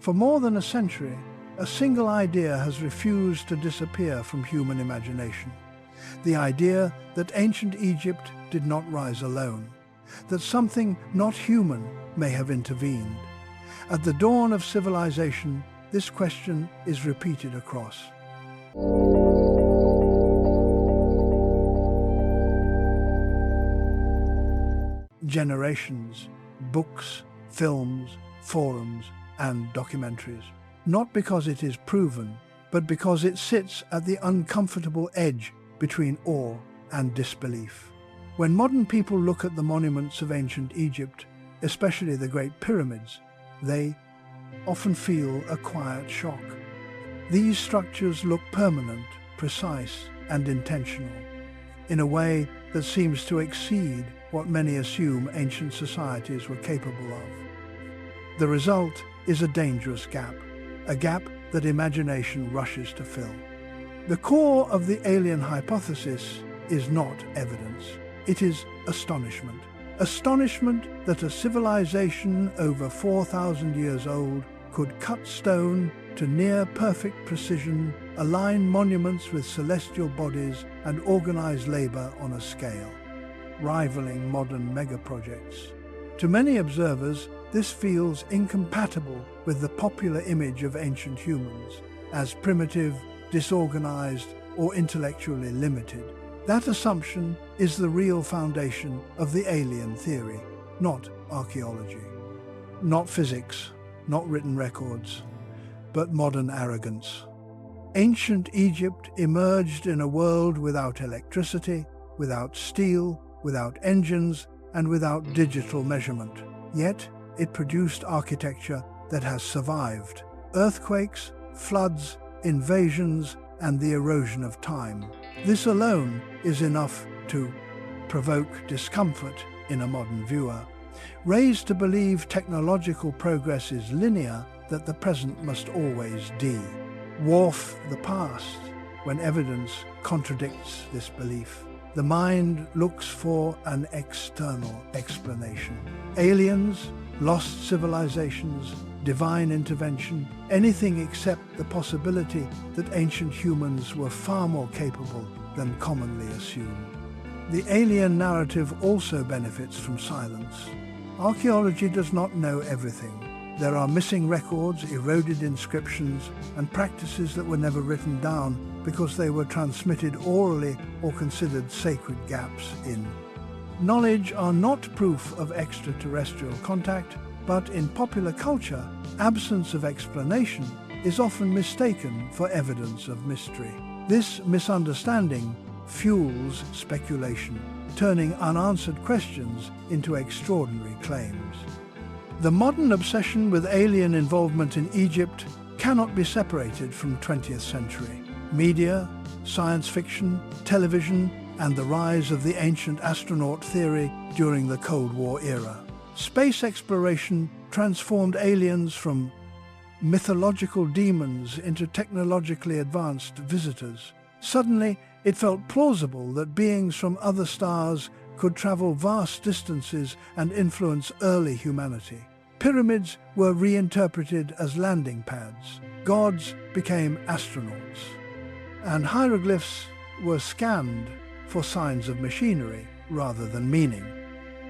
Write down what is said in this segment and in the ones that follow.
For more than a century, a single idea has refused to disappear from human imagination. The idea that ancient Egypt did not rise alone, that something not human may have intervened. At the dawn of civilization, this question is repeated across generations, books, films, forums, and documentaries. Not because it is proven, but because it sits at the uncomfortable edge between awe and disbelief. When modern people look at the monuments of ancient Egypt, especially the Great Pyramids, they often feel a quiet shock. These structures look permanent, precise, and intentional, in a way that seems to exceed what many assume ancient societies were capable of. The result is a dangerous gap, a gap that imagination rushes to fill. The core of the alien hypothesis is not evidence. It is astonishment. Astonishment that a civilization over 4,000 years old could cut stone to near-perfect precision, align monuments with celestial bodies, and organize labor on a scale rivaling modern megaprojects. To many observers, this feels incompatible with the popular image of ancient humans as primitive, disorganized, or intellectually limited. That assumption is the real foundation of the alien theory, not archaeology. Not physics, not written records, but modern arrogance. Ancient Egypt emerged in a world without electricity, without steel, without engines, and without digital measurement. Yet, it produced architecture that has survived earthquakes, floods, invasions, and the erosion of time. This alone is enough to provoke discomfort in a modern viewer. Raised to believe technological progress is linear, that the present must always dwarf the past when evidence contradicts this belief. The mind looks for an external explanation. Aliens, lost civilizations, divine intervention, anything except the possibility that ancient humans were far more capable than commonly assumed. The alien narrative also benefits from silence. Archaeology does not know everything. There are missing records, eroded inscriptions, and practices that were never written down because they were transmitted orally or considered sacred gaps in knowledge are not proof of extraterrestrial contact, but in popular culture, absence of explanation is often mistaken for evidence of mystery. This misunderstanding fuels speculation, turning unanswered questions into extraordinary claims. The modern obsession with alien involvement in Egypt cannot be separated from 20th century. Media, science fiction, television, and the rise of the ancient astronaut theory during the Cold War era. Space exploration transformed aliens from mythological demons into technologically advanced visitors. Suddenly, it felt plausible that beings from other stars could travel vast distances and influence early humanity. Pyramids were reinterpreted as landing pads. Gods became astronauts. And hieroglyphs were scanned for signs of machinery rather than meaning.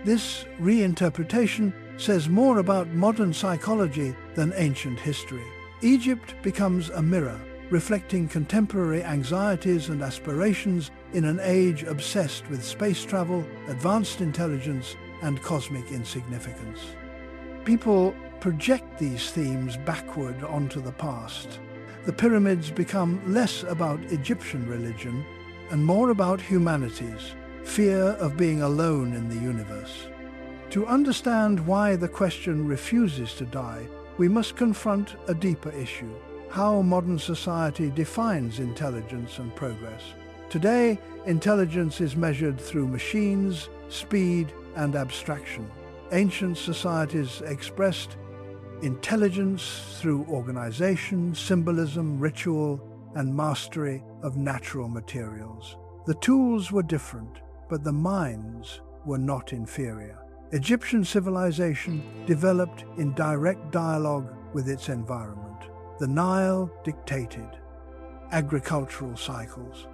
This reinterpretation says more about modern psychology than ancient history. Egypt becomes a mirror, reflecting contemporary anxieties and aspirations in an age obsessed with space travel, advanced intelligence, and cosmic insignificance. People project these themes backward onto the past. The pyramids become less about Egyptian religion and more about humanity's fear of being alone in the universe. To understand why the question refuses to die, we must confront a deeper issue: how modern society defines intelligence and progress. Today, intelligence is measured through machines, speed, and abstraction. Ancient societies expressed intelligence through organization, symbolism, ritual, and mastery of natural materials. The tools were different, but the minds were not inferior. Egyptian civilization developed in direct dialogue with its environment. The Nile dictated agricultural cycles,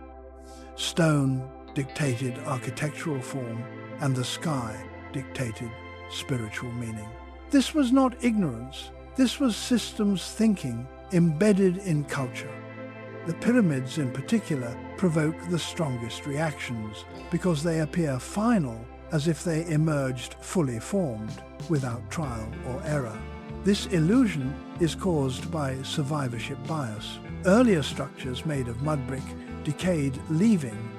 stone dictated architectural form, and the sky dictated spiritual meaning. This was not ignorance, this was systems thinking embedded in culture. The pyramids in particular provoke the strongest reactions because they appear final, as if they emerged fully formed, without trial or error. This illusion is caused by survivorship bias. Earlier structures made of mud brick decayed, leaving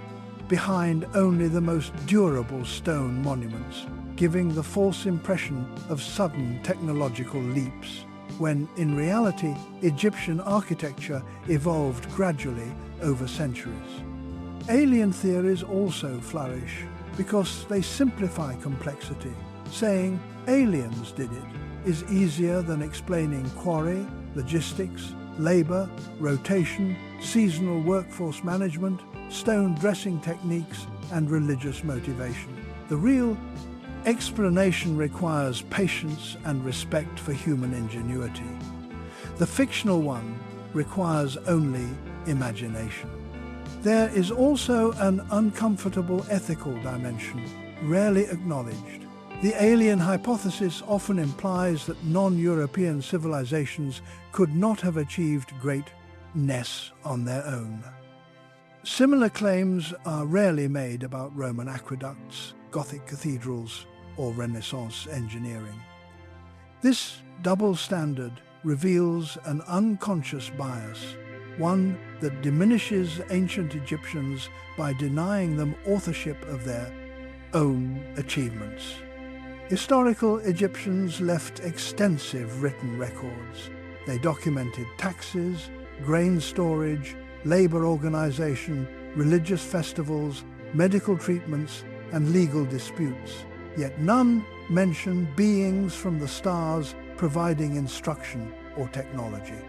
behind only the most durable stone monuments, giving the false impression of sudden technological leaps, when in reality Egyptian architecture evolved gradually over centuries. Alien theories also flourish because they simplify complexity. Saying aliens did it is easier than explaining quarry, logistics, labor, rotation, seasonal workforce management, stone dressing techniques, and religious motivation. The real explanation requires patience and respect for human ingenuity. The fictional one requires only imagination. There is also an uncomfortable ethical dimension, rarely acknowledged. The alien hypothesis often implies that non-European civilizations could not have achieved greatness on their own. Similar claims are rarely made about Roman aqueducts, Gothic cathedrals, or Renaissance engineering. This double standard reveals an unconscious bias, one that diminishes ancient Egyptians by denying them authorship of their own achievements. Historical Egyptians left extensive written records. They documented taxes, grain storage, labor organization, religious festivals, medical treatments, and legal disputes. Yet none mention beings from the stars providing instruction or technology.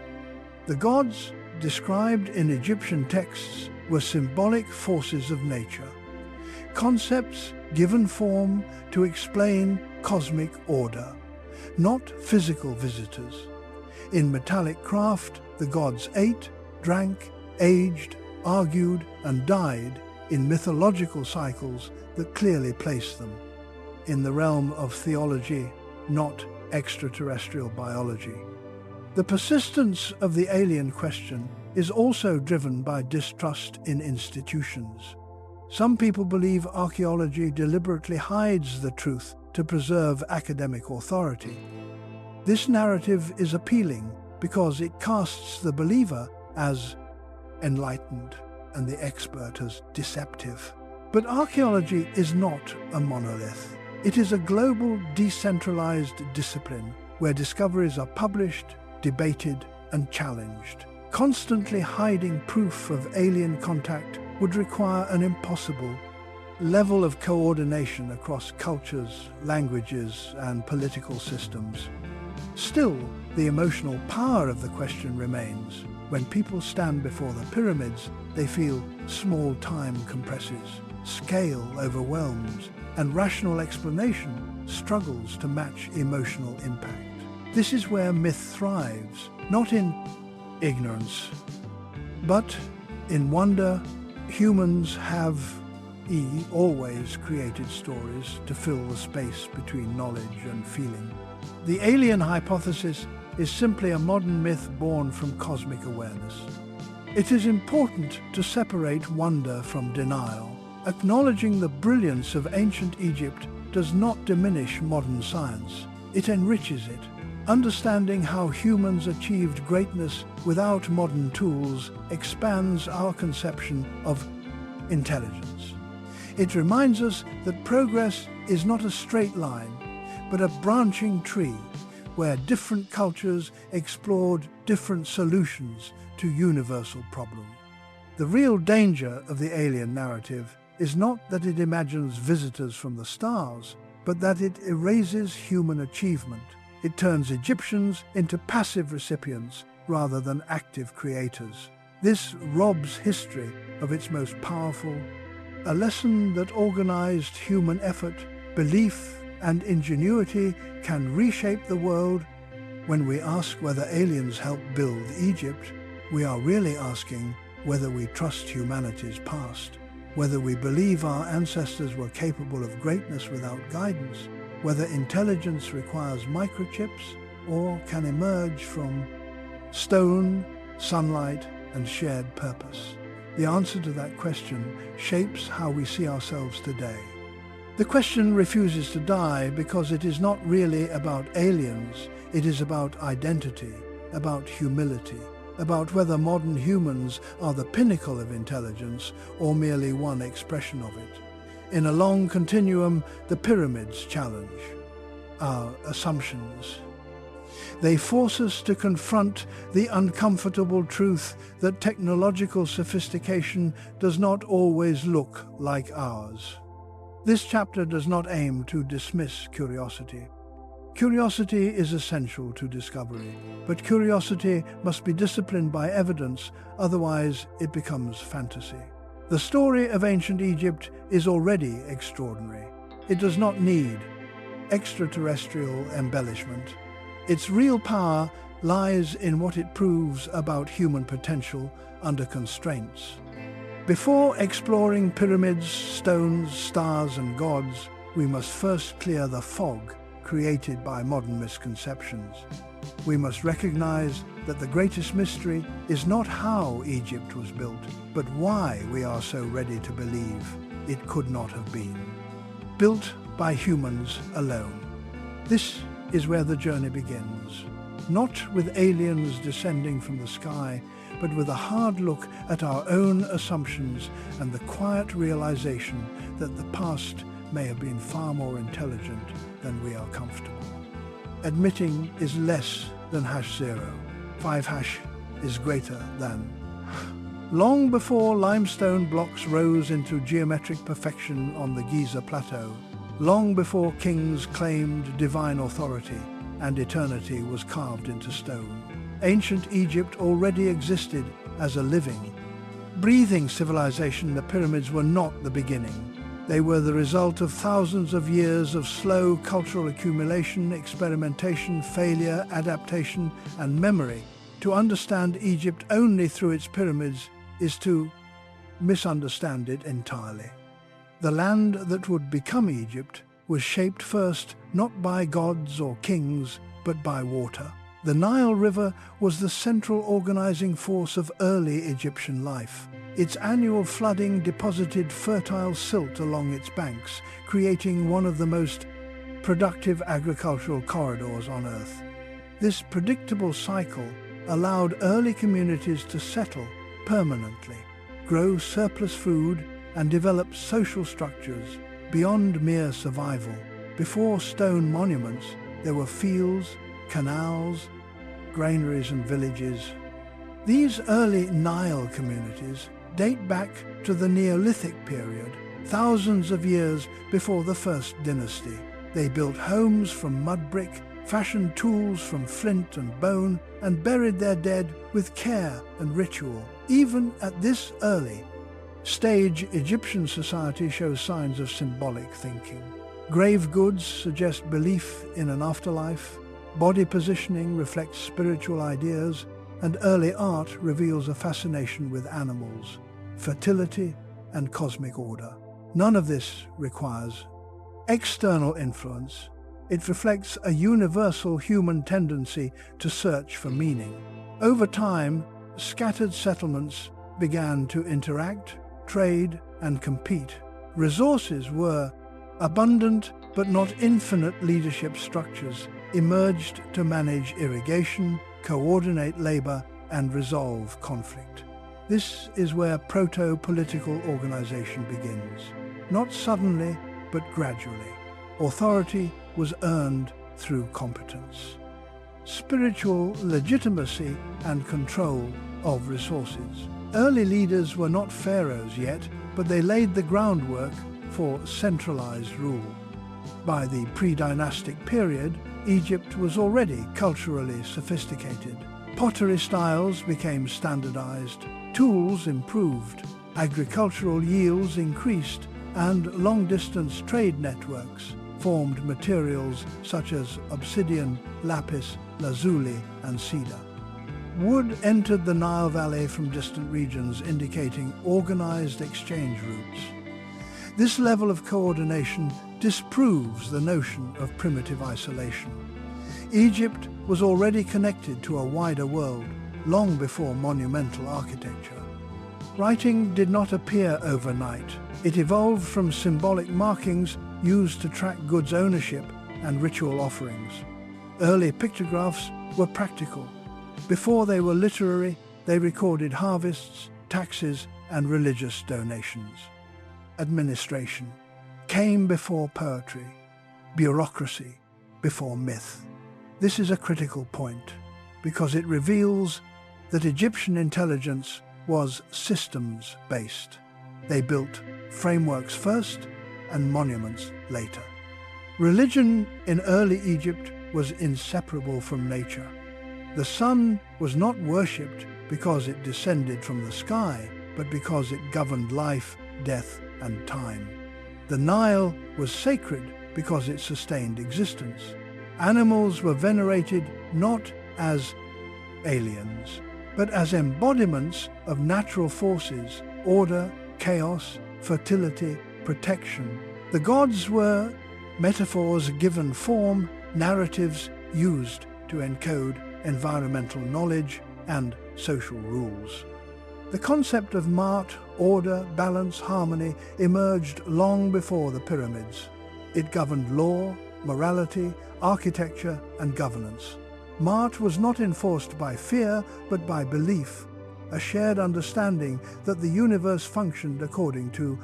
The gods described in Egyptian texts were symbolic forces of nature, concepts given form to explain cosmic order, not physical visitors. In metallic craft, the gods ate, drank, aged, argued, and died in mythological cycles that clearly place them in the realm of theology, not extraterrestrial biology. The persistence of the alien question is also driven by distrust in institutions. Some people believe archaeology deliberately hides the truth to preserve academic authority. This narrative is appealing because it casts the believer as enlightened and the expert as deceptive. But archaeology is not a monolith. It is a global, decentralized discipline where discoveries are published, debated, and challenged. Constantly hiding proof of alien contact would require an impossible level of coordination across cultures, languages, and political systems. Still, the emotional power of the question remains. When people stand before the pyramids, they feel small time compresses, scale overwhelms, and rational explanation struggles to match emotional impact. This is where myth thrives, not in ignorance, but in wonder. Humans have always created stories to fill the space between knowledge and feeling. The alien hypothesis is simply a modern myth born from cosmic awareness. It is important to separate wonder from denial. Acknowledging the brilliance of ancient Egypt does not diminish modern science. It enriches it. Understanding how humans achieved greatness without modern tools expands our conception of intelligence. It reminds us that progress is not a straight line, but a branching tree where different cultures explored different solutions to universal problems. The real danger of the alien narrative is not that it imagines visitors from the stars, but that it erases human achievement. It turns Egyptians into passive recipients rather than active creators. This robs history of its most powerful, a lesson that organized human effort, belief, and ingenuity can reshape the world When we ask whether aliens helped build Egypt, we are really asking whether we trust humanity's past, whether we believe our ancestors were capable of greatness without guidance, whether intelligence requires microchips or can emerge from stone, sunlight, and shared purpose. The answer to that question shapes how we see ourselves today. The question refuses to die because it is not really about aliens, it is about identity, about humility, about whether modern humans are the pinnacle of intelligence or merely one expression of it. In a long continuum, the pyramids challenge our assumptions. They force us to confront the uncomfortable truth that technological sophistication does not always look like ours. This chapter does not aim to dismiss curiosity. Curiosity is essential to discovery, but curiosity must be disciplined by evidence, otherwise it becomes fantasy. The story of ancient Egypt is already extraordinary. It does not need extraterrestrial embellishment. Its real power lies in what it proves about human potential under constraints. Before exploring pyramids, stones, stars, and gods, we must first clear the fog created by modern misconceptions. We must recognize that the greatest mystery is not how Egypt was built, but why we are so ready to believe it could not have been built by humans alone. This is where the journey begins, not with aliens descending from the sky, but with a hard look at our own assumptions and the quiet realization that the past may have been far more intelligent than we are comfortable. Admitting is less than #0. 5# is greater than. Long before limestone blocks rose into geometric perfection on the Giza Plateau, long before kings claimed divine authority and eternity was carved into stone, ancient Egypt already existed as a living, breathing civilization. The pyramids were not the beginning. They were the result of thousands of years of slow cultural accumulation, experimentation, failure, adaptation, and memory. To understand Egypt only through its pyramids is to misunderstand it entirely. The land that would become Egypt was shaped first not by gods or kings, but by water. The Nile River was the central organizing force of early Egyptian life. Its annual flooding deposited fertile silt along its banks, creating one of the most productive agricultural corridors on Earth. This predictable cycle allowed early communities to settle permanently, grow surplus food, and develop social structures beyond mere survival. Before stone monuments, there were fields, canals, granaries, and villages. These early Nile communities date back to the Neolithic period, thousands of years before the first dynasty. They built homes from mud brick, fashioned tools from flint and bone, and buried their dead with care and ritual. Even at this early stage, Egyptian society shows signs of symbolic thinking. Grave goods suggest belief in an afterlife, body positioning reflects spiritual ideas, and early art reveals a fascination with animals, fertility, and cosmic order. None of this requires external influence. It reflects a universal human tendency to search for meaning. Over time, scattered settlements began to interact, trade, and compete. Resources were abundant but not infinite. Leadership structures emerged to manage irrigation, coordinate labor, and resolve conflict. This is where proto-political organization begins. Not suddenly, but gradually. Authority was earned through competence, spiritual legitimacy, and control of resources. Early leaders were not pharaohs yet, but they laid the groundwork for centralized rule. By the pre-dynastic period, Egypt was already culturally sophisticated. Pottery styles became standardized, tools improved, agricultural yields increased, and long-distance trade networks formed. Materials such as obsidian, lapis, lazuli, and cedar. Wood entered the Nile Valley from distant regions, indicating organized exchange routes. This level of coordination disproves the notion of primitive isolation. Egypt was already connected to a wider world long before monumental architecture. Writing did not appear overnight. It evolved from symbolic markings used to track goods ownership and ritual offerings. Early pictographs were practical. Before they were literary, they recorded harvests, taxes, and religious donations. Administration came before poetry, bureaucracy before myth. This is a critical point because it reveals that Egyptian intelligence was systems-based. They built frameworks first and monuments later. Religion in early Egypt was inseparable from nature. The sun was not worshipped because it descended from the sky, but because it governed life, death, and time. The Nile was sacred because it sustained existence. Animals were venerated not as aliens, but as embodiments of natural forces, order, chaos, fertility, protection. The gods were metaphors given form, narratives used to encode environmental knowledge and social rules. The concept of Maat, order, balance, harmony, emerged long before the pyramids. It governed law, morality, architecture, and governance. Maat was not enforced by fear, but by belief, a shared understanding that the universe functioned according to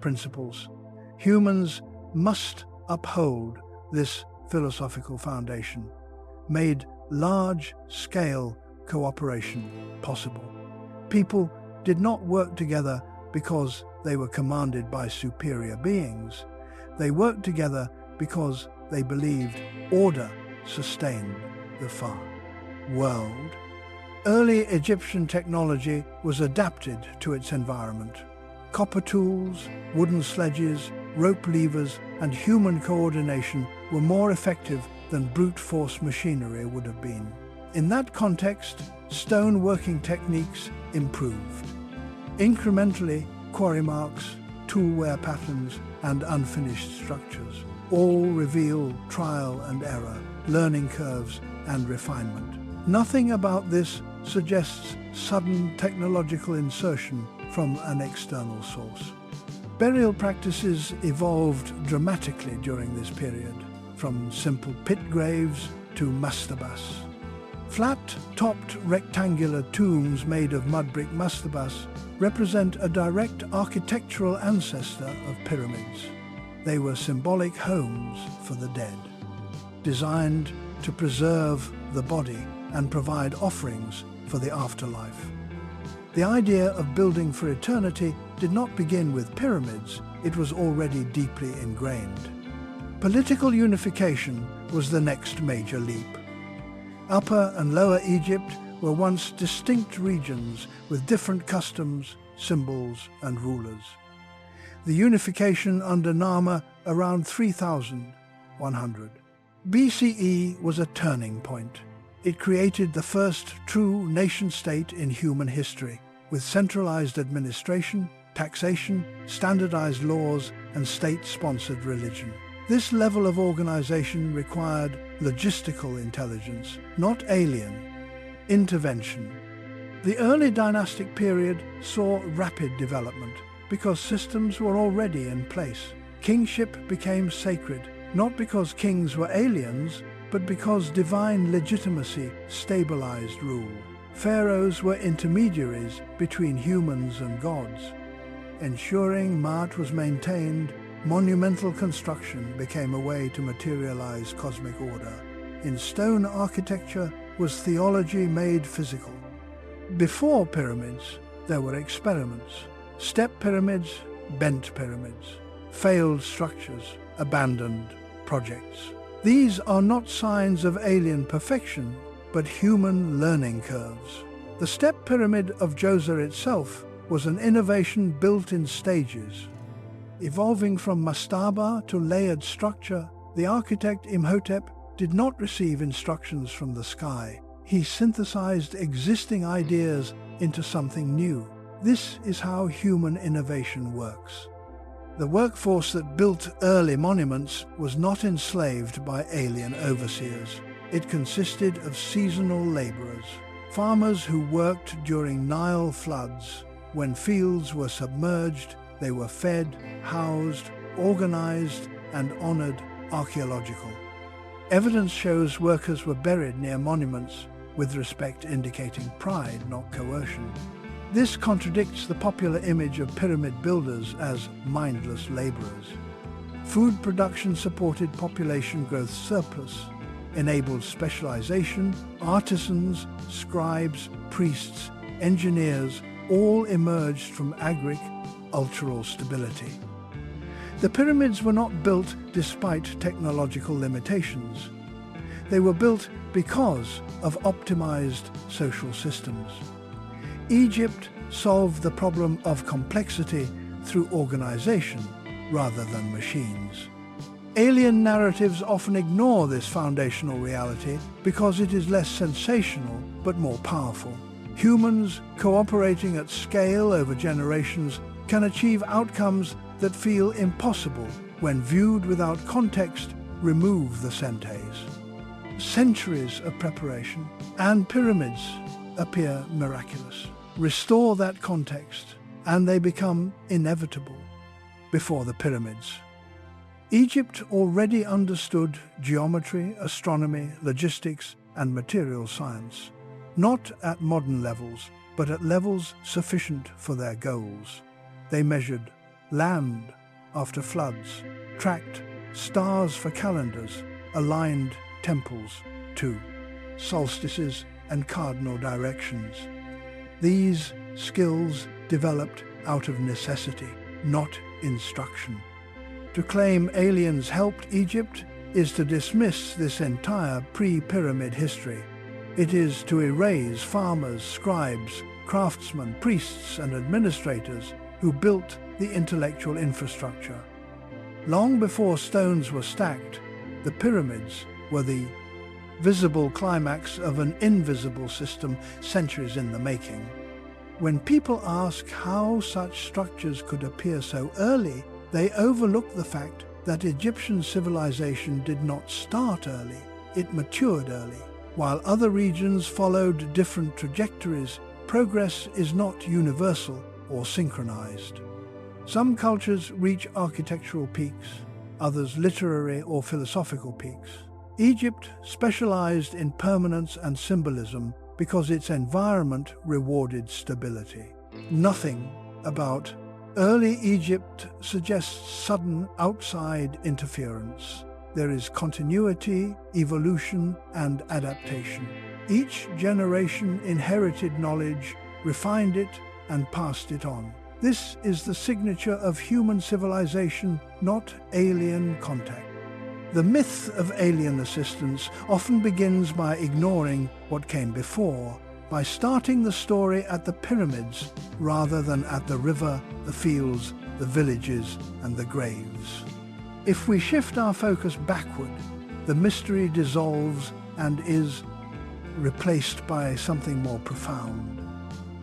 principles. Humans must uphold this philosophical foundation, made large-scale cooperation possible. People did not work together because they were commanded by superior beings. They worked together because they believed order sustained the far world. Early Egyptian technology was adapted to its environment. Copper tools, wooden sledges, rope levers, and human coordination were more effective than brute force machinery would have been. In that context, stone working techniques improved. Incrementally, quarry marks, toolware patterns, and unfinished structures all reveal trial and error, learning curves, and refinement. Nothing about this suggests sudden technological insertion from an external source. Burial practices evolved dramatically during this period, from simple pit graves to mastabas. Flat-topped rectangular tombs made of mud brick mastabas represent a direct architectural ancestor of pyramids. They were symbolic homes for the dead, designed to preserve the body and provide offerings for the afterlife. The idea of building for eternity did not begin with pyramids, it was already deeply ingrained. Political unification was the next major leap. Upper and Lower Egypt were once distinct regions with different customs, symbols, and rulers. The unification under Narmer around 3100 BCE was a turning point. It created the first true nation-state in human history, with centralized administration, taxation, standardized laws, and state-sponsored religion. This level of organization required logistical intelligence, not alien intervention. The early dynastic period saw rapid development because systems were already in place. Kingship became sacred, not because kings were aliens, but because divine legitimacy stabilized rule. Pharaohs were intermediaries between humans and gods. Ensuring Maat was maintained, monumental construction became a way to materialize cosmic order. In stone architecture was theology made physical. Before pyramids, there were experiments. Step pyramids, bent pyramids, failed structures, abandoned projects. These are not signs of alien perfection, but human learning curves. The step pyramid of Djoser itself was an innovation built in stages. Evolving from mastaba to layered structure, the architect Imhotep did not receive instructions from the sky. He synthesized existing ideas into something new. This is how human innovation works. The workforce that built early monuments was not enslaved by alien overseers. It consisted of seasonal laborers, farmers who worked during Nile floods. When fields were submerged, they were fed, housed, organized, and honored archaeological. Evidence shows workers were buried near monuments, with respect indicating pride, not coercion. This contradicts the popular image of pyramid builders as mindless laborers. Food production supported population growth surplus, enabled specialization. Artisans, scribes, priests, engineers all emerged from agricultural stability. The pyramids were not built despite technological limitations. They were built because of optimized social systems. Egypt solved the problem of complexity through organization rather than machines. Alien narratives often ignore this foundational reality because it is less sensational but more powerful. Humans cooperating at scale over generations can achieve outcomes that feel impossible when viewed without context. Remove the centes. Centuries of preparation and pyramids appear miraculous. Restore that context and they become inevitable. Before the pyramids, Egypt already understood geometry, astronomy, logistics, and material science, not at modern levels, but at levels sufficient for their goals. They measured land after floods, tracked stars for calendars, aligned temples to solstices and cardinal directions. These skills developed out of necessity, not instruction. To claim aliens helped Egypt is to dismiss this entire pre-pyramid history. It is to erase farmers, scribes, craftsmen, priests, and administrators who built the intellectual infrastructure. Long before stones were stacked, the pyramids were the visible climax of an invisible system centuries in the making. When people ask how such structures could appear so early, they overlook the fact that Egyptian civilization did not start early, it matured early. While other regions followed different trajectories, progress is not universal or synchronized. Some cultures reach architectural peaks, others literary or philosophical peaks. Egypt specialized in permanence and symbolism because its environment rewarded stability. Nothing about early Egypt suggests sudden outside interference. There is continuity, evolution, and adaptation. Each generation inherited knowledge, refined it, and passed it on. This is the signature of human civilization, not alien contact. The myth of alien assistance often begins by ignoring what came before, by starting the story at the pyramids rather than at the river, the fields, the villages, and the graves. If we shift our focus backward, the mystery dissolves and is replaced by something more profound.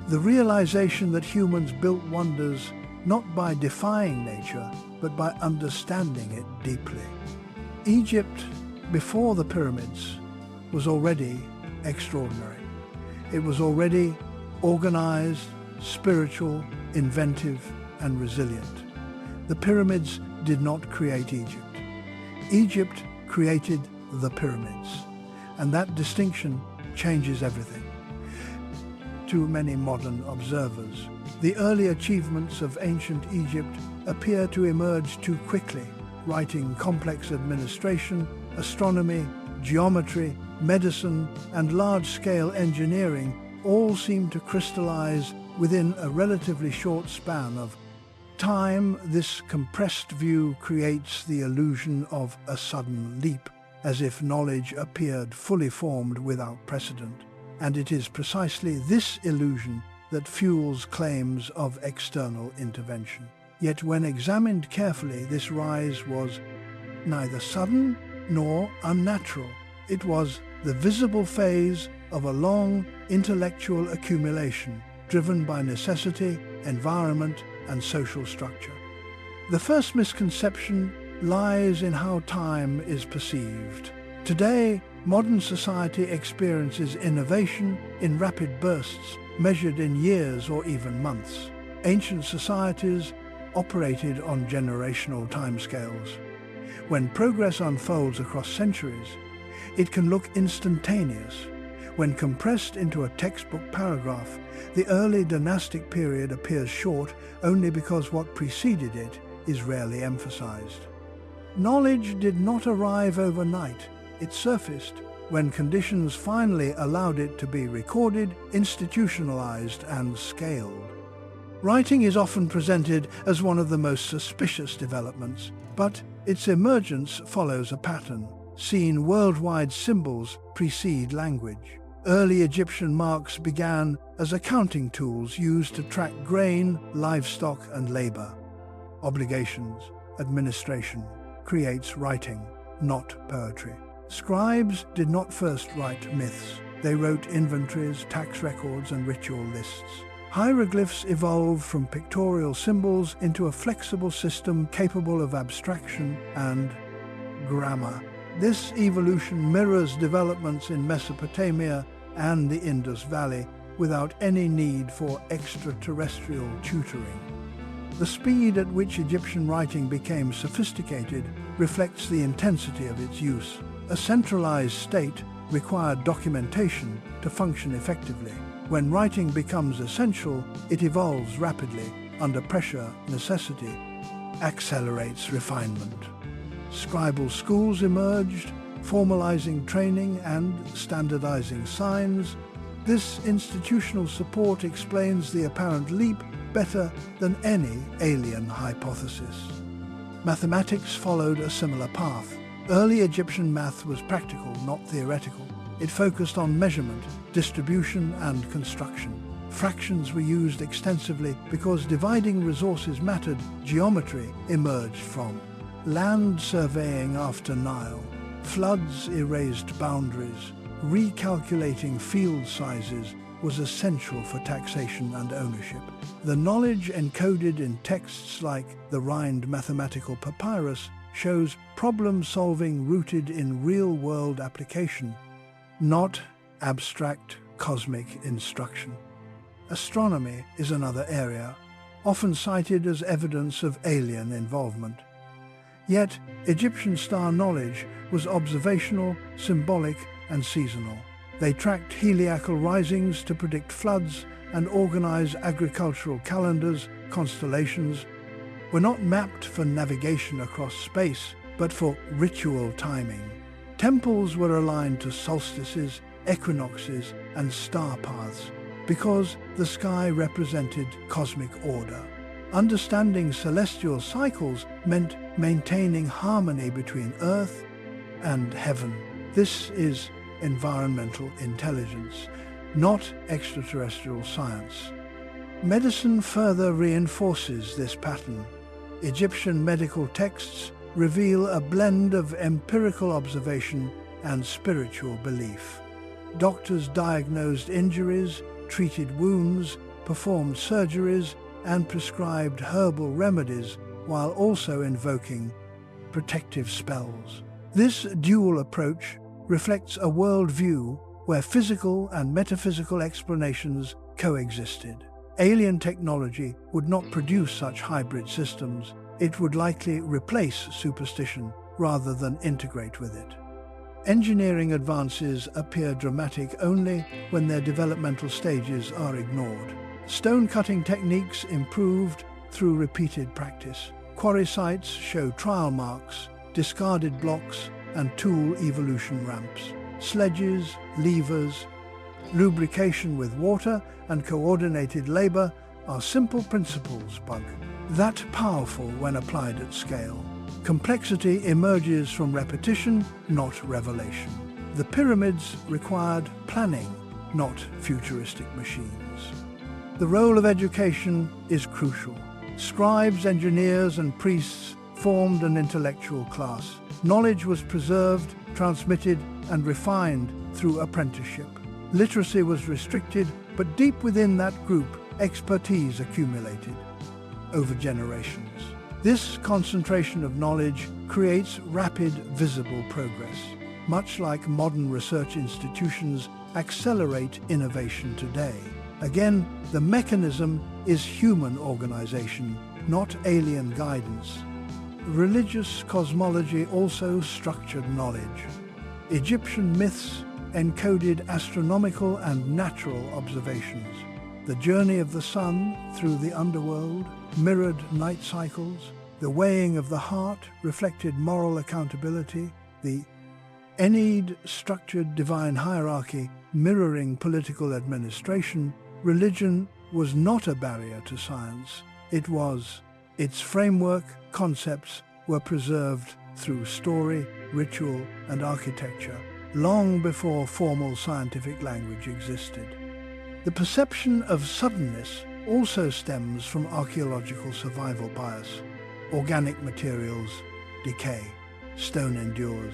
The realization that humans built wonders not by defying nature, but by understanding it deeply. Egypt, before the pyramids, was already extraordinary. It was already organized, spiritual, inventive, and resilient. The pyramids did not create Egypt. Egypt created the pyramids, and that distinction changes everything. To many modern observers, the early achievements of ancient Egypt appear to emerge too quickly. Writing, complex administration, astronomy, geometry, medicine, and large-scale engineering all seem to crystallize within a relatively short span of time. This compressed view creates the illusion of a sudden leap, as if knowledge appeared fully formed without precedent. And it is precisely this illusion that fuels claims of external intervention. Yet when examined carefully, this rise was neither sudden nor unnatural. It was the visible phase of a long intellectual accumulation driven by necessity, environment, and social structure. The first misconception lies in how time is perceived. Today, modern society experiences innovation in rapid bursts measured in years or even months. Ancient societies operated on generational timescales. When progress unfolds across centuries, it can look instantaneous. When compressed into a textbook paragraph, the early dynastic period appears short only because what preceded it is rarely emphasized. Knowledge did not arrive overnight. It surfaced when conditions finally allowed it to be recorded, institutionalized, and scaled. Writing is often presented as one of the most suspicious developments, but its emergence follows a pattern. Seen worldwide symbols precede language. Early Egyptian marks began as accounting tools used to track grain, livestock, and labor. Obligations, administration, creates writing, not poetry. Scribes did not first write myths. They wrote inventories, tax records, and ritual lists. Hieroglyphs evolved from pictorial symbols into a flexible system capable of abstraction and grammar. This evolution mirrors developments in Mesopotamia and the Indus Valley without any need for extraterrestrial tutoring. The speed at which Egyptian writing became sophisticated reflects the intensity of its use. A centralized state required documentation to function effectively. When writing becomes essential, it evolves rapidly. Under pressure, necessity accelerates refinement. Scribal schools emerged, formalizing training and standardizing signs. This institutional support explains the apparent leap better than any alien hypothesis. Mathematics followed a similar path. Early Egyptian math was practical, not theoretical. It focused on measurement, distribution, and construction. Fractions were used extensively because dividing resources mattered. Geometry emerged from land surveying after Nile. Floods erased boundaries. Recalculating field sizes was essential for taxation and ownership. The knowledge encoded in texts like the Rhind mathematical papyrus shows problem-solving rooted in real-world application, not abstract cosmic instruction. Astronomy is another area, often cited as evidence of alien involvement. Yet, Egyptian star knowledge was observational, symbolic, and seasonal. They tracked heliacal risings to predict floods and organize agricultural calendars. Constellations were not mapped for navigation across space, but for ritual timing. Temples were aligned to solstices, equinoxes, and star paths because the sky represented cosmic order. Understanding celestial cycles meant maintaining harmony between Earth and heaven. This is environmental intelligence, not extraterrestrial science. Medicine further reinforces this pattern. Egyptian medical texts reveal a blend of empirical observation and spiritual belief. Doctors diagnosed injuries, treated wounds, performed surgeries, and prescribed herbal remedies while also invoking protective spells. This dual approach reflects a worldview where physical and metaphysical explanations coexisted. Alien technology would not produce such hybrid systems. It would likely replace superstition rather than integrate with it. Engineering advances appear dramatic only when their developmental stages are ignored. Stone-cutting techniques improved through repeated practice. Quarry sites show trial marks, discarded blocks, and tool evolution ramps. Sledges, levers, lubrication with water, and coordinated labor are simple principles, but that powerful when applied at scale. Complexity emerges from repetition, not revelation. The pyramids required planning, not futuristic machines. The role of education is crucial. Scribes, engineers, and priests formed an intellectual class. Knowledge was preserved, transmitted and refined through apprenticeship. Literacy was restricted, but deep within that group, expertise accumulated over generations. This concentration of knowledge creates rapid, visible progress. Much like modern research institutions accelerate innovation today. Again, the mechanism is human organization, not alien guidance. Religious cosmology also structured knowledge. Egyptian myths encoded astronomical and natural observations. The journey of the sun through the underworld mirrored night cycles. The weighing of the heart reflected moral accountability. The Ennead structured divine hierarchy mirroring political administration. Religion was not a barrier to science. Its framework, concepts were preserved through story, ritual, and architecture, long before formal scientific language existed. The perception of suddenness also stems from archaeological survival bias. Organic materials decay, stone endures.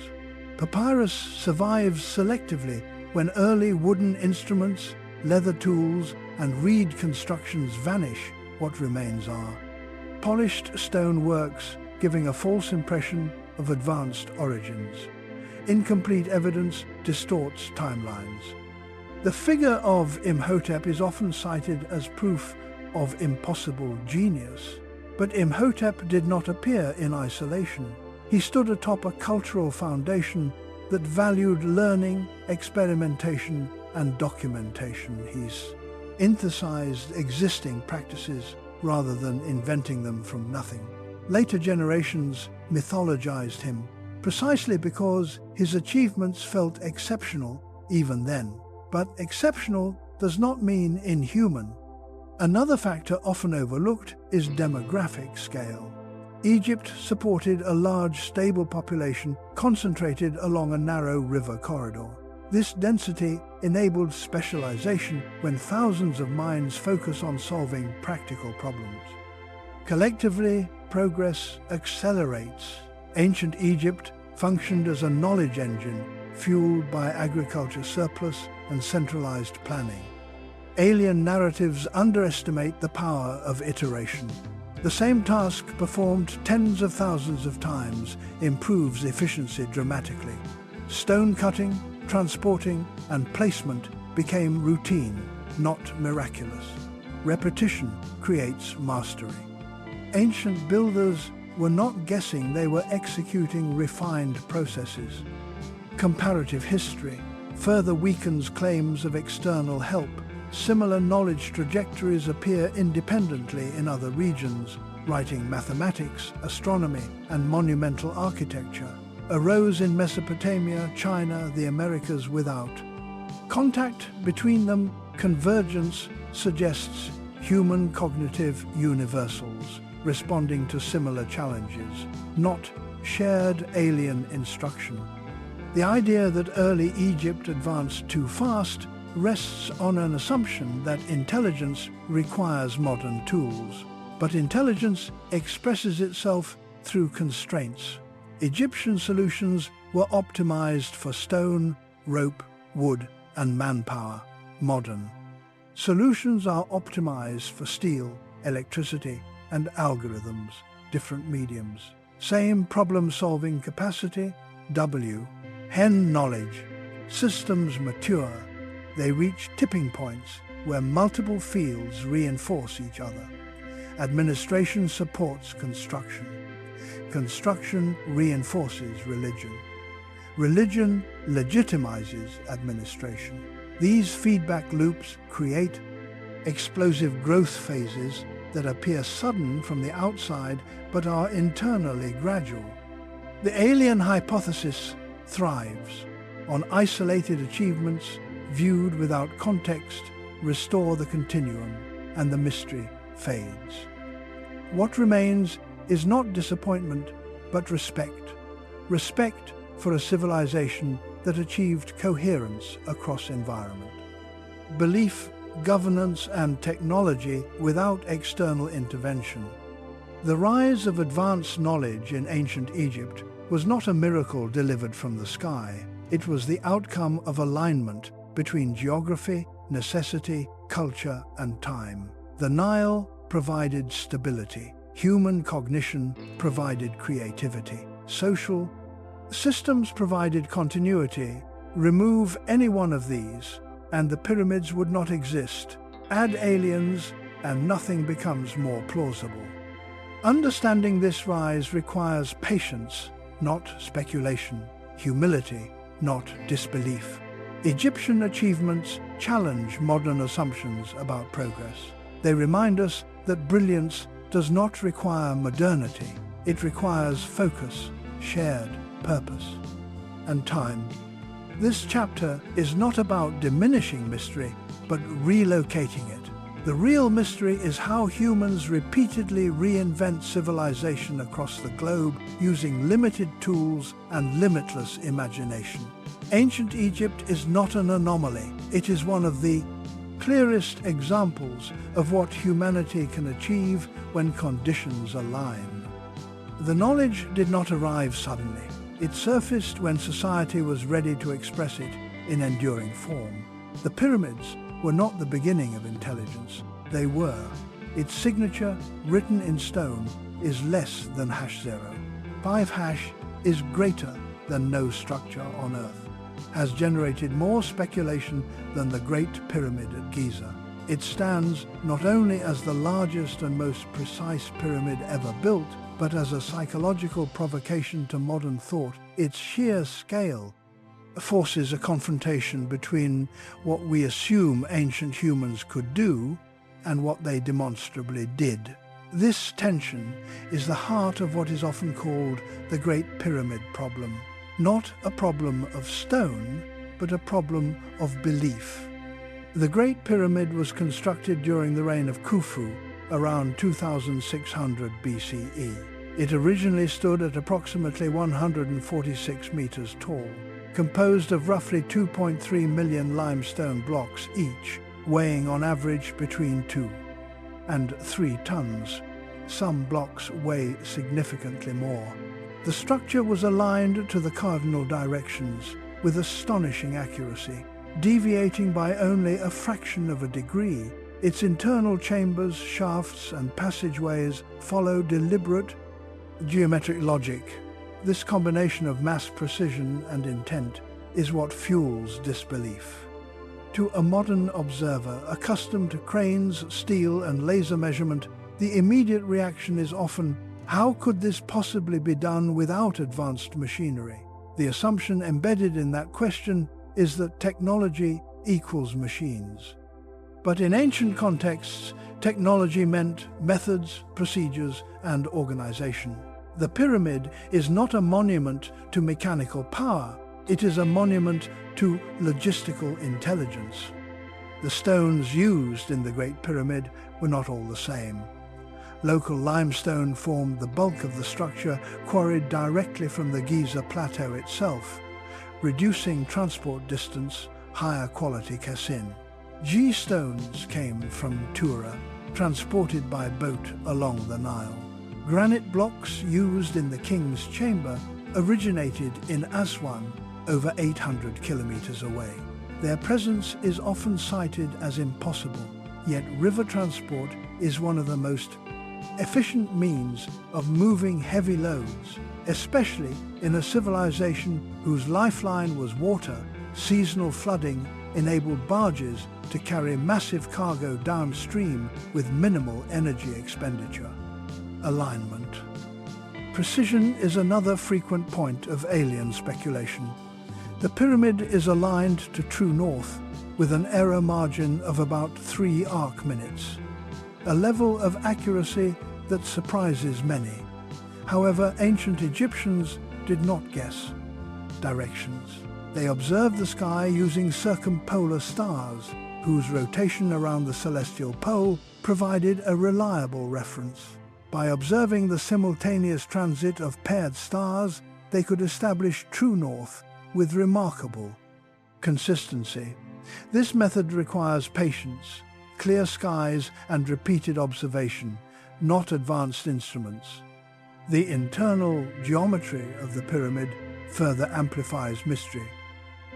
Papyrus survives selectively when early wooden instruments, leather tools, and reed constructions vanish. What remains are polished stone works, giving a false impression of advanced origins. Incomplete evidence distorts timelines. The figure of Imhotep is often cited as proof of impossible genius. But Imhotep did not appear in isolation. He stood atop a cultural foundation that valued learning, experimentation, and documentation. He synthesized existing practices rather than inventing them from nothing. Later generations mythologized him, precisely because his achievements felt exceptional even then. But exceptional does not mean inhuman. Another factor often overlooked is demographic scale. Egypt supported a large, stable population concentrated along a narrow river corridor. This density enabled specialization when thousands of minds focus on solving practical problems. Collectively, progress accelerates. Ancient Egypt functioned as a knowledge engine fueled by agriculture surplus and centralized planning. Alien narratives underestimate the power of iteration. The same task performed tens of thousands of times improves efficiency dramatically. Stone cutting, transporting, and placement became routine, not miraculous. Repetition creates mastery. Ancient builders were not guessing, they were executing refined processes. Comparative history further weakens claims of external help. Similar knowledge trajectories appear independently in other regions. Writing, mathematics, astronomy, and monumental architecture arose in Mesopotamia, China, the Americas without contact between them. Convergence suggests human cognitive universals responding to similar challenges, not shared alien instruction. The idea that early Egypt advanced too fast rests on an assumption that intelligence requires modern tools. But intelligence expresses itself through constraints. Egyptian solutions were optimized for stone, rope, wood, and manpower. Modern solutions are optimized for steel, electricity, and algorithms, different mediums. Same problem-solving capacity, hen knowledge. Systems mature. They reach tipping points where multiple fields reinforce each other. Administration supports construction. Construction reinforces religion. Religion legitimizes administration. These feedback loops create explosive growth phases that appear sudden from the outside but are internally gradual. The alien hypothesis thrives on isolated achievements viewed without context, restore the continuum, and the mystery fades. What remains is not disappointment, but respect. Respect for a civilization that achieved coherence across environment. Belief, governance, and technology without external intervention. The rise of advanced knowledge in ancient Egypt was not a miracle delivered from the sky. It was the outcome of alignment between geography, necessity, culture, and time. The Nile provided stability. Human cognition provided creativity. Social systems provided continuity. Remove any one of these, and the pyramids would not exist. Add aliens, and nothing becomes more plausible. Understanding this rise requires patience, not speculation, humility, not disbelief. Egyptian achievements challenge modern assumptions about progress. They remind us that brilliance does not require modernity. It requires focus, shared purpose, and time. This chapter is not about diminishing mystery, but relocating it. The real mystery is how humans repeatedly reinvent civilization across the globe using limited tools and limitless imagination. Ancient Egypt is not an anomaly. It is one of the clearest examples of what humanity can achieve when conditions align. The knowledge did not arrive suddenly. It surfaced when society was ready to express it in enduring form. The pyramids were not the beginning of intelligence. They were. Its signature, written in stone, is less than #0. 5# is greater than no structure on Earth. Has generated more speculation than the Great Pyramid at Giza. It stands not only as the largest and most precise pyramid ever built, but as a psychological provocation to modern thought. Its sheer scale forces a confrontation between what we assume ancient humans could do and what they demonstrably did. This tension is the heart of what is often called the Great Pyramid problem. Not a problem of stone, but a problem of belief. The Great Pyramid was constructed during the reign of Khufu, around 2600 BCE. It originally stood at approximately 146 meters tall, composed of roughly 2.3 million limestone blocks each, weighing on average between 2 and 3 tons. Some blocks weigh significantly more. The structure was aligned to the cardinal directions with astonishing accuracy, deviating by only a fraction of a degree. Its internal chambers, shafts, and passageways follow deliberate geometric logic. This combination of mass precision and intent is what fuels disbelief. To a modern observer accustomed to cranes, steel, and laser measurement, the immediate reaction is often, how could this possibly be done without advanced machinery? The assumption embedded in that question is that technology equals machines. But in ancient contexts, technology meant methods, procedures, and organization. The pyramid is not a monument to mechanical power. It is a monument to logistical intelligence. The stones used in the Great Pyramid were not all the same. Local limestone formed the bulk of the structure, quarried directly from the Giza Plateau itself, reducing transport distance, higher quality Cassin. G-stones came from Tura, transported by boat along the Nile. Granite blocks used in the king's chamber originated in Aswan, over 800 kilometers away. Their presence is often cited as impossible, yet river transport is one of the most efficient means of moving heavy loads, especially in a civilization whose lifeline was water. Seasonal flooding enabled barges to carry massive cargo downstream with minimal energy expenditure. Alignment. Precision is another frequent point of alien speculation. The pyramid is aligned to true north with an error margin of about 3 arc minutes, a level of accuracy that surprises many. However, ancient Egyptians did not guess directions. They observed the sky using circumpolar stars, whose rotation around the celestial pole provided a reliable reference. By observing the simultaneous transit of paired stars, they could establish true north with remarkable consistency. This method requires patience, clear skies, and repeated observation, not advanced instruments. The internal geometry of the pyramid further amplifies mystery.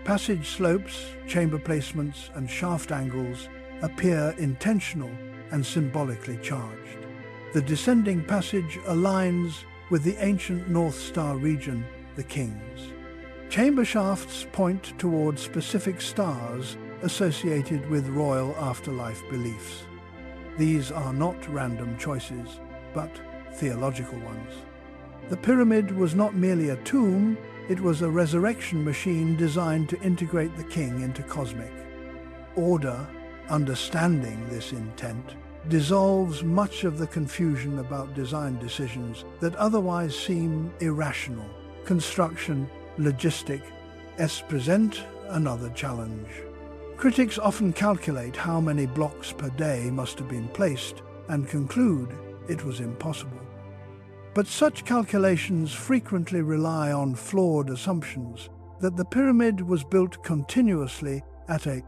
Passage slopes, chamber placements, and shaft angles appear intentional and symbolically charged. The descending passage aligns with the ancient North Star region, the Kings. Chamber shafts point toward specific stars associated with royal afterlife beliefs. These are not random choices, but theological ones. The pyramid was not merely a tomb, it was a resurrection machine designed to integrate the king into cosmic order. Understanding this intent dissolves much of the confusion about design decisions that otherwise seem irrational. Construction, logistic, present another challenge. Critics often calculate how many blocks per day must have been placed and conclude it was impossible. But such calculations frequently rely on flawed assumptions that the pyramid was built continuously at a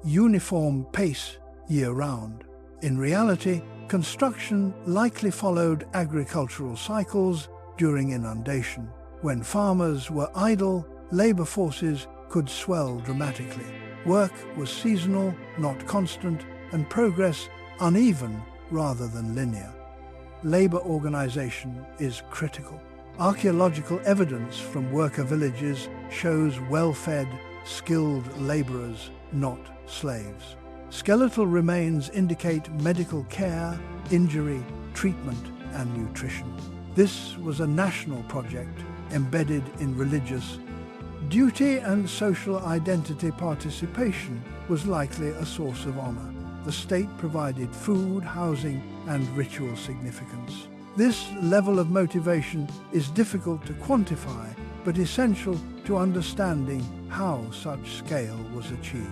uniform pace year-round. In reality, construction likely followed agricultural cycles during inundation. When farmers were idle, labor forces could swell dramatically. Work was seasonal, not constant, and progress uneven rather than linear. Labor organization is critical. Archaeological evidence from worker villages shows well-fed, skilled laborers, not slaves. Skeletal remains indicate medical care, injury, treatment, and nutrition. This was a national project embedded in religious duty, and social identity participation was likely a source of honor. The state provided food, housing, and ritual significance. This level of motivation is difficult to quantify, but essential to understanding how such scale was achieved.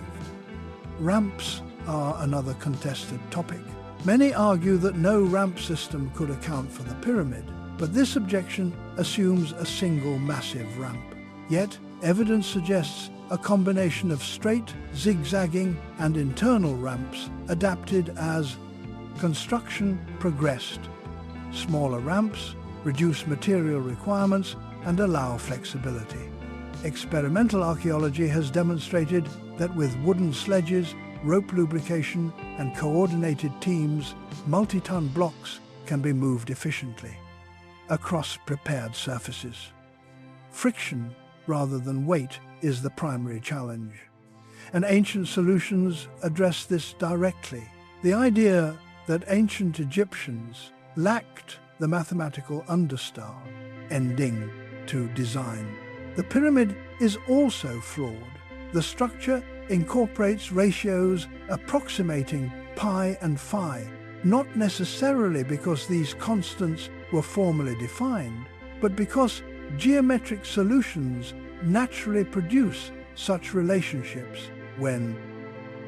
Ramps are another contested topic. Many argue that no ramp system could account for the pyramid, but this objection assumes a single massive ramp. Yet, evidence suggests a combination of straight, zigzagging, and internal ramps adapted as construction progressed. Smaller ramps reduce material requirements and allow flexibility. Experimental archaeology has demonstrated that with wooden sledges, rope lubrication, and coordinated teams, multi-ton blocks can be moved efficiently across prepared surfaces. Friction rather than weight is the primary challenge, and ancient solutions address this directly. The idea that ancient Egyptians lacked the mathematical understar ending to design. The pyramid is also flawed. The structure incorporates ratios approximating pi and phi, not necessarily because these constants were formally defined, but because geometric solutions naturally produce such relationships. When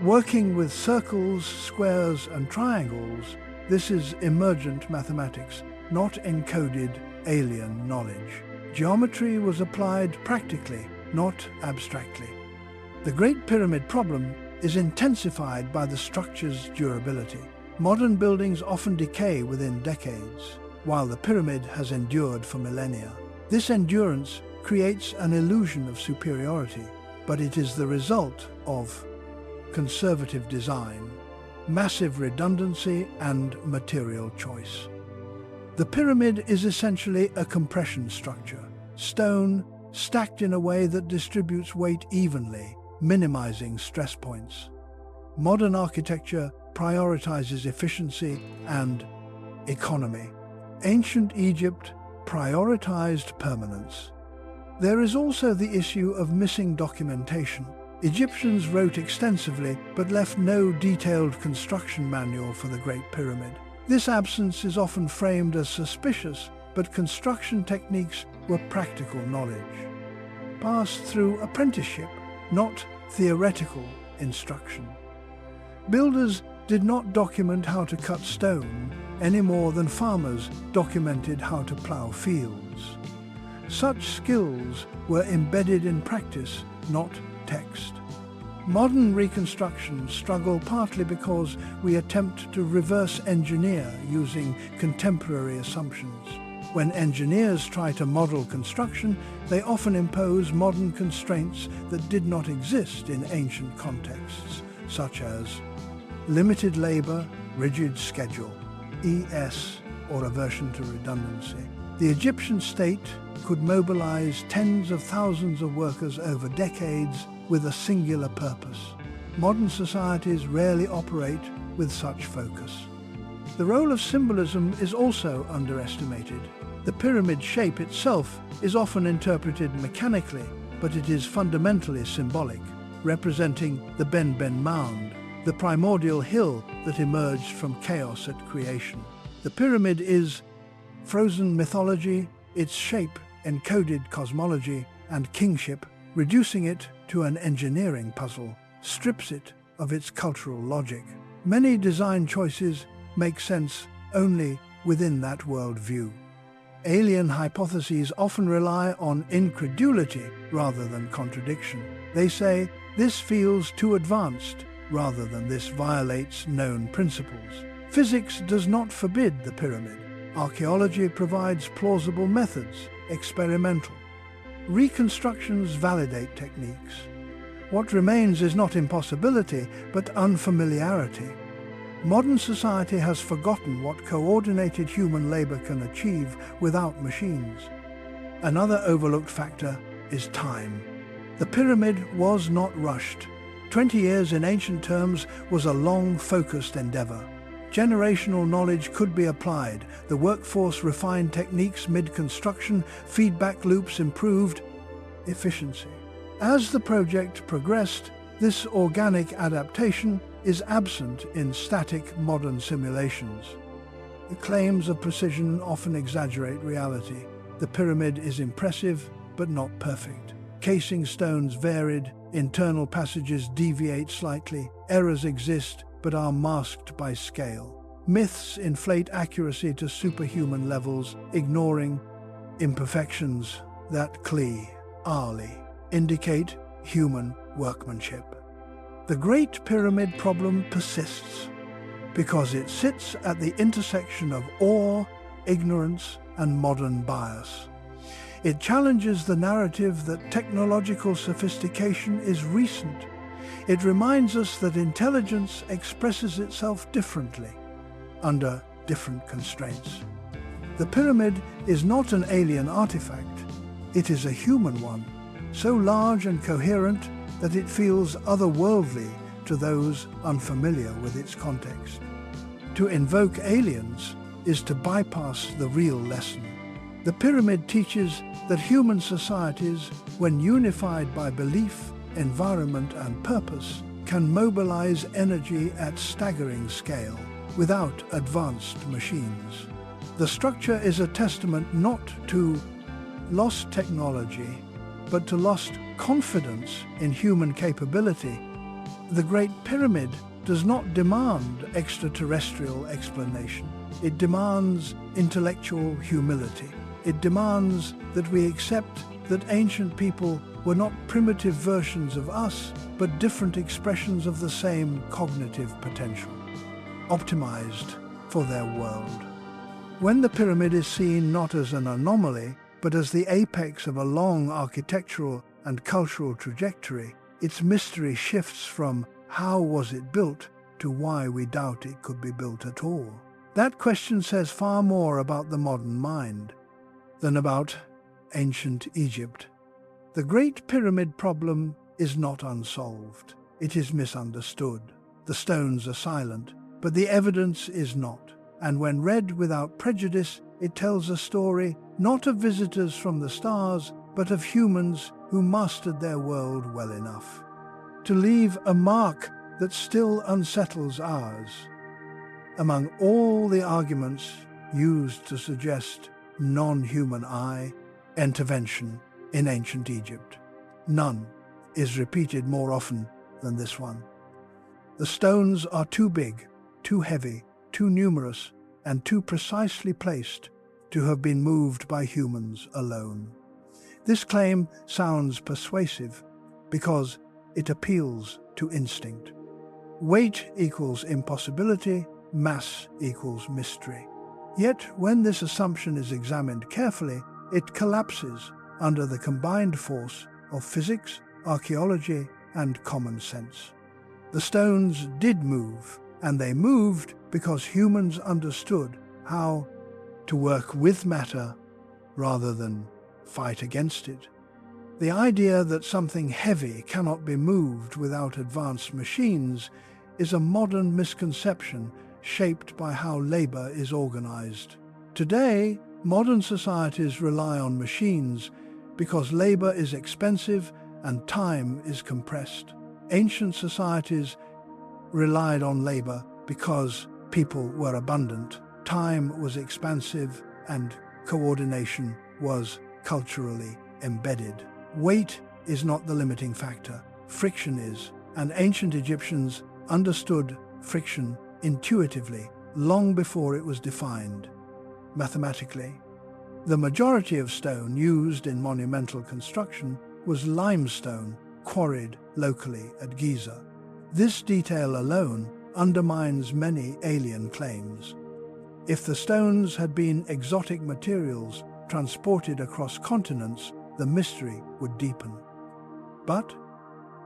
working with circles, squares, and triangles, this is emergent mathematics, not encoded alien knowledge. Geometry was applied practically, not abstractly. The Great Pyramid problem is intensified by the structure's durability. Modern buildings often decay within decades, while the pyramid has endured for millennia. This endurance creates an illusion of superiority, but it is the result of conservative design, massive redundancy, and material choice. The pyramid is essentially a compression structure, stone stacked in a way that distributes weight evenly, minimizing stress points. Modern architecture prioritizes efficiency and economy. Ancient Egypt prioritized permanence. There is also the issue of missing documentation. Egyptians wrote extensively but left no detailed construction manual for the Great Pyramid. This absence is often framed as suspicious, but construction techniques were practical knowledge, passed through apprenticeship, not theoretical instruction. Builders did not document how to cut stone any more than farmers documented how to plow fields. Such skills were embedded in practice, not text. Modern reconstructions struggle partly because we attempt to reverse engineer using contemporary assumptions. When engineers try to model construction, they often impose modern constraints that did not exist in ancient contexts, such as limited labor, rigid schedule, ES, or aversion to redundancy. The Egyptian state could mobilize tens of thousands of workers over decades with a singular purpose. Modern societies rarely operate with such focus. The role of symbolism is also underestimated. The pyramid shape itself is often interpreted mechanically, but it is fundamentally symbolic, representing the Ben mound, the primordial hill that emerged from chaos at creation. The pyramid is frozen mythology, its shape encoded cosmology and kingship. Reducing it to an engineering puzzle strips it of its cultural logic. Many design choices make sense only within that worldview. Alien hypotheses often rely on incredulity rather than contradiction. They say, this feels too advanced, rather than this violates known principles. Physics does not forbid the pyramid. Archaeology provides plausible methods, experimental. Reconstructions validate techniques. What remains is not impossibility, but unfamiliarity. Modern society has forgotten what coordinated human labor can achieve without machines. Another overlooked factor is time. The pyramid was not rushed. 20 years in ancient terms was a long, focused endeavor. Generational knowledge could be applied, the workforce refined techniques mid-construction, feedback loops improved, efficiency. As the project progressed, this organic adaptation is absent in static modern simulations. The claims of precision often exaggerate reality. The pyramid is impressive, but not perfect. Casing stones varied, internal passages deviate slightly, errors exist, but are masked by scale. Myths inflate accuracy to superhuman levels, ignoring imperfections that clearly indicate human workmanship. The Great Pyramid problem persists because it sits at the intersection of awe, ignorance, and modern bias. It challenges the narrative that technological sophistication is recent. It reminds us that intelligence expresses itself differently, under different constraints. The pyramid is not an alien artifact. It is a human one, so large and coherent that it feels otherworldly to those unfamiliar with its context. To invoke aliens is to bypass the real lesson. The pyramid teaches that human societies, when unified by belief, environment, and purpose, can mobilize energy at staggering scale without advanced machines. The structure is a testament not to lost technology, but to lost confidence in human capability. The Great Pyramid does not demand extraterrestrial explanation. It demands intellectual humility. It demands that we accept that ancient people were not primitive versions of us, but different expressions of the same cognitive potential, optimized for their world. When the pyramid is seen not as an anomaly, but as the apex of a long architectural and cultural trajectory, its mystery shifts from how was it built to why we doubt it could be built at all. That question says far more about the modern mind than about ancient Egypt. The Great Pyramid problem is not unsolved. It is misunderstood. The stones are silent, but the evidence is not. And when read without prejudice, it tells a story not of visitors from the stars, but of humans who mastered their world well enough to leave a mark that still unsettles ours. Among all the arguments used to suggest non-human intervention in ancient Egypt, none is repeated more often than this one. The stones are too big, too heavy, too numerous, and too precisely placed to have been moved by humans alone. This claim sounds persuasive because it appeals to instinct. Weight equals impossibility, mass equals mystery. Yet, when this assumption is examined carefully, it collapses under the combined force of physics, archaeology, and common sense. The stones did move, and they moved because humans understood how to work with matter rather than fight against it. The idea that something heavy cannot be moved without advanced machines is a modern misconception shaped by how labor is organized. Today, modern societies rely on machines because labor is expensive and time is compressed. Ancient societies relied on labor because people were abundant, time was expansive, and coordination was culturally embedded. Weight is not the limiting factor, friction is, and ancient Egyptians understood friction intuitively long before it was defined mathematically. The majority of stone used in monumental construction was limestone quarried locally at Giza. This detail alone undermines many alien claims. If the stones had been exotic materials transported across continents, the mystery would deepen. But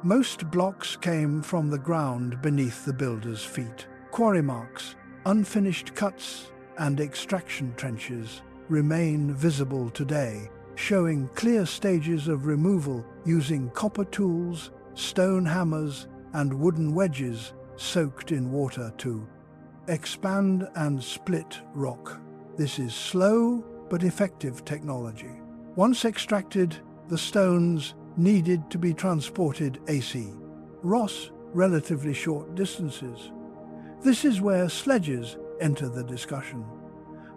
most blocks came from the ground beneath the builder's feet. Quarry marks, unfinished cuts, and extraction trenches remain visible today, showing clear stages of removal using copper tools, stone hammers, and wooden wedges soaked in water to expand and split rock. This is slow but effective technology. Once extracted, the stones needed to be transported across relatively short distances. This is where sledges enter the discussion.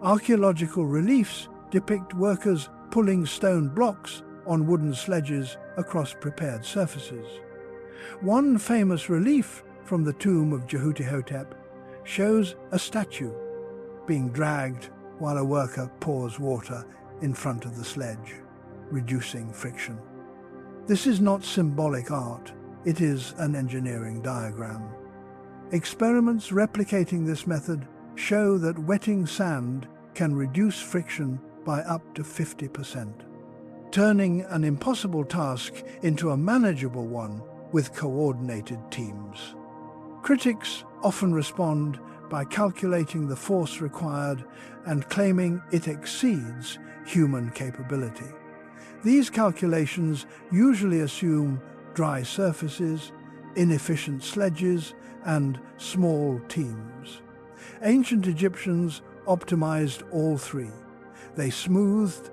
Archaeological reliefs depict workers pulling stone blocks on wooden sledges across prepared surfaces. One famous relief from the tomb of Jehuti-Hotep shows a statue being dragged while a worker pours water in front of the sledge, reducing friction. This is not symbolic art, it is an engineering diagram. Experiments replicating this method show that wetting sand can reduce friction by up to 50%, turning an impossible task into a manageable one with coordinated teams. Critics often respond by calculating the force required and claiming it exceeds human capability. These calculations usually assume dry surfaces, inefficient sledges, and small teams. Ancient Egyptians optimized all three. They smoothed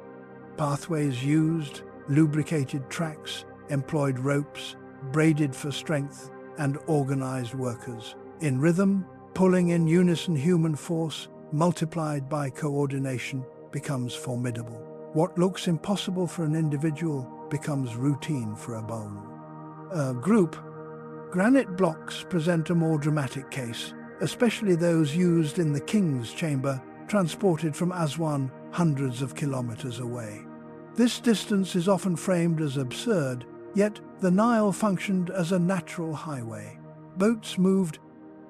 pathways used, lubricated tracks, employed ropes, braided for strength, and organized workers. In rhythm, pulling in unison human force, multiplied by coordination, becomes formidable. What looks impossible for an individual becomes routine for a group. Granite blocks present a more dramatic case, especially those used in the king's chamber, transported from Aswan hundreds of kilometers away. This distance is often framed as absurd, yet the Nile functioned as a natural highway. Boats moved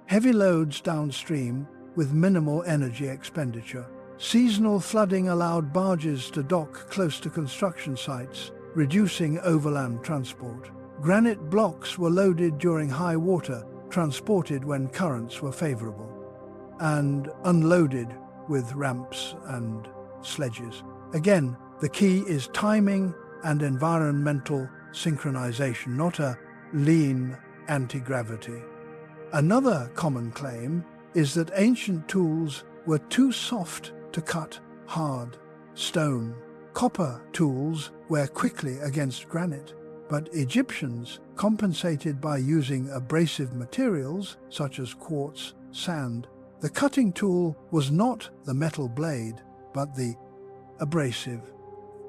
heavy loads downstream with minimal energy expenditure. Seasonal flooding allowed barges to dock close to construction sites, reducing overland transport. Granite blocks were loaded during high water, transported when currents were favorable, and unloaded with ramps and sledges. Again, the key is timing and environmental synchronization, not a lean anti-gravity. Another common claim is that ancient tools were too soft to cut hard stone. Copper tools wear quickly against granite, but Egyptians compensated by using abrasive materials such as quartz, sand. The cutting tool was not the metal blade, but the abrasive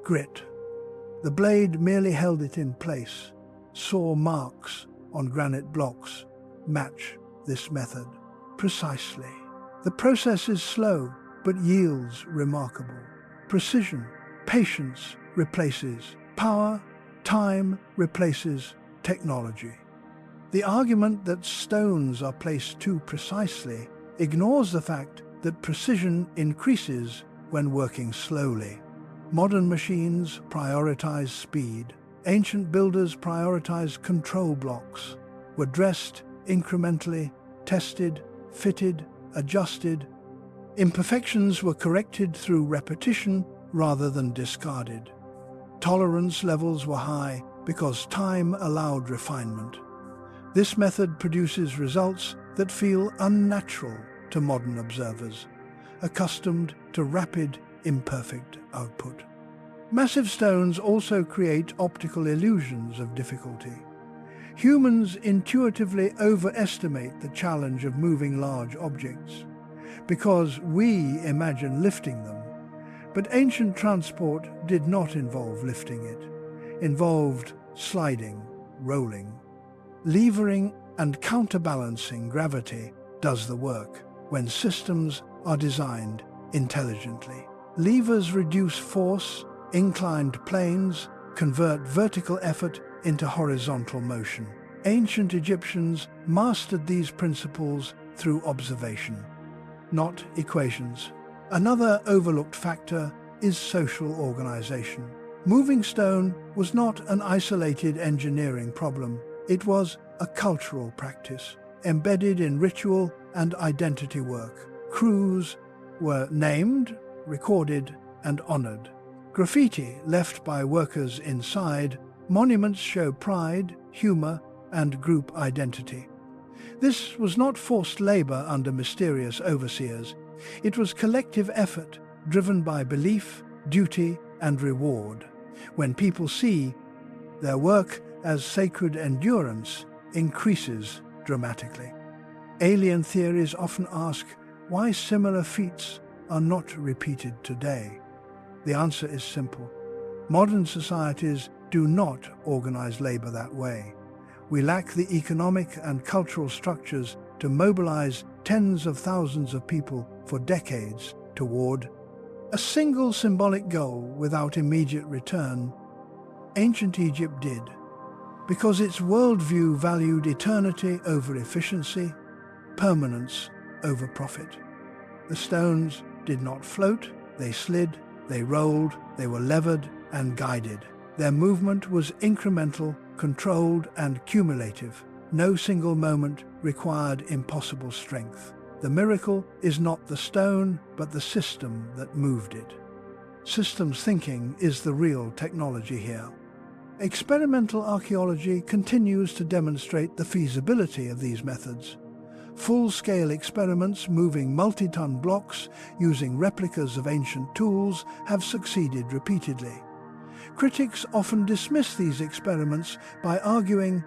grit. The blade merely held it in place. Saw marks on granite blocks match this method precisely. The process is slow, but yields remarkable. Precision, patience replaces power, time replaces technology. The argument that stones are placed too precisely ignores the fact that precision increases when working slowly. Modern machines prioritize speed. Ancient builders prioritized control blocks, were dressed incrementally, tested, fitted, adjusted. Imperfections were corrected through repetition rather than discarded. Tolerance levels were high because time allowed refinement. This method produces results that feel unnatural to modern observers, accustomed to rapid, imperfect output. Massive stones also create optical illusions of difficulty. Humans intuitively overestimate the challenge of moving large objects because we imagine lifting them. But ancient transport did not involve lifting it. It involved sliding, rolling. Levering and counterbalancing gravity does the work when systems are designed intelligently. Levers reduce force, inclined planes convert vertical effort into horizontal motion. Ancient Egyptians mastered these principles through observation, not equations. Another overlooked factor is social organization. Moving stone was not an isolated engineering problem. It was a cultural practice, embedded in ritual and identity work. Crews were named, recorded, and honored. Graffiti left by workers inside monuments show pride, humor, and group identity. This was not forced labor under mysterious overseers. It was collective effort driven by belief, duty, and reward. When people see their work as sacred, endurance increases dramatically. Alien theories often ask why similar feats are not repeated today. The answer is simple. Modern societies do not organize labor that way. We lack the economic and cultural structures to mobilize tens of thousands of people for decades toward a single symbolic goal without immediate return. Ancient Egypt did, because its worldview valued eternity over efficiency, permanence over profit. The stones did not float, they slid, they rolled, they were levered and guided. Their movement was incremental, controlled, and cumulative. No single moment required impossible strength. The miracle is not the stone, but the system that moved it. Systems thinking is the real technology here. Experimental archaeology continues to demonstrate the feasibility of these methods. Full-scale experiments moving multi-ton blocks using replicas of ancient tools have succeeded repeatedly. Critics often dismiss these experiments by arguing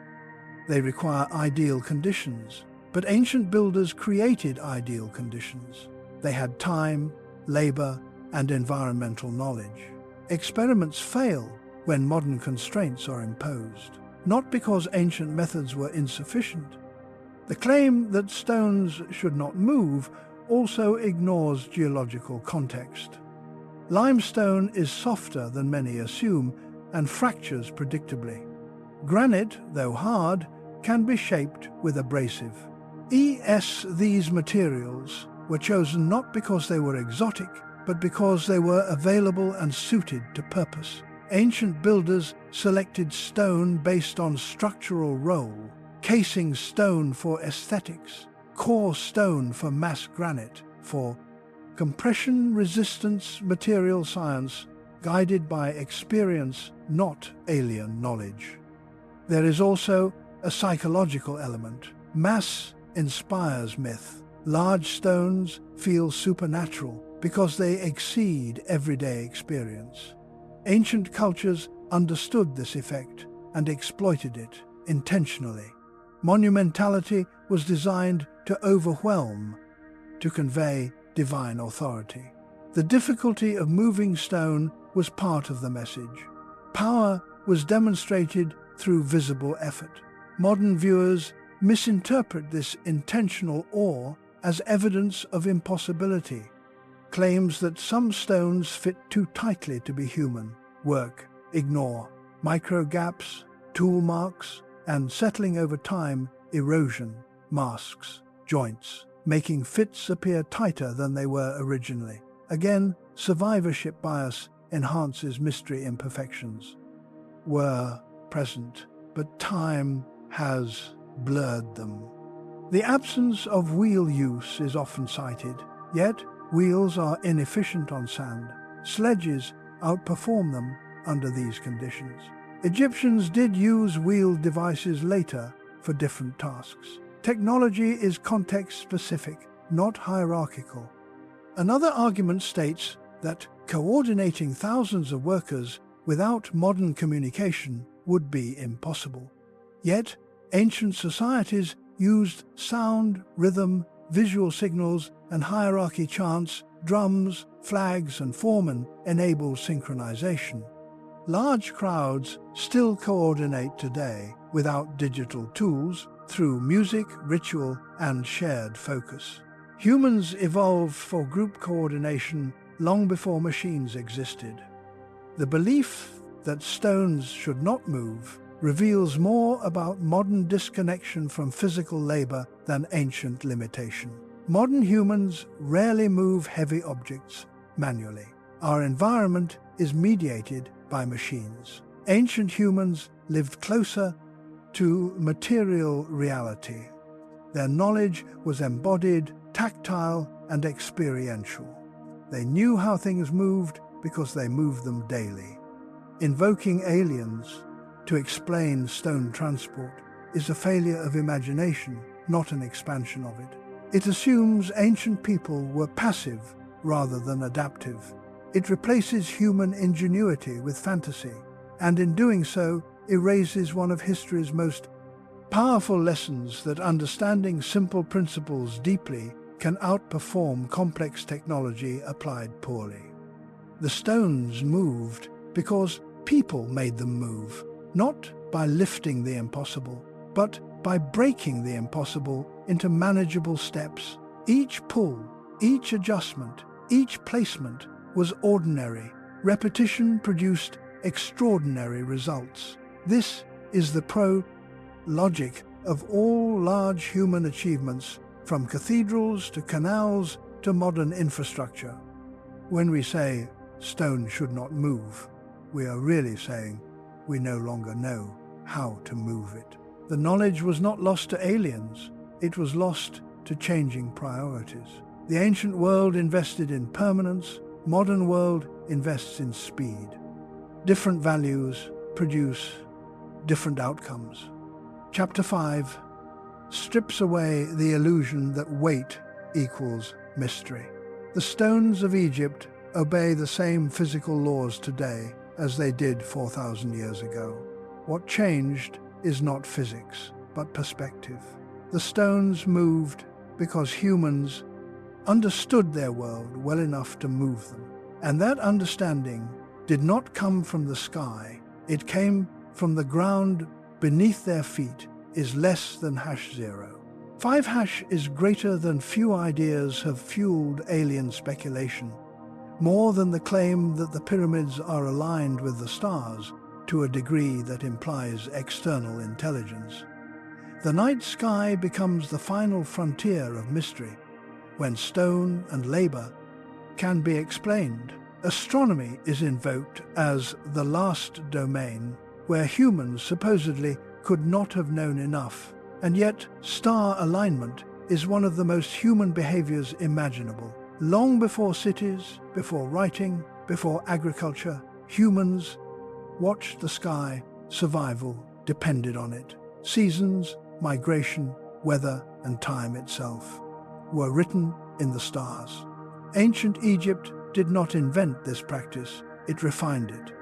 they require ideal conditions, but ancient builders created ideal conditions. They had time, labor, and environmental knowledge. Experiments fail when modern constraints are imposed, not because ancient methods were insufficient. The claim that stones should not move also ignores geological context. Limestone is softer than many assume and fractures predictably. Granite, though hard, can be shaped with abrasive. These materials were chosen not because they were exotic, but because they were available and suited to purpose. Ancient builders selected stone based on structural role, casing stone for aesthetics, core stone for mass granite, for compression resistance material science, guided by experience, not alien knowledge. There is also a psychological element. Mass inspires myth. Large stones feel supernatural because they exceed everyday experience. Ancient cultures understood this effect and exploited it intentionally. Monumentality was designed to overwhelm, to convey divine authority. The difficulty of moving stone was part of the message. Power was demonstrated through visible effort. Modern viewers misinterpret this intentional awe as evidence of impossibility. Claims that some stones fit too tightly to be human work ignore. Micro gaps, tool marks, and settling over time, erosion, masks, joints. making fits appear tighter than they were originally. Again, survivorship bias enhances mystery imperfections. Were present, but time has blurred them. The absence of wheel use is often cited, yet wheels are inefficient on sand. Sledges outperform them under these conditions. Egyptians did use wheeled devices later for different tasks. Technology is context-specific, not hierarchical. Another argument states that coordinating thousands of workers without modern communication would be impossible. Yet, ancient societies used sound, rhythm, visual signals, and hierarchy chants, drums, flags, and foremen enable synchronization. Large crowds still coordinate today without digital tools through music, ritual, and shared focus. Humans evolved for group coordination long before machines existed. The belief that stones should not move reveals more about modern disconnection from physical labor than ancient limitation. Modern humans rarely move heavy objects manually. Our environment is mediated by machines. Ancient humans lived closer to material reality. Their knowledge was embodied, tactile, and experiential. They knew how things moved because they moved them daily. Invoking aliens to explain stone transport is a failure of imagination, not an expansion of it. It assumes ancient people were passive rather than adaptive. It replaces human ingenuity with fantasy, and in doing so, erases one of history's most powerful lessons, that understanding simple principles deeply can outperform complex technology applied poorly. The stones moved because people made them move, not by lifting the impossible, but by breaking the impossible into manageable steps. Each pull, each adjustment, each placement was ordinary. Repetition produced extraordinary results. This is the logic of all large human achievements, from cathedrals to canals to modern infrastructure. When we say stone should not move, we are really saying we no longer know how to move it. The knowledge was not lost to aliens, it was lost to changing priorities. The ancient world invested in permanence, modern world invests in speed. Different values produce different outcomes. Chapter 5 strips away the illusion that weight equals mystery. The stones of Egypt obey the same physical laws today as they did 4,000 years ago. What changed is not physics, but perspective. The stones moved because humans understood their world well enough to move them. And that understanding did not come from the sky, it came from the ground beneath their feet, is less than #0. 5# is greater than few ideas have fueled alien speculation, more than the claim that the pyramids are aligned with the stars to a degree that implies external intelligence. The night sky becomes the final frontier of mystery, when stone and labor can be explained. Astronomy is invoked as the last domain, where humans supposedly could not have known enough, and yet star alignment is one of the most human behaviors imaginable. Long before cities, before writing, before agriculture, humans watched the sky. Survival depended on it. Seasons, migration, weather, and time itself were written in the stars. Ancient Egypt did not invent this practice, it refined it.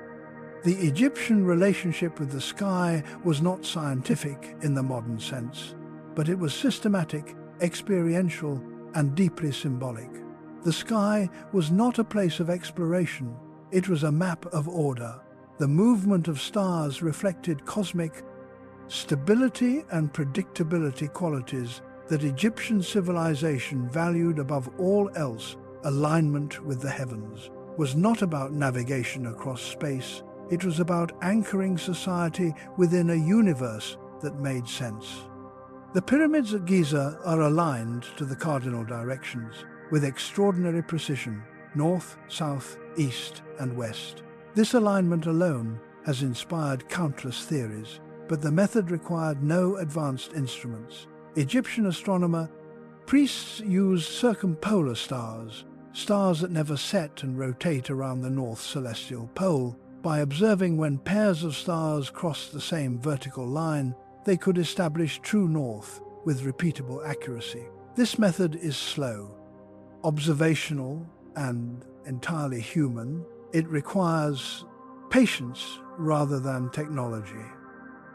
The Egyptian relationship with the sky was not scientific in the modern sense, but it was systematic, experiential, and deeply symbolic. The sky was not a place of exploration, it was a map of order. The movement of stars reflected cosmic stability and predictability, qualities that Egyptian civilization valued above all else. Alignment with the heavens was not about navigation across space, it was about anchoring society within a universe that made sense. The pyramids at Giza are aligned to the cardinal directions with extraordinary precision: north, south, east, and west. This alignment alone has inspired countless theories, but the method required no advanced instruments. Egyptian astronomer priests used circumpolar stars, stars that never set and rotate around the north celestial pole. By observing when pairs of stars crossed the same vertical line, they could establish true north with repeatable accuracy. This method is slow, observational, and entirely human. It requires patience rather than technology.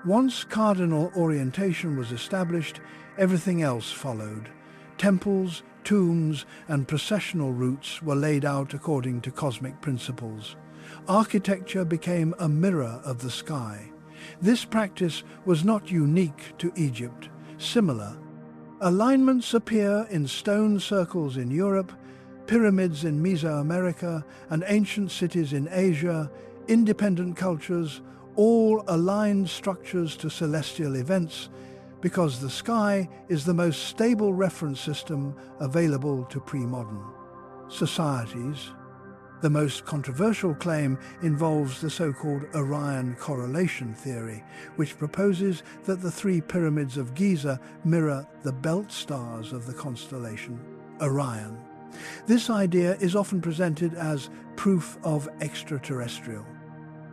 Once cardinal orientation was established, everything else followed. Temples, tombs, and processional routes were laid out according to cosmic principles. Architecture became a mirror of the sky. This practice was not unique to Egypt. Similar alignments appear in stone circles in Europe, pyramids in Mesoamerica, and ancient cities in Asia. Independent cultures all aligned structures to celestial events because the sky is the most stable reference system available to pre-modern societies. The most controversial claim involves the so-called Orion correlation theory, which proposes that the three pyramids of Giza mirror the belt stars of the constellation Orion. This idea is often presented as proof of extraterrestrial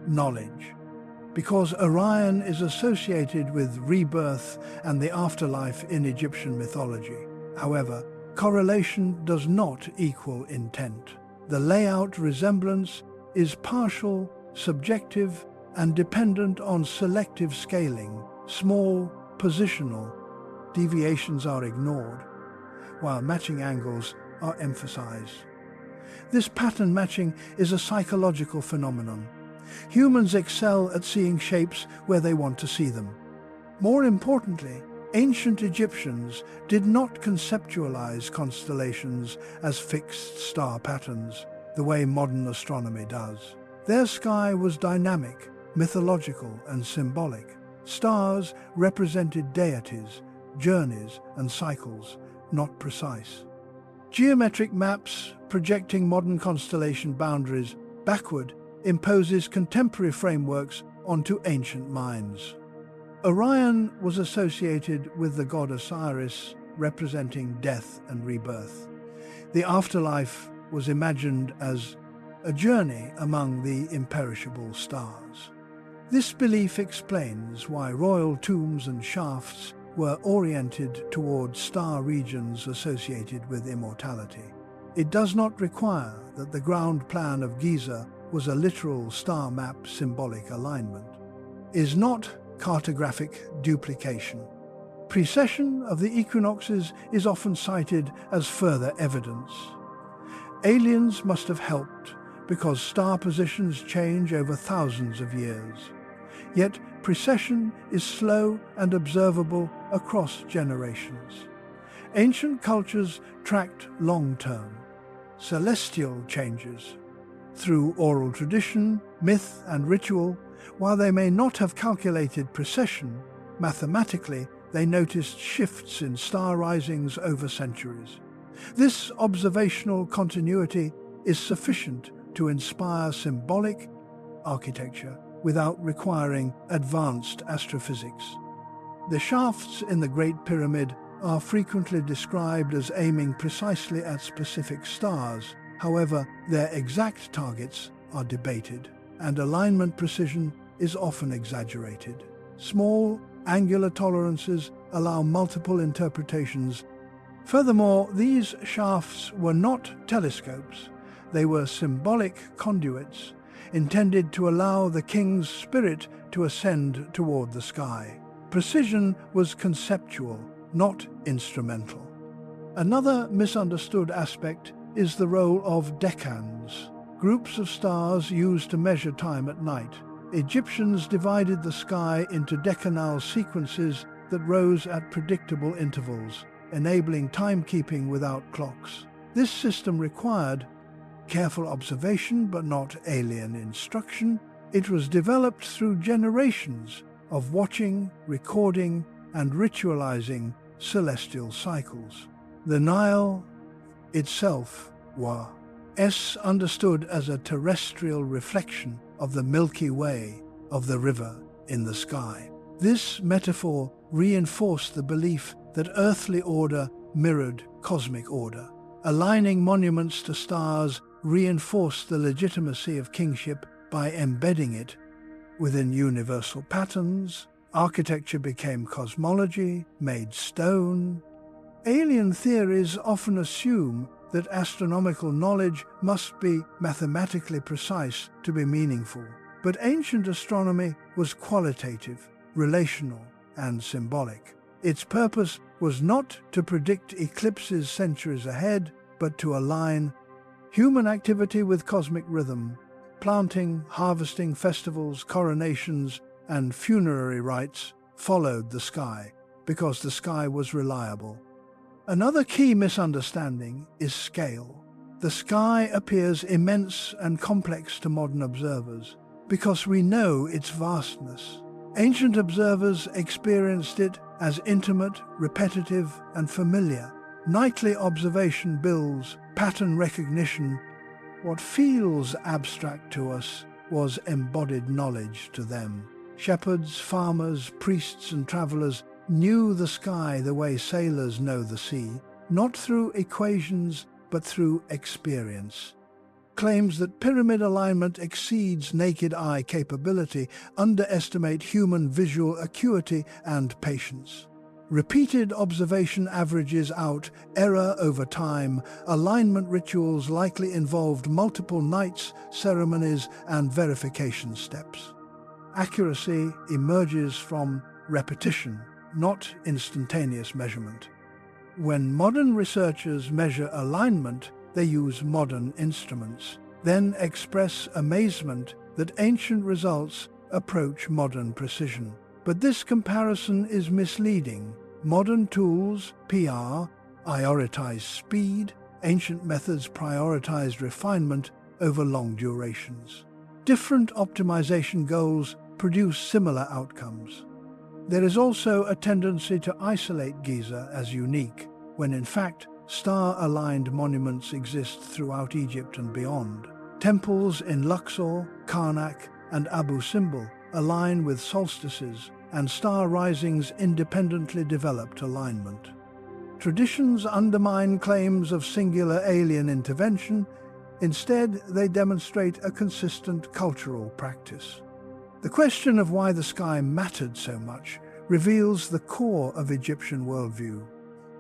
knowledge, because Orion is associated with rebirth and the afterlife in Egyptian mythology. However, correlation does not equal intent. The layout resemblance is partial, subjective, and dependent on selective scaling. Small, positional deviations are ignored, while matching angles are emphasized. This pattern matching is a psychological phenomenon. Humans excel at seeing shapes where they want to see them. More importantly, ancient Egyptians did not conceptualize constellations as fixed star patterns the way modern astronomy does. Their sky was dynamic, mythological, and symbolic. Stars represented deities, journeys, and cycles, not precise. Geometric maps projecting modern constellation boundaries backward imposes contemporary frameworks onto ancient minds. Orion was associated with the god Osiris, representing death and rebirth. The afterlife was imagined as a journey among the imperishable stars. This belief explains why royal tombs and shafts were oriented toward star regions associated with immortality. It does not require that the ground plan of Giza was a literal star map symbolic alignment. Is not cartographic duplication. Precession of the equinoxes is often cited as further evidence. Aliens must have helped because star positions change over thousands of years. Yet precession is slow and observable across generations. Ancient cultures tracked long-term, celestial changes through oral tradition, myth, and ritual. While they may not have calculated precession, mathematically they noticed shifts in star risings over centuries. This observational continuity is sufficient to inspire symbolic architecture without requiring advanced astrophysics. The shafts in the Great Pyramid are frequently described as aiming precisely at specific stars. However, their exact targets are debated, and alignment precision is often exaggerated. Small, angular tolerances allow multiple interpretations. Furthermore, these shafts were not telescopes. They were symbolic conduits intended to allow the king's spirit to ascend toward the sky. Precision was conceptual, not instrumental. Another misunderstood aspect is the role of decans, groups of stars used to measure time at night. Egyptians divided the sky into decanal sequences that rose at predictable intervals, enabling timekeeping without clocks. This system required careful observation but not alien instruction. It was developed through generations of watching, recording, and ritualizing celestial cycles. The Nile itself was understood as a terrestrial reflection of the Milky Way of the river in the sky. This metaphor reinforced the belief that earthly order mirrored cosmic order. Aligning monuments to stars reinforced the legitimacy of kingship by embedding it within universal patterns. Architecture became cosmology, made stone. Alien theories often assume that astronomical knowledge must be mathematically precise to be meaningful. But ancient astronomy was qualitative, relational, and symbolic. Its purpose was not to predict eclipses centuries ahead, but to align human activity with cosmic rhythm. Planting, harvesting, festivals, coronations, and funerary rites followed the sky because the sky was reliable. Another key misunderstanding is scale. The sky appears immense and complex to modern observers because we know its vastness. Ancient observers experienced it as intimate, repetitive, and familiar. Nightly observation builds pattern recognition. What feels abstract to us was embodied knowledge to them. Shepherds, farmers, priests, and travelers knew the sky the way sailors know the sea, not through equations, but through experience. Claims that pyramid alignment exceeds naked eye capability underestimate human visual acuity and patience. Repeated observation averages out error over time. Alignment rituals likely involved multiple nights, ceremonies, and verification steps. Accuracy emerges from repetition, not instantaneous measurement. When modern researchers measure alignment, they use modern instruments, then express amazement that ancient results approach modern precision. But this comparison is misleading. Modern tools, prioritize speed. Ancient methods prioritized refinement over long durations. Different optimization goals produce similar outcomes. There is also a tendency to isolate Giza as unique, when in fact, star-aligned monuments exist throughout Egypt and beyond. Temples in Luxor, Karnak, and Abu Simbel align with solstices, and star risings independently developed alignment. Traditions undermine claims of singular alien intervention. Instead, they demonstrate a consistent cultural practice. The question of why the sky mattered so much reveals the core of Egyptian worldview.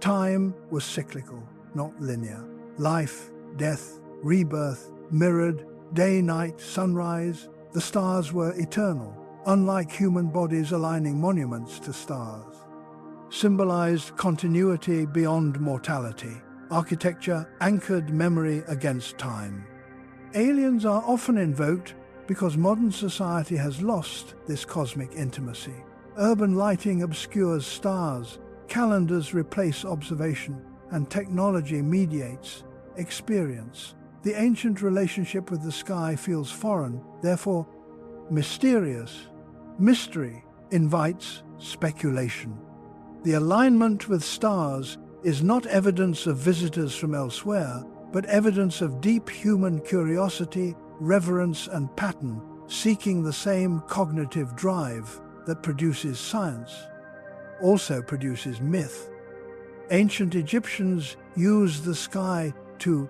Time was cyclical, not linear. Life, death, rebirth mirrored day, night, sunrise. The stars were eternal, unlike human bodies aligning monuments to stars. Symbolized continuity beyond mortality. Architecture anchored memory against time. Aliens are often invoked because modern society has lost this cosmic intimacy. Urban lighting obscures stars, calendars replace observation, and technology mediates experience. The ancient relationship with the sky feels foreign, therefore mysterious. Mystery invites speculation. The alignment with stars is not evidence of visitors from elsewhere, but evidence of deep human curiosity, reverence, and pattern, seeking the same cognitive drive that produces science, also produces myth. Ancient Egyptians used the sky to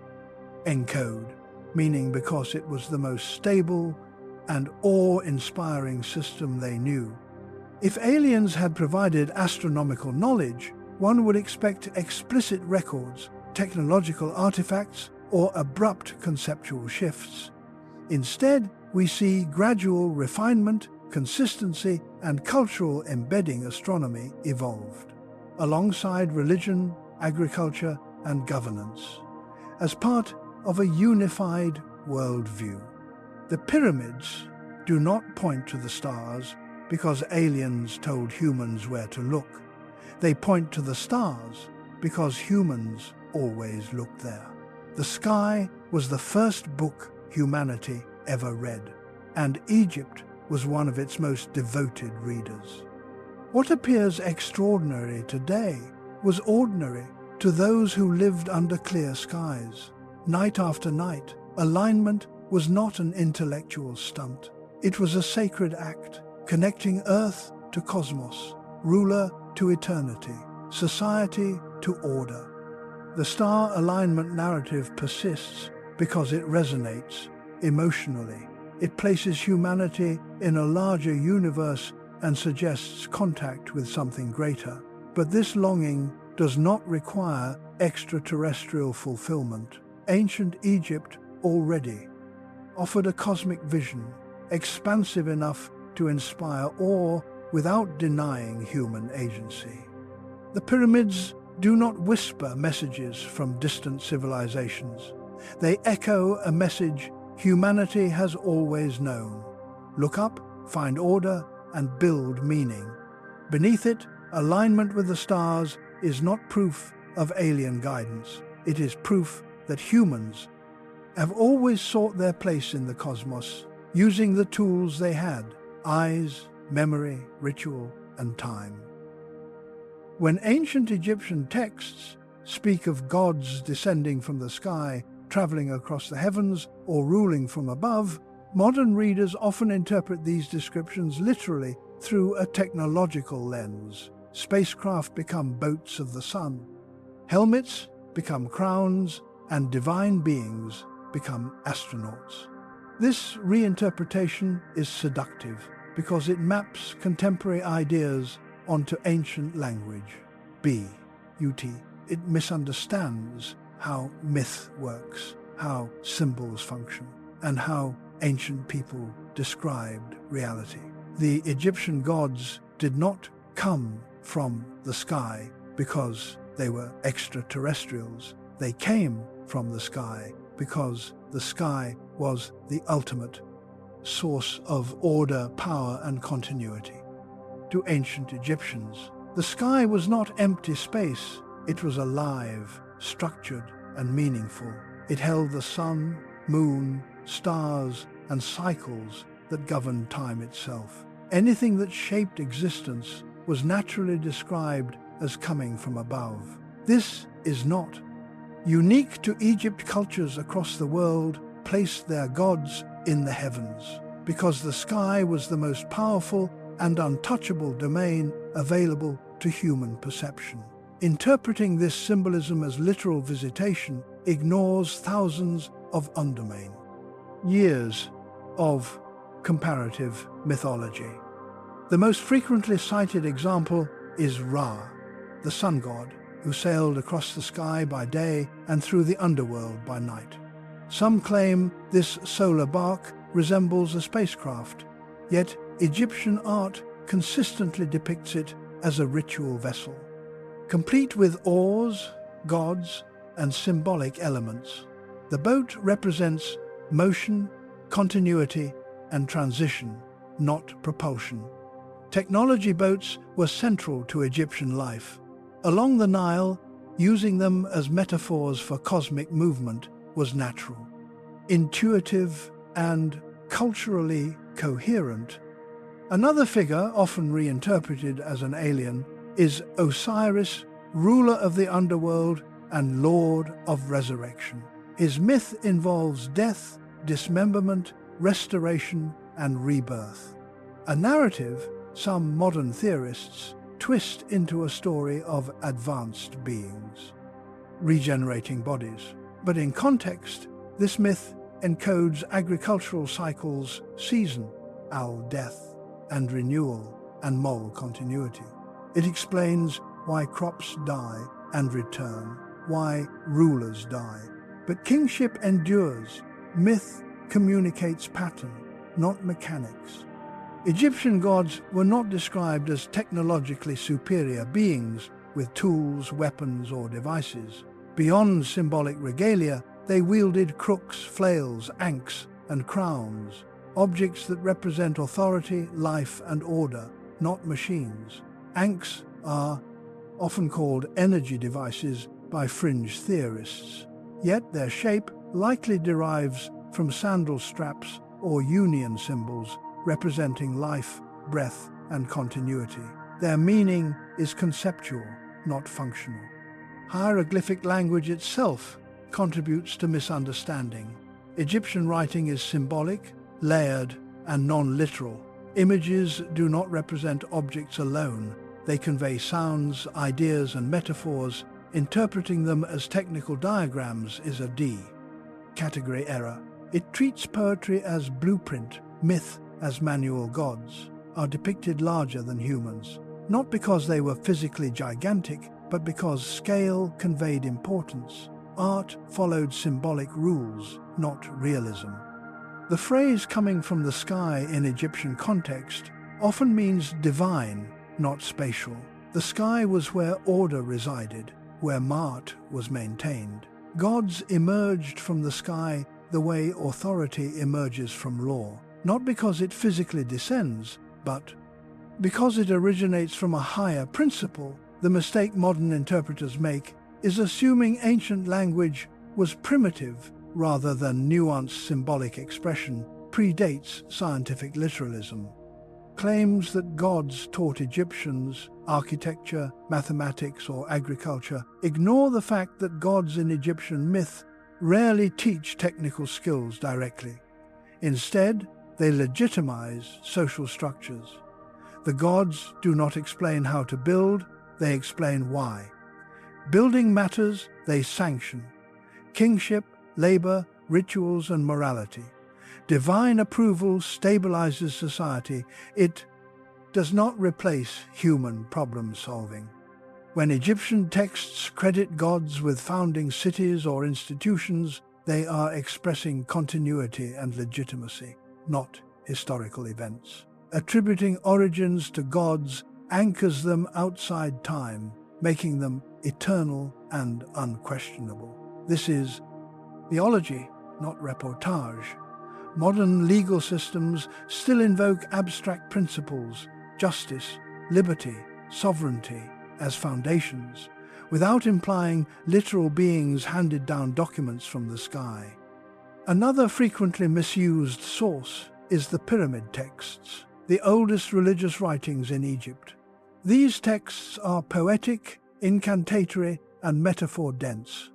encode, meaning because it was the most stable and awe-inspiring system they knew. If aliens had provided astronomical knowledge, one would expect explicit records, technological artifacts, or abrupt conceptual shifts. Instead, we see gradual refinement, consistency, and cultural embedding. Astronomy evolved alongside religion, agriculture, and governance as part of a unified worldview. The pyramids do not point to the stars because aliens told humans where to look. They point to the stars because humans always looked there. The sky was the first book humanity ever read, and Egypt was one of its most devoted readers. What appears extraordinary today was ordinary to those who lived under clear skies. Night after night, alignment was not an intellectual stunt. It was a sacred act, connecting Earth to cosmos, ruler to eternity, society to order. The star alignment narrative persists because it resonates emotionally. It places humanity in a larger universe and suggests contact with something greater. But this longing does not require extraterrestrial fulfillment. Ancient Egypt already offered a cosmic vision, expansive enough to inspire awe without denying human agency. The pyramids do not whisper messages from distant civilizations. They echo a message humanity has always known. Look up, find order, and build meaning. Beneath it, alignment with the stars is not proof of alien guidance. It is proof that humans have always sought their place in the cosmos, using the tools they had: eyes, memory, ritual, and time. When ancient Egyptian texts speak of gods descending from the sky, traveling across the heavens, or ruling from above, modern readers often interpret these descriptions literally through a technological lens. Spacecraft become boats of the sun, helmets become crowns, and divine beings become astronauts. This reinterpretation is seductive because it maps contemporary ideas onto ancient language. It misunderstands how myth works, how symbols function, and how ancient people described reality. The Egyptian gods did not come from the sky because they were extraterrestrials. They came from the sky because the sky was the ultimate source of order, power, and continuity. To ancient Egyptians, the sky was not empty space. It was alive, structured, and meaningful. It held the sun, moon, stars, and cycles that governed time itself. Anything that shaped existence was naturally described as coming from above. This is not unique to Egypt. Cultures across the world placed their gods in the heavens because the sky was the most powerful and untouchable domain available to human perception. Interpreting this symbolism as literal visitation ignores thousands of undermain years of comparative mythology. The most frequently cited example is Ra, the sun god, who sailed across the sky by day and through the underworld by night. Some claim this solar bark resembles a spacecraft, yet Egyptian art consistently depicts it as a ritual vessel, complete with oars, gods, and symbolic elements. The boat represents motion, continuity, and transition, not propulsion. Technology boats were central to Egyptian life. Along the Nile, using them as metaphors for cosmic movement was natural, intuitive, and culturally coherent. Another figure, often reinterpreted as an alien, is Osiris, ruler of the underworld and lord of resurrection. His myth involves death, dismemberment, restoration, and rebirth. A narrative some modern theorists twist into a story of advanced beings, regenerating bodies. But in context, this myth encodes agricultural cycles: season, death, and renewal, and moral continuity. It explains why crops die and return, why rulers die. But kingship endures. Myth communicates pattern, not mechanics. Egyptian gods were not described as technologically superior beings with tools, weapons, or devices. Beyond symbolic regalia, they wielded crooks, flails, ankhs, and crowns, objects that represent authority, life, and order, not machines. Ankhs are often called energy devices by fringe theorists, yet their shape likely derives from sandal straps or union symbols representing life, breath, and continuity. Their meaning is conceptual, not functional. Hieroglyphic language itself contributes to misunderstanding. Egyptian writing is symbolic, layered, and non-literal. Images do not represent objects alone. They convey sounds, ideas, and metaphors. Interpreting them as technical diagrams is a D category error. It treats poetry as blueprint, myth as manual. Gods are depicted larger than humans, not because they were physically gigantic, but because scale conveyed importance. Art followed symbolic rules, not realism. The phrase "coming from the sky" in Egyptian context often means divine, not spatial. The sky was where order resided, where Ma'at was maintained. Gods emerged from the sky the way authority emerges from law, not because it physically descends, but because it originates from a higher principle. The mistake modern interpreters make is assuming ancient language was primitive rather than nuanced. Symbolic expression predates scientific literalism. Claims that gods taught Egyptians architecture, mathematics, or agriculture ignore the fact that gods in Egyptian myth rarely teach technical skills directly. Instead, they legitimize social structures. The gods do not explain how to build, they explain why. Building matters, they sanction. Kingship, labor, rituals, and morality. Divine approval stabilizes society. It does not replace human problem-solving. When Egyptian texts credit gods with founding cities or institutions, they are expressing continuity and legitimacy, not historical events. Attributing origins to gods anchors them outside time, making them eternal and unquestionable. This is theology, not reportage. Modern legal systems still invoke abstract principles, justice, liberty, sovereignty, as foundations, without implying literal beings handed down documents from the sky. Another frequently misused source is the pyramid texts, the oldest religious writings in Egypt. These texts are poetic, incantatory, and metaphor-dense.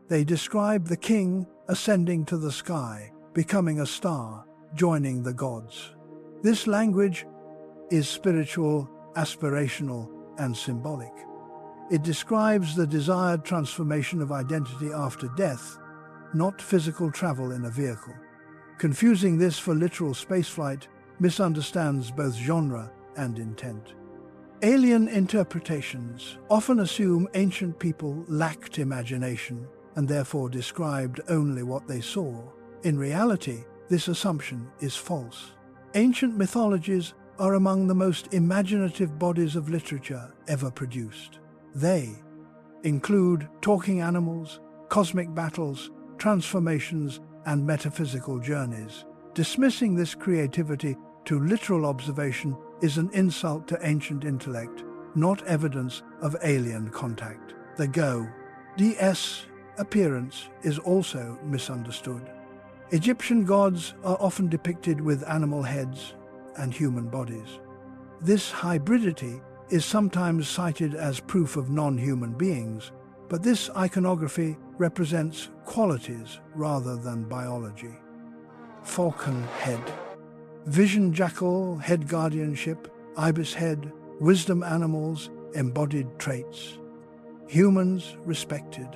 They describe the king ascending to the sky, becoming a star, joining the gods. This language is spiritual, aspirational, and symbolic. It describes the desired transformation of identity after death, not physical travel in a vehicle. Confusing this for literal spaceflight misunderstands both genre and intent. Alien interpretations often assume ancient people lacked imagination and therefore described only what they saw. In reality, this assumption is false. Ancient mythologies are among the most imaginative bodies of literature ever produced. They include talking animals, cosmic battles, transformations, and metaphysical journeys. Dismissing this creativity to literal observation is an insult to ancient intellect, not evidence of alien contact. The DS appearance is also misunderstood. Egyptian gods are often depicted with animal heads and human bodies. This hybridity is sometimes cited as proof of non-human beings, but this iconography represents qualities rather than biology. Falcon head. Vision jackal, head guardianship, ibis head, wisdom animals, embodied traits. Humans respected.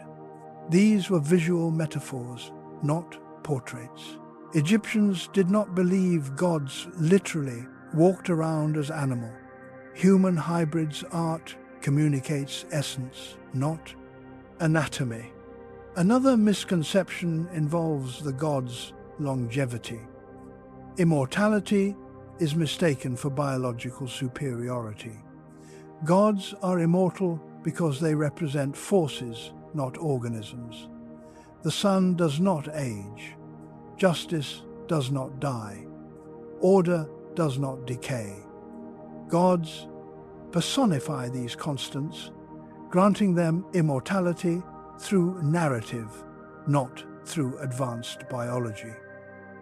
These were visual metaphors, not portraits. Egyptians did not believe gods literally walked around as animal. Human hybrids art communicates essence, not anatomy. Another misconception involves the gods' longevity. Immortality is mistaken for biological superiority. Gods are immortal because they represent forces, not organisms. The sun does not age. Justice does not die. Order does not decay. Gods personify these constants, granting them immortality through narrative, not through advanced biology.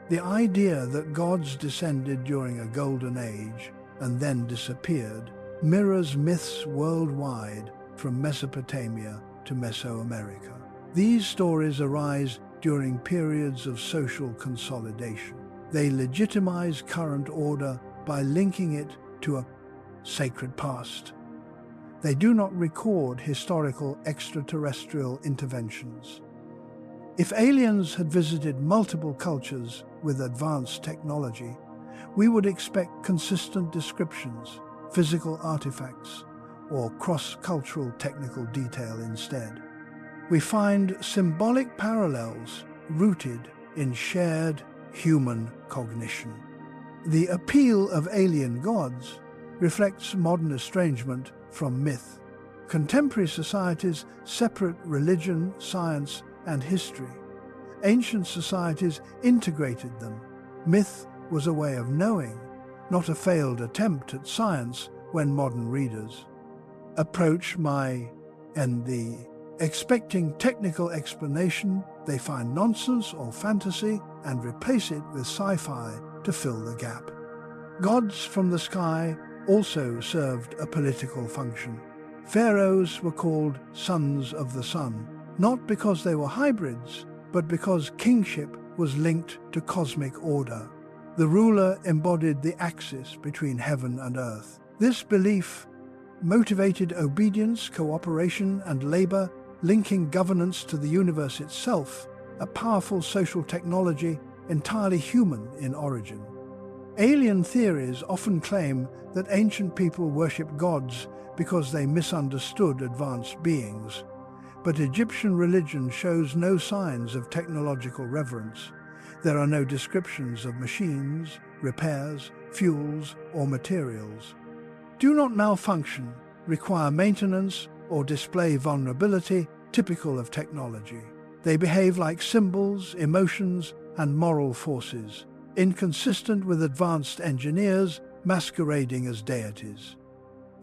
The idea that gods descended during a golden age and then disappeared mirrors myths worldwide from Mesopotamia to Mesoamerica. These stories arise during periods of social consolidation. They legitimize current order by linking it to a sacred past. They do not record historical extraterrestrial interventions. If aliens had visited multiple cultures with advanced technology, we would expect consistent descriptions, physical artifacts, or cross-cultural technical detail instead. We find symbolic parallels rooted in shared human cognition. The appeal of alien gods reflects modern estrangement from myth. Contemporary societies separate religion, science, and history. Ancient societies integrated them. Myth was a way of knowing, not a failed attempt at science when modern readers approach expecting technical explanation, they find nonsense or fantasy and replace it with sci-fi to fill the gap. Gods from the sky also served a political function. Pharaohs were called sons of the sun, not because they were hybrids, but because kingship was linked to cosmic order. The ruler embodied the axis between heaven and earth. This belief motivated obedience, cooperation, and labor, linking governance to the universe itself, a powerful social technology entirely human in origin. Alien theories often claim that ancient people worshipped gods because they misunderstood advanced beings, but Egyptian religion shows no signs of technological reverence. There are no descriptions of machines, repairs, fuels, or materials. Do not malfunction, require maintenance, or display vulnerability typical of technology. They behave like symbols, emotions, and moral forces, inconsistent with advanced engineers masquerading as deities.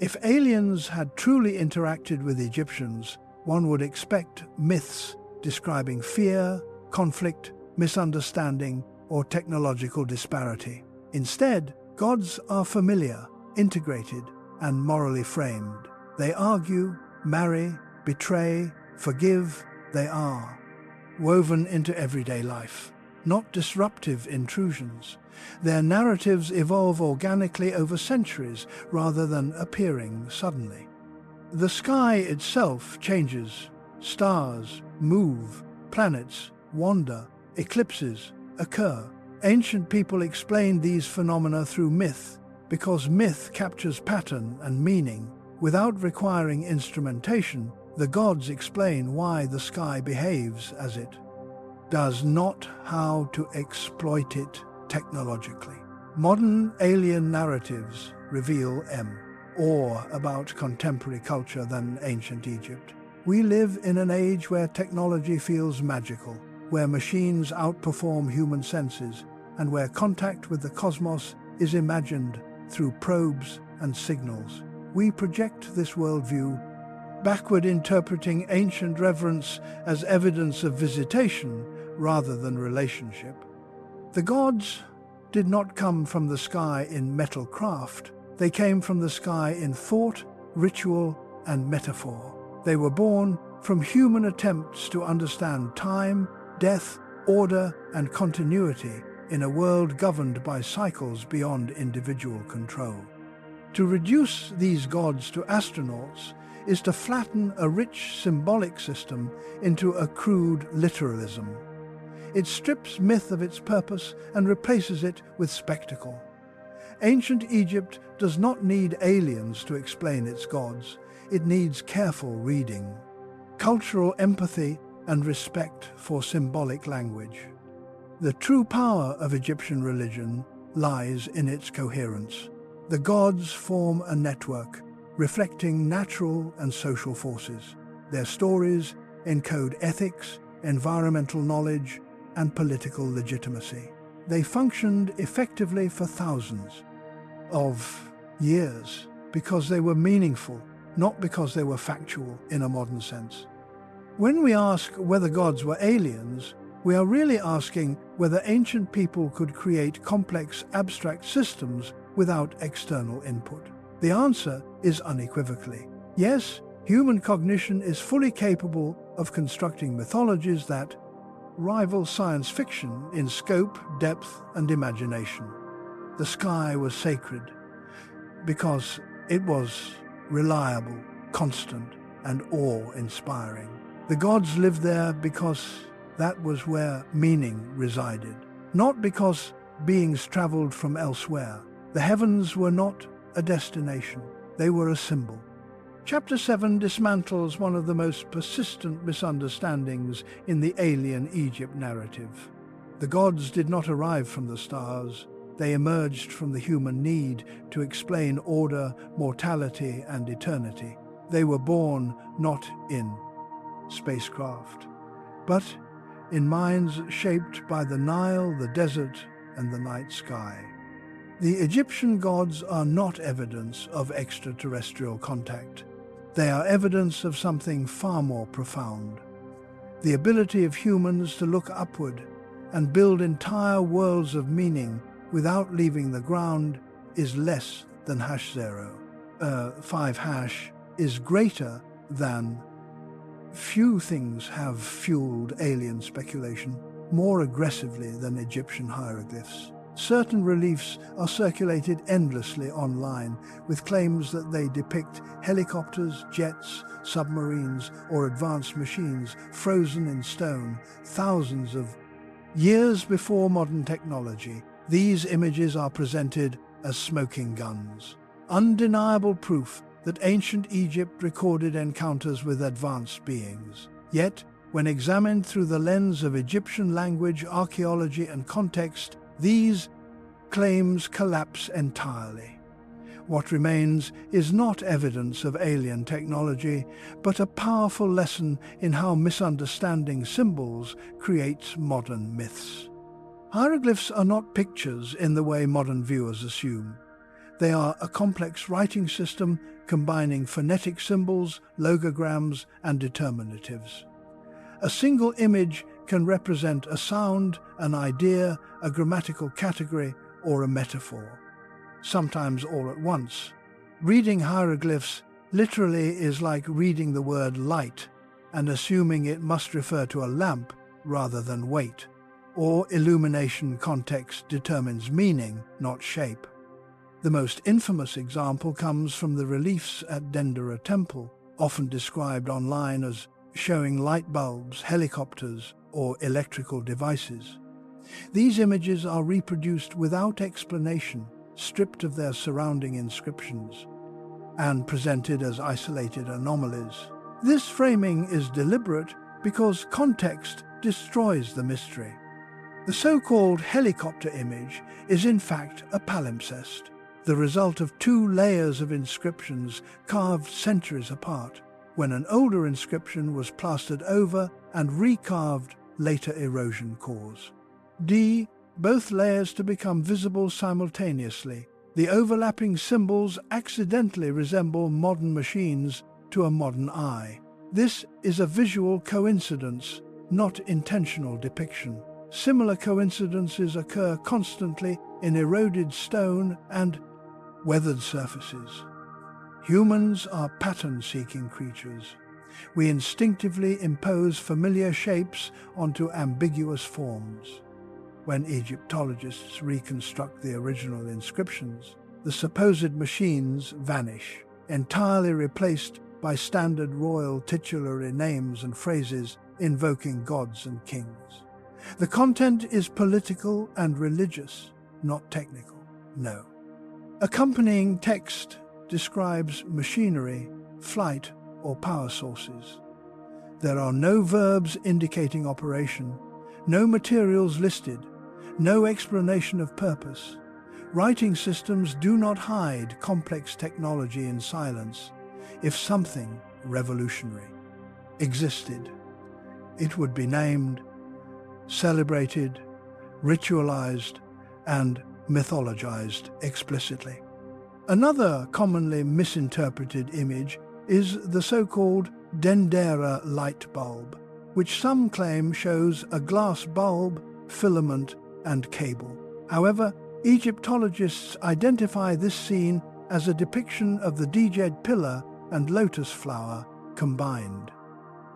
If aliens had truly interacted with Egyptians, one would expect myths describing fear, conflict, misunderstanding, or technological disparity. Instead, gods are familiar, integrated, and morally framed. They argue, marry, betray, forgive. They are woven into everyday life, not disruptive intrusions. Their narratives evolve organically over centuries rather than appearing suddenly. The sky itself changes. Stars move, planets wander, eclipses occur. Ancient people explained these phenomena through myth, because myth captures pattern and meaning. Without requiring instrumentation, the gods explain why the sky behaves as it does, not how to exploit it technologically. Modern alien narratives reveal more about contemporary culture than ancient Egypt. We live in an age where technology feels magical, where machines outperform human senses, and where contact with the cosmos is imagined through probes and signals. We project this worldview, backward interpreting ancient reverence as evidence of visitation rather than relationship. The gods did not come from the sky in metal craft. They came from the sky in thought, ritual, and metaphor. They were born from human attempts to understand time, death, order, and continuity in a world governed by cycles beyond individual control. To reduce these gods to astronauts is to flatten a rich symbolic system into a crude literalism. It strips myth of its purpose and replaces it with spectacle. Ancient Egypt does not need aliens to explain its gods. It needs careful reading, cultural empathy, and respect for symbolic language. The true power of Egyptian religion lies in its coherence. The gods form a network, reflecting natural and social forces. Their stories encode ethics, environmental knowledge, and political legitimacy. They functioned effectively for thousands of years because they were meaningful, not because they were factual in a modern sense. When we ask whether gods were aliens, we are really asking whether ancient people could create complex abstract systems without external input. The answer is unequivocally, yes, human cognition is fully capable of constructing mythologies that rival science fiction in scope, depth, and imagination. The sky was sacred because it was reliable, constant, and awe-inspiring. The gods lived there because that was where meaning resided, not because beings traveled from elsewhere. The heavens were not a destination, they were a symbol. Chapter 7 dismantles one of the most persistent misunderstandings in the alien Egypt narrative. The gods did not arrive from the stars. They emerged from the human need to explain order, mortality, and eternity. They were born not in spacecraft, but in minds shaped by the Nile, the desert, and the night sky. The Egyptian gods are not evidence of extraterrestrial contact. They are evidence of something far more profound. The ability of humans to look upward and build entire worlds of meaning without leaving the ground is less than #0. 5 hash is greater than. Few things have fueled alien speculation more aggressively than Egyptian hieroglyphs. Certain reliefs are circulated endlessly online with claims that they depict helicopters, jets, submarines, or advanced machines frozen in stone thousands of years before modern technology. These images are presented as smoking guns, undeniable proof that ancient Egypt recorded encounters with advanced beings. Yet, when examined through the lens of Egyptian language, archaeology, and context, these claims collapse entirely. What remains is not evidence of alien technology, but a powerful lesson in how misunderstanding symbols creates modern myths. Hieroglyphs are not pictures in the way modern viewers assume. They are a complex writing system combining phonetic symbols, logograms, and determinatives. A single image can represent a sound, an idea, a grammatical category, or a metaphor, sometimes all at once. Reading hieroglyphs literally is like reading the word light and assuming it must refer to a lamp rather than weight, or illumination. Context determines meaning, not shape. The most infamous example comes from the reliefs at Dendera Temple, often described online as showing light bulbs, helicopters, or electrical devices. These images are reproduced without explanation, stripped of their surrounding inscriptions, and presented as isolated anomalies. This framing is deliberate because context destroys the mystery. The so-called helicopter image is in fact a palimpsest, the result of 2 layers of inscriptions carved centuries apart. When an older inscription was plastered over and recarved, later erosion caused both layers to become visible simultaneously. The overlapping symbols accidentally resemble modern machines to a modern eye. This is a visual coincidence, not intentional depiction. Similar coincidences occur constantly in eroded stone and weathered surfaces. Humans are pattern-seeking creatures. We instinctively impose familiar shapes onto ambiguous forms. When Egyptologists reconstruct the original inscriptions, the supposed machines vanish, entirely replaced by standard royal titulary names and phrases invoking gods and kings. The content is political and religious, not technical. No. Accompanying text describes machinery, flight, or power sources. There are no verbs indicating operation, no materials listed, no explanation of purpose. Writing systems do not hide complex technology in silence. If something revolutionary existed, it would be named, celebrated, ritualized, and mythologized explicitly. Another commonly misinterpreted image is the so-called Dendera light bulb, which some claim shows a glass bulb, filament, and cable. However, Egyptologists identify this scene as a depiction of the djed pillar and lotus flower combined,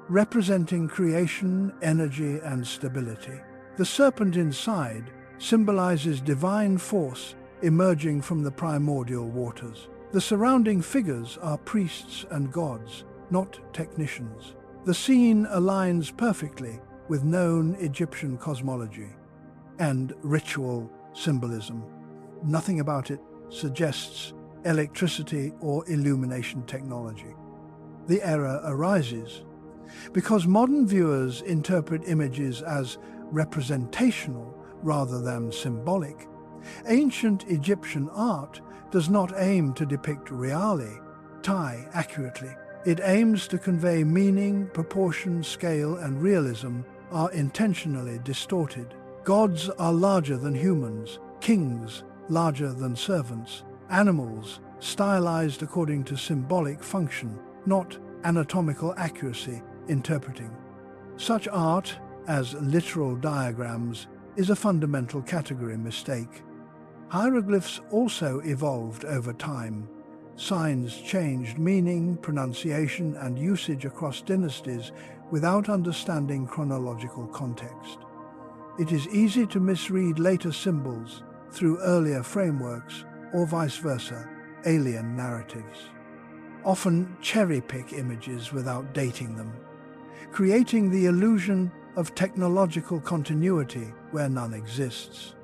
representing creation, energy, and stability. The serpent inside symbolizes divine force emerging from the primordial waters. The surrounding figures are priests and gods, not technicians. The scene aligns perfectly with known Egyptian cosmology and ritual symbolism. Nothing about it suggests electricity or illumination technology. The error arises because modern viewers interpret images as representational rather than symbolic. Ancient Egyptian art does not aim to depict reality accurately. It aims to convey meaning, proportion, scale, and realism are intentionally distorted. Gods are larger than humans, kings larger than servants, animals stylized according to symbolic function, not anatomical accuracy interpreting. Such art, as literal diagrams, is a fundamental category mistake. Hieroglyphs also evolved over time. Signs changed meaning, pronunciation, and usage across dynasties without understanding chronological context. It is easy to misread later symbols through earlier frameworks or vice versa, alien narratives. Often cherry-pick images without dating them, creating the illusion of technological continuity where none exists.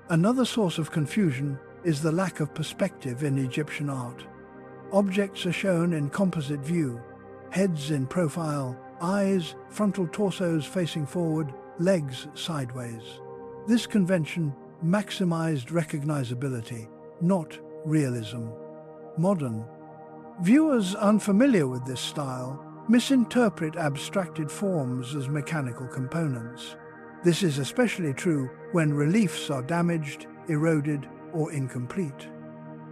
Another source of confusion is the lack of perspective in Egyptian art. Objects are shown in composite view, heads in profile, eyes, frontal torsos facing forward, legs sideways. This convention maximized recognizability, not realism. Modern viewers unfamiliar with this style misinterpret abstracted forms as mechanical components. This is especially true when reliefs are damaged, eroded, or incomplete.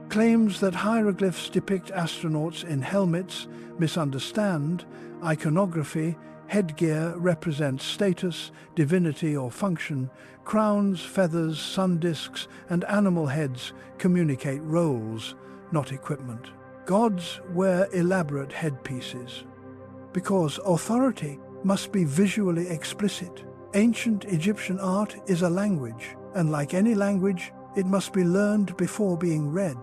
Claims that hieroglyphs depict astronauts in helmets misunderstand. Iconography, headgear represents status, divinity, or function. Crowns, feathers, sun discs, and animal heads communicate roles, not equipment. Gods wear elaborate headpieces because authority must be visually explicit. Ancient Egyptian art is a language, and like any language, it must be learned before being read.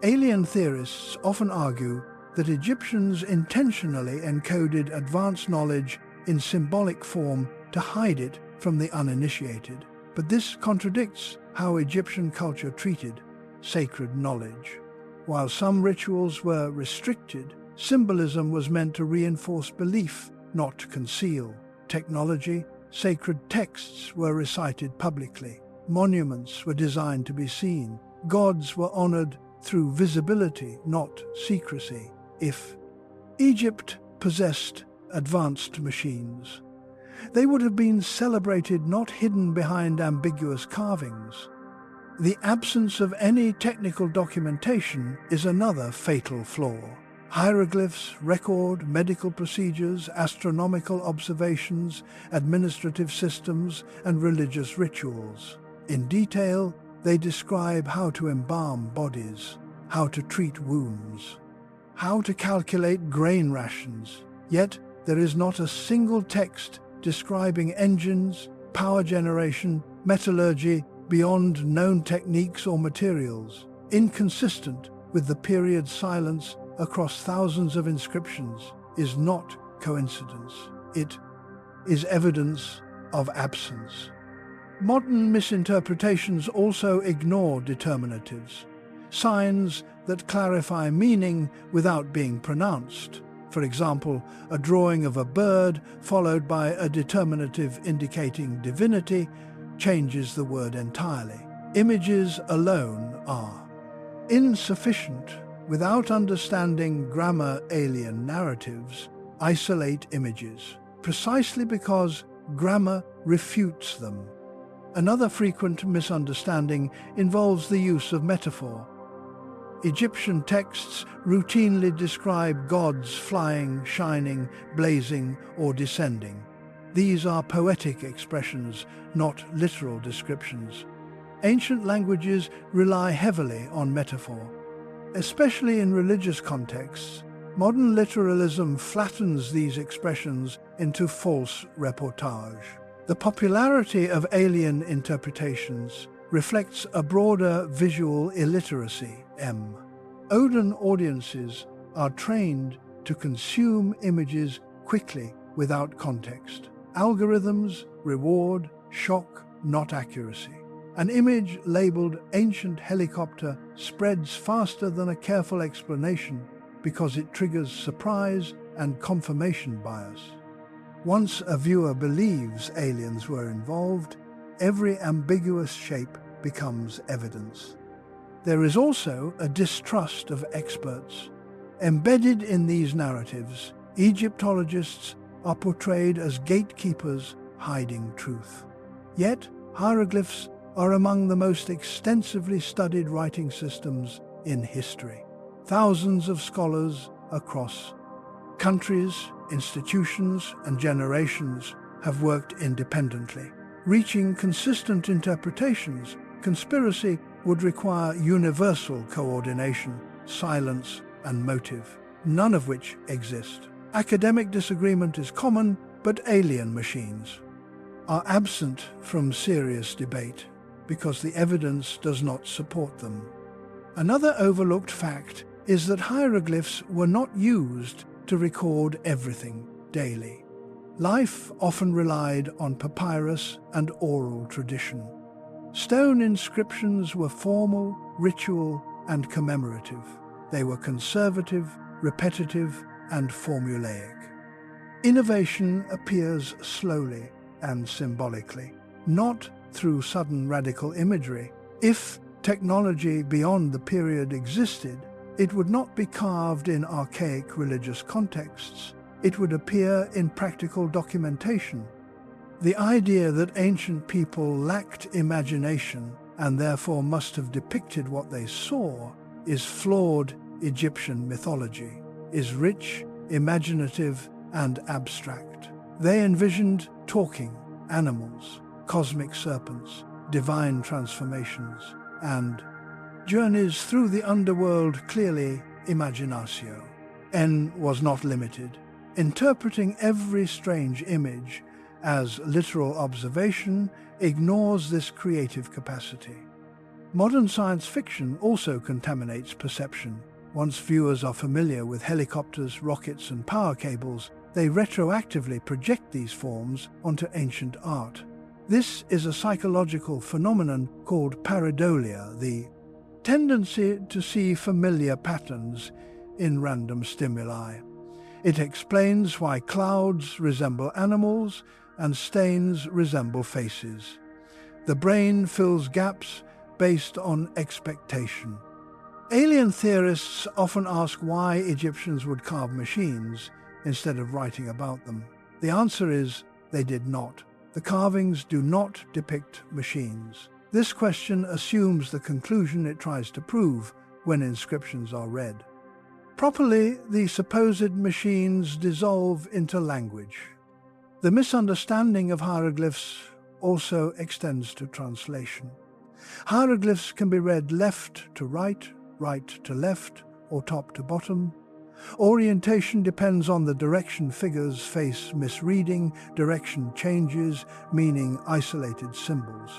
Alien theorists often argue that Egyptians intentionally encoded advanced knowledge in symbolic form to hide it from the uninitiated. But this contradicts how Egyptian culture treated sacred knowledge. While some rituals were restricted, symbolism was meant to reinforce belief, not to conceal. Technology, sacred texts were recited publicly. Monuments were designed to be seen. Gods were honored through visibility, not secrecy. If Egypt possessed advanced machines, they would have been celebrated, not hidden behind ambiguous carvings. The absence of any technical documentation is another fatal flaw. Hieroglyphs record medical procedures, astronomical observations, administrative systems, and religious rituals. In detail, they describe how to embalm bodies, how to treat wounds, how to calculate grain rations. Yet, there is not a single text describing engines, power generation, metallurgy beyond known techniques or materials, inconsistent with the period's silence across thousands of inscriptions, is not coincidence. It is evidence of absence. Modern misinterpretations also ignore determinatives, signs that clarify meaning without being pronounced. For example, a drawing of a bird followed by a determinative indicating divinity changes the word entirely. Images alone are insufficient. Without understanding grammar, alien narratives isolate images, precisely because grammar refutes them. Another frequent misunderstanding involves the use of metaphor. Egyptian texts routinely describe gods flying, shining, blazing, or descending. These are poetic expressions, not literal descriptions. Ancient languages rely heavily on metaphor. Especially in religious contexts, modern literalism flattens these expressions into false reportage. The popularity of alien interpretations reflects a broader visual illiteracy. Odin audiences are trained to consume images quickly without context. Algorithms reward shock, not accuracy. An image labeled ancient helicopter spreads faster than a careful explanation because it triggers surprise and confirmation bias. Once a viewer believes aliens were involved, every ambiguous shape becomes evidence. There is also a distrust of experts. Embedded in these narratives, Egyptologists are portrayed as gatekeepers hiding truth. Yet, hieroglyphs are among the most extensively studied writing systems in history. Thousands of scholars across countries, institutions, and generations have worked independently. Reaching consistent interpretations, conspiracy would require universal coordination, silence, and motive, none of which exist. Academic disagreement is common, but alien machines are absent from serious debate because the evidence does not support them. Another overlooked fact is that hieroglyphs were not used to record everything daily. Life often relied on papyrus and oral tradition. Stone inscriptions were formal, ritual, and commemorative. They were conservative, repetitive, and formulaic. Innovation appears slowly and symbolically, not through sudden radical imagery. If technology beyond the period existed, it would not be carved in archaic religious contexts. It would appear in practical documentation. The idea that ancient people lacked imagination and therefore must have depicted what they saw is flawed. Egyptian mythology is rich, imaginative, and abstract. They envisioned talking animals, cosmic serpents, divine transformations, and journeys through the underworld. Clearly, imaginatio. N was not limited. Interpreting every strange image as literal observation ignores this creative capacity. Modern science fiction also contaminates perception. Once viewers are familiar with helicopters, rockets, and power cables, they retroactively project these forms onto ancient art. This is a psychological phenomenon called pareidolia, the tendency to see familiar patterns in random stimuli. It explains why clouds resemble animals and stains resemble faces. The brain fills gaps based on expectation. Alien theorists often ask why Egyptians would carve machines instead of writing about them. The answer is they did not. The carvings do not depict machines. This question assumes the conclusion it tries to prove when inscriptions are read. Properly, the supposed machines dissolve into language. The misunderstanding of hieroglyphs also extends to translation. Hieroglyphs can be read left to right, right to left, or top to bottom. Orientation depends on the direction figures face misreading, direction changes, meaning isolated symbols.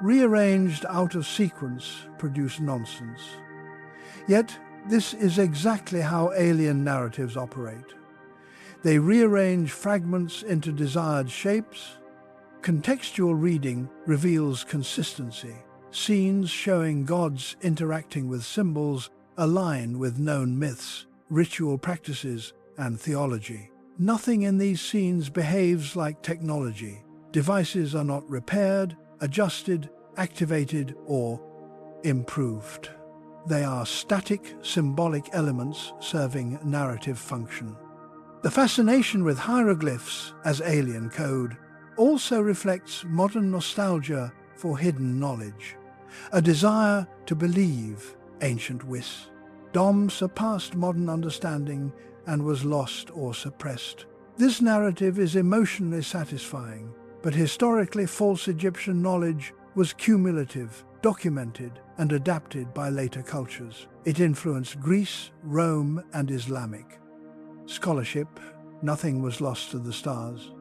Rearranged out of sequence produce nonsense. Yet, this is exactly how alien narratives operate. They rearrange fragments into desired shapes. Contextual reading reveals consistency. Scenes showing gods interacting with symbols align with known myths, ritual practices, and theology. Nothing in these scenes behaves like technology. Devices are not repaired, adjusted, activated, or improved. They are static, symbolic elements serving narrative function. The fascination with hieroglyphs as alien code also reflects modern nostalgia for hidden knowledge, a desire to believe ancient wis. Dom surpassed modern understanding and was lost or suppressed. This narrative is emotionally satisfying, but historically false Egyptian knowledge was cumulative, documented, and adapted by later cultures. It influenced Greece, Rome, and Islamic scholarship. Nothing was lost to the stars.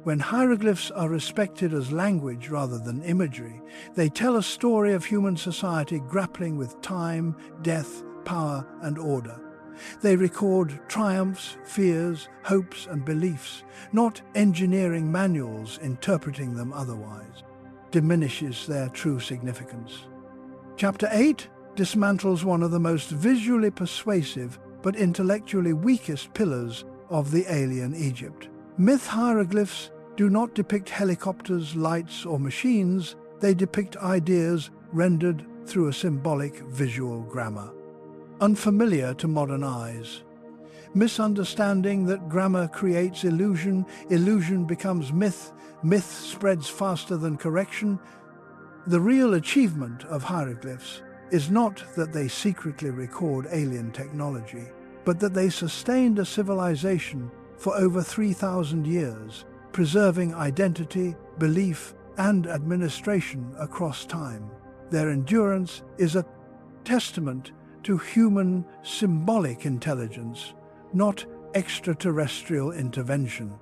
When hieroglyphs are respected as language rather than imagery, they tell a story of human society grappling with time, death, power, and order. They record triumphs, fears, hopes, and beliefs, not engineering manuals interpreting them otherwise. Diminishes their true significance. Chapter 8 dismantles one of the most visually persuasive but intellectually weakest pillars of the alien Egypt. Myth hieroglyphs do not depict helicopters, lights, or machines. They depict ideas rendered through a symbolic visual grammar. Unfamiliar to modern eyes. Misunderstanding that grammar creates illusion, illusion becomes myth, myth spreads faster than correction. The real achievement of hieroglyphs is not that they secretly record alien technology, but that they sustained a civilization for over 3,000 years, preserving identity, belief, and administration across time. Their endurance is a testament to human symbolic intelligence, not extraterrestrial intervention.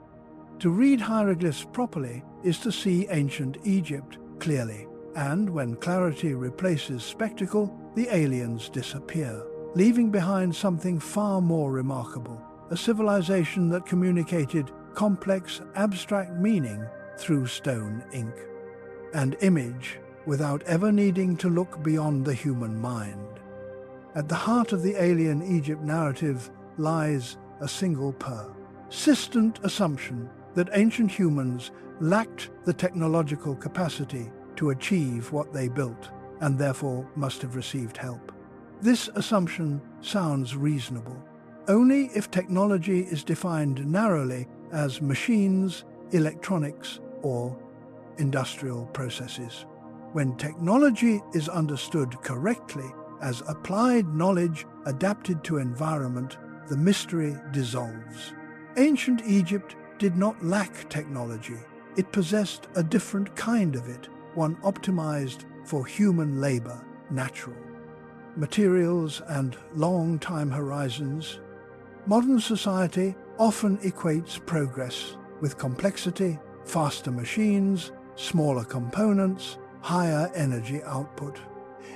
To read hieroglyphs properly is to see ancient Egypt clearly, and when clarity replaces spectacle, the aliens disappear, leaving behind something far more remarkable. A civilization that communicated complex, abstract meaning through stone ink and image without ever needing to look beyond the human mind. At the heart of the alien Egypt narrative lies a single persistent assumption that ancient humans lacked the technological capacity to achieve what they built, and therefore must have received help. This assumption sounds reasonable only if technology is defined narrowly as machines, electronics, or industrial processes. When technology is understood correctly as applied knowledge adapted to environment, the mystery dissolves. Ancient Egypt did not lack technology. It possessed a different kind of it, one optimized for human labor, natural materials, and long time horizons. Modern society often equates progress with complexity, faster machines, smaller components, higher energy output.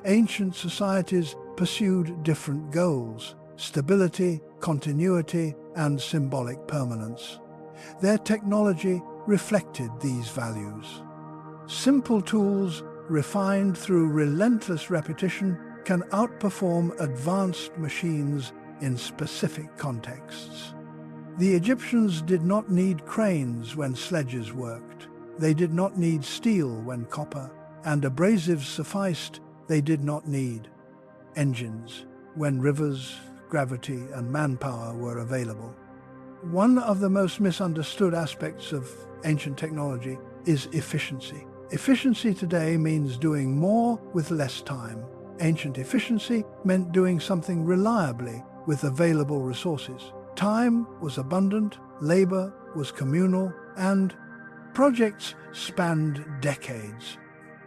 Ancient societies pursued different goals: stability, continuity, and symbolic permanence. Their technology reflected these values. Simple tools, refined through relentless repetition, can outperform advanced machines in specific contexts. The Egyptians did not need cranes when sledges worked. They did not need steel when copper and abrasives sufficed. They did not need engines when rivers, gravity, and manpower were available. One of the most misunderstood aspects of ancient technology is efficiency. Efficiency today means doing more with less time. Ancient efficiency meant doing something reliably with available resources. Time was abundant, labor was communal, and projects spanned decades.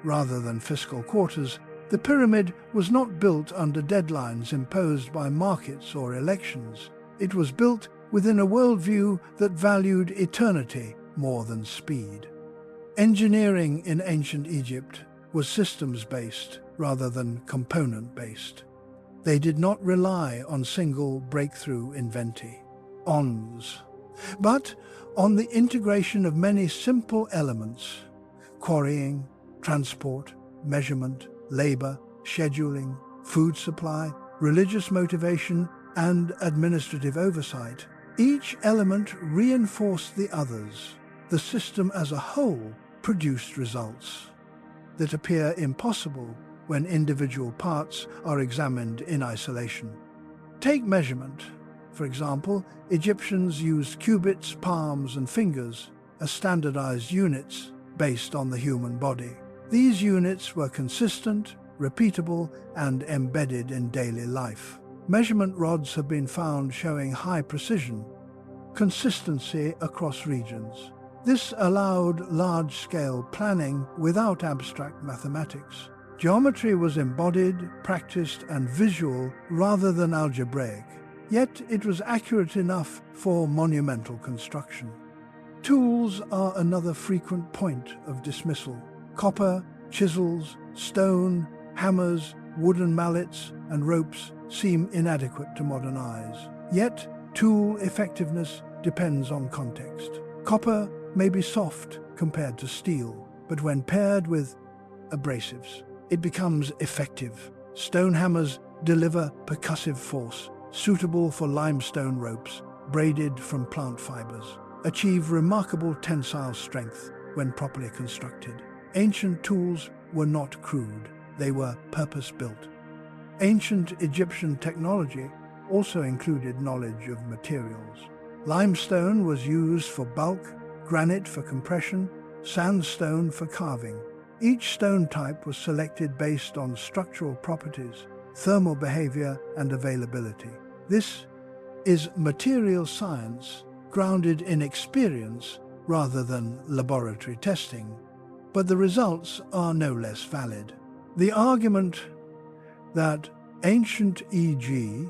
Rather than fiscal quarters, the pyramid was not built under deadlines imposed by markets or elections. It was built within a worldview that valued eternity more than speed. Engineering in ancient Egypt was systems-based rather than component-based. They did not rely on single breakthrough inventions, but on the integration of many simple elements: quarrying, transport, measurement, labor, scheduling, food supply, religious motivation, and administrative oversight. Each element reinforced the others. The system as a whole produced results that appear impossible when individual parts are examined in isolation. Take measurement. For example, Egyptians used cubits, palms, and fingers as standardized units based on the human body. These units were consistent, repeatable, and embedded in daily life. Measurement rods have been found showing high precision, consistency across regions. This allowed large-scale planning without abstract mathematics. Geometry was embodied, practiced, and visual rather than algebraic, yet it was accurate enough for monumental construction. Tools are another frequent point of dismissal. Copper, chisels, stone, hammers, wooden mallets, and ropes seem inadequate to modern eyes. Yet, tool effectiveness depends on context. Copper may be soft compared to steel, but when paired with abrasives, it becomes effective. Stone hammers deliver percussive force, suitable for limestone ropes braided from plant fibers, achieve remarkable tensile strength when properly constructed. Ancient tools were not crude, they were purpose-built. Ancient Egyptian technology also included knowledge of materials. Limestone was used for bulk, granite for compression, sandstone for carving. Each stone type was selected based on structural properties, thermal behavior, and availability. This is material science grounded in experience rather than laboratory testing, but the results are no less valid. The argument that ancient e.g.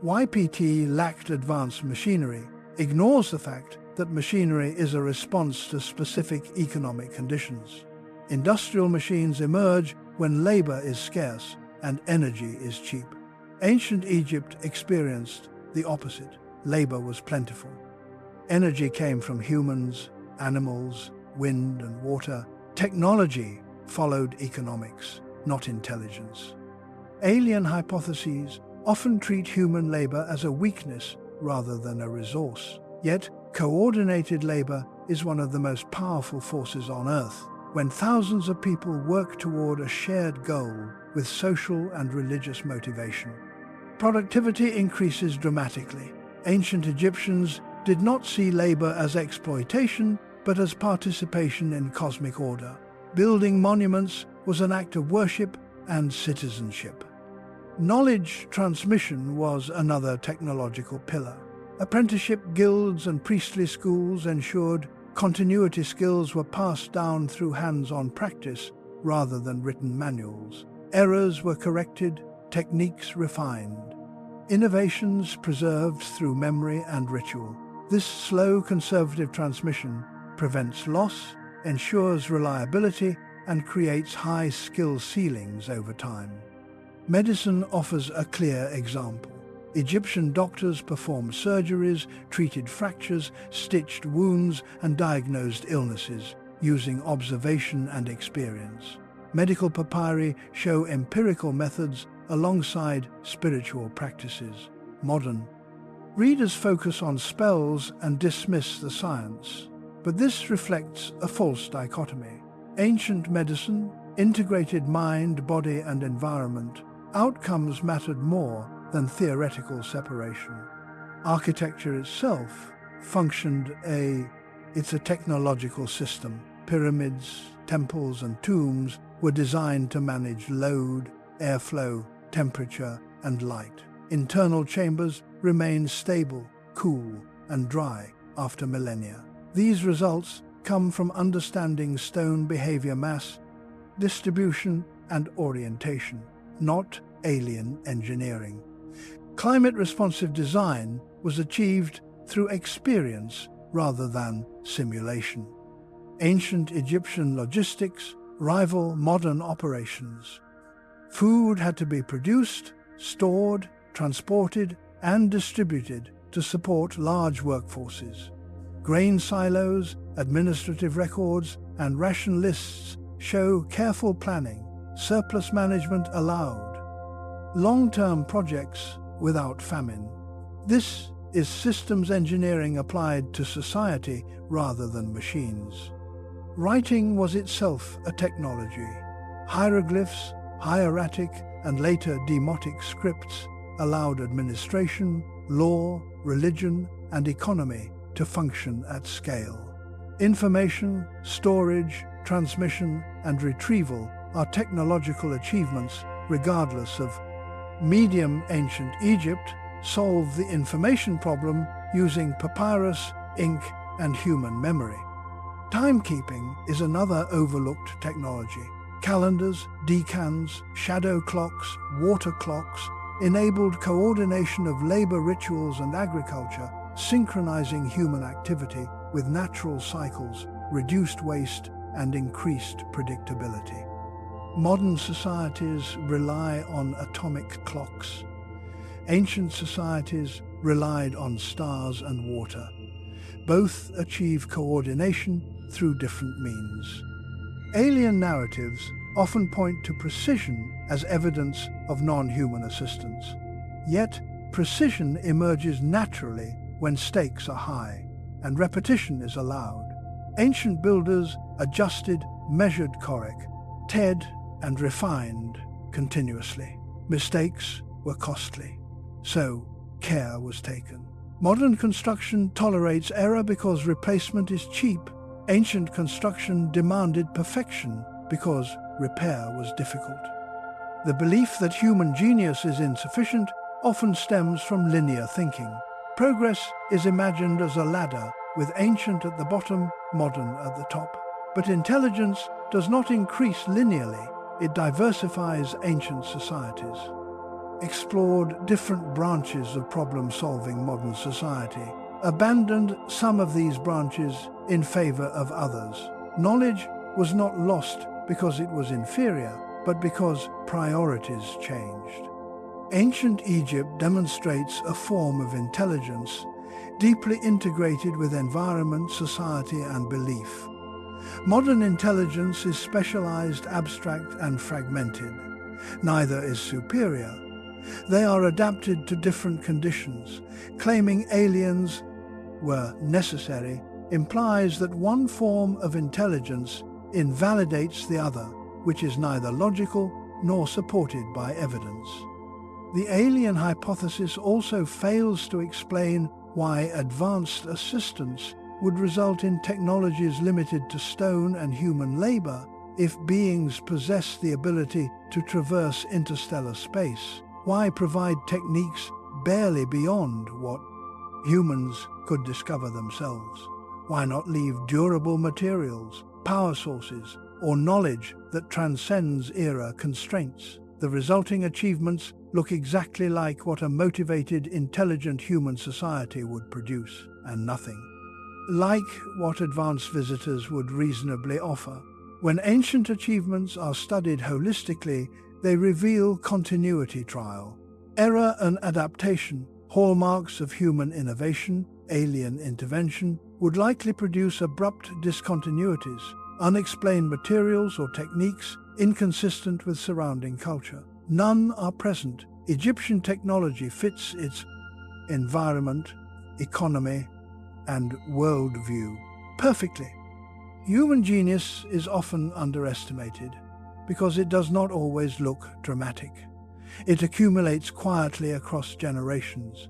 YPT lacked advanced machinery ignores the fact that machinery is a response to specific economic conditions. Industrial machines emerge when labor is scarce and energy is cheap. Ancient Egypt experienced the opposite. Labor was plentiful. Energy came from humans, animals, wind and water. Technology followed economics, not intelligence. Alien hypotheses often treat human labor as a weakness rather than a resource. Yet, coordinated labor is one of the most powerful forces on Earth. When thousands of people work toward a shared goal with social and religious motivation, productivity increases dramatically. Ancient Egyptians did not see labor as exploitation, but as participation in cosmic order. Building monuments was an act of worship and citizenship. Knowledge transmission was another technological pillar. Apprenticeship guilds and priestly schools ensured continuity skills were passed down through hands-on practice rather than written manuals. Errors were corrected, techniques refined, innovations preserved through memory and ritual. This slow conservative transmission prevents loss, ensures reliability, and creates high skill ceilings over time. Medicine offers a clear example. Egyptian doctors performed surgeries, treated fractures, stitched wounds, and diagnosed illnesses using observation and experience. Medical papyri show empirical methods alongside spiritual practices. Modern readers focus on spells and dismiss the science, but this reflects a false dichotomy. Ancient medicine integrated mind, body, and environment. Outcomes mattered more than theoretical separation. Architecture itself functioned it's a technological system. Pyramids, temples, and tombs were designed to manage load, airflow, temperature, and light. Internal chambers remained stable, cool, and dry after millennia. These results come from understanding stone behavior, mass distribution, and orientation, not alien engineering. Climate-responsive design was achieved through experience rather than simulation. Ancient Egyptian logistics rival modern operations. Food had to be produced, stored, transported, and distributed to support large workforces. Grain silos, administrative records, and ration lists show careful planning. Surplus management allowed long-term projects without famine. This is systems engineering applied to society rather than machines. Writing was itself a technology. Hieroglyphs, hieratic, and later demotic scripts allowed administration, law, religion, and economy to function at scale. Information, storage, transmission, and retrieval are technological achievements regardless of medium. Ancient Egypt solved the information problem using papyrus, ink, and human memory. Timekeeping is another overlooked technology. Calendars, decans, shadow clocks, water clocks enabled coordination of labor rituals and agriculture, synchronizing human activity with natural cycles, reduced waste, and increased predictability. Modern societies rely on atomic clocks. Ancient societies relied on stars and water. Both achieve coordination through different means. Alien narratives often point to precision as evidence of non-human assistance. Yet, precision emerges naturally when stakes are high and repetition is allowed. Ancient builders adjusted, measured corrected, and refined continuously. Mistakes were costly, so care was taken. Modern construction tolerates error because replacement is cheap. Ancient construction demanded perfection because repair was difficult. The belief that human genius is insufficient often stems from linear thinking. Progress is imagined as a ladder, with ancient at the bottom, modern at the top. But intelligence does not increase linearly, it diversifies ancient societies. Explored different branches of problem-solving modern society, abandoned some of these branches in favor of others. Knowledge was not lost because it was inferior, but because priorities changed. Ancient Egypt demonstrates a form of intelligence deeply integrated with environment, society, and belief. Modern intelligence is specialized, abstract, and fragmented. Neither is superior. They are adapted to different conditions. Claiming aliens were necessary implies that one form of intelligence invalidates the other, which is neither logical nor supported by evidence. The alien hypothesis also fails to explain why advanced assistance would result in technologies limited to stone and human labor if beings possess the ability to traverse interstellar space. Why provide techniques barely beyond what humans could discover themselves? Why not leave durable materials, power sources, or knowledge that transcends era constraints? The resulting achievements look exactly like what a motivated, intelligent human society would produce, and nothing like what advanced visitors would reasonably offer. When ancient achievements are studied holistically, they reveal continuity, trial, error, and adaptation. Hallmarks of human innovation, alien intervention, would likely produce abrupt discontinuities, unexplained materials or techniques inconsistent with surrounding culture. None are present. Egyptian technology fits its environment, economy, and worldview perfectly. Human genius is often underestimated because it does not always look dramatic. It accumulates quietly across generations.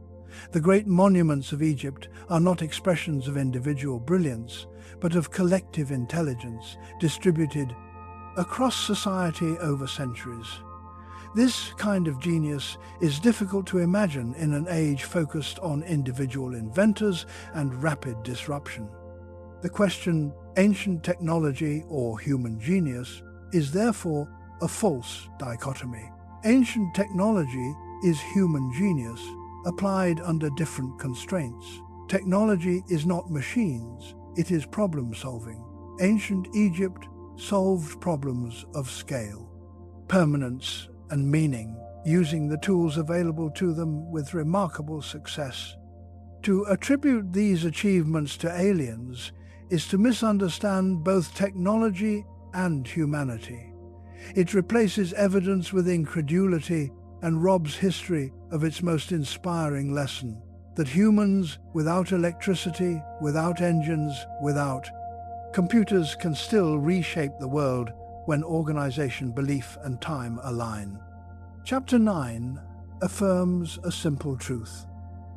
The great monuments of Egypt are not expressions of individual brilliance, but of collective intelligence distributed across society over centuries. This kind of genius is difficult to imagine in an age focused on individual inventors and rapid disruption. The question, ancient technology or human genius, is therefore a false dichotomy. Ancient technology is human genius, applied under different constraints. Technology is not machines, it is problem-solving. Ancient Egypt solved problems of scale, permanence, and meaning, using the tools available to them with remarkable success. To attribute these achievements to aliens is to misunderstand both technology and humanity. It replaces evidence with incredulity and robs history of its most inspiring lesson, that humans without electricity, without engines, without computers can still reshape the world when organization, belief, and time align. Chapter 9 affirms a simple truth.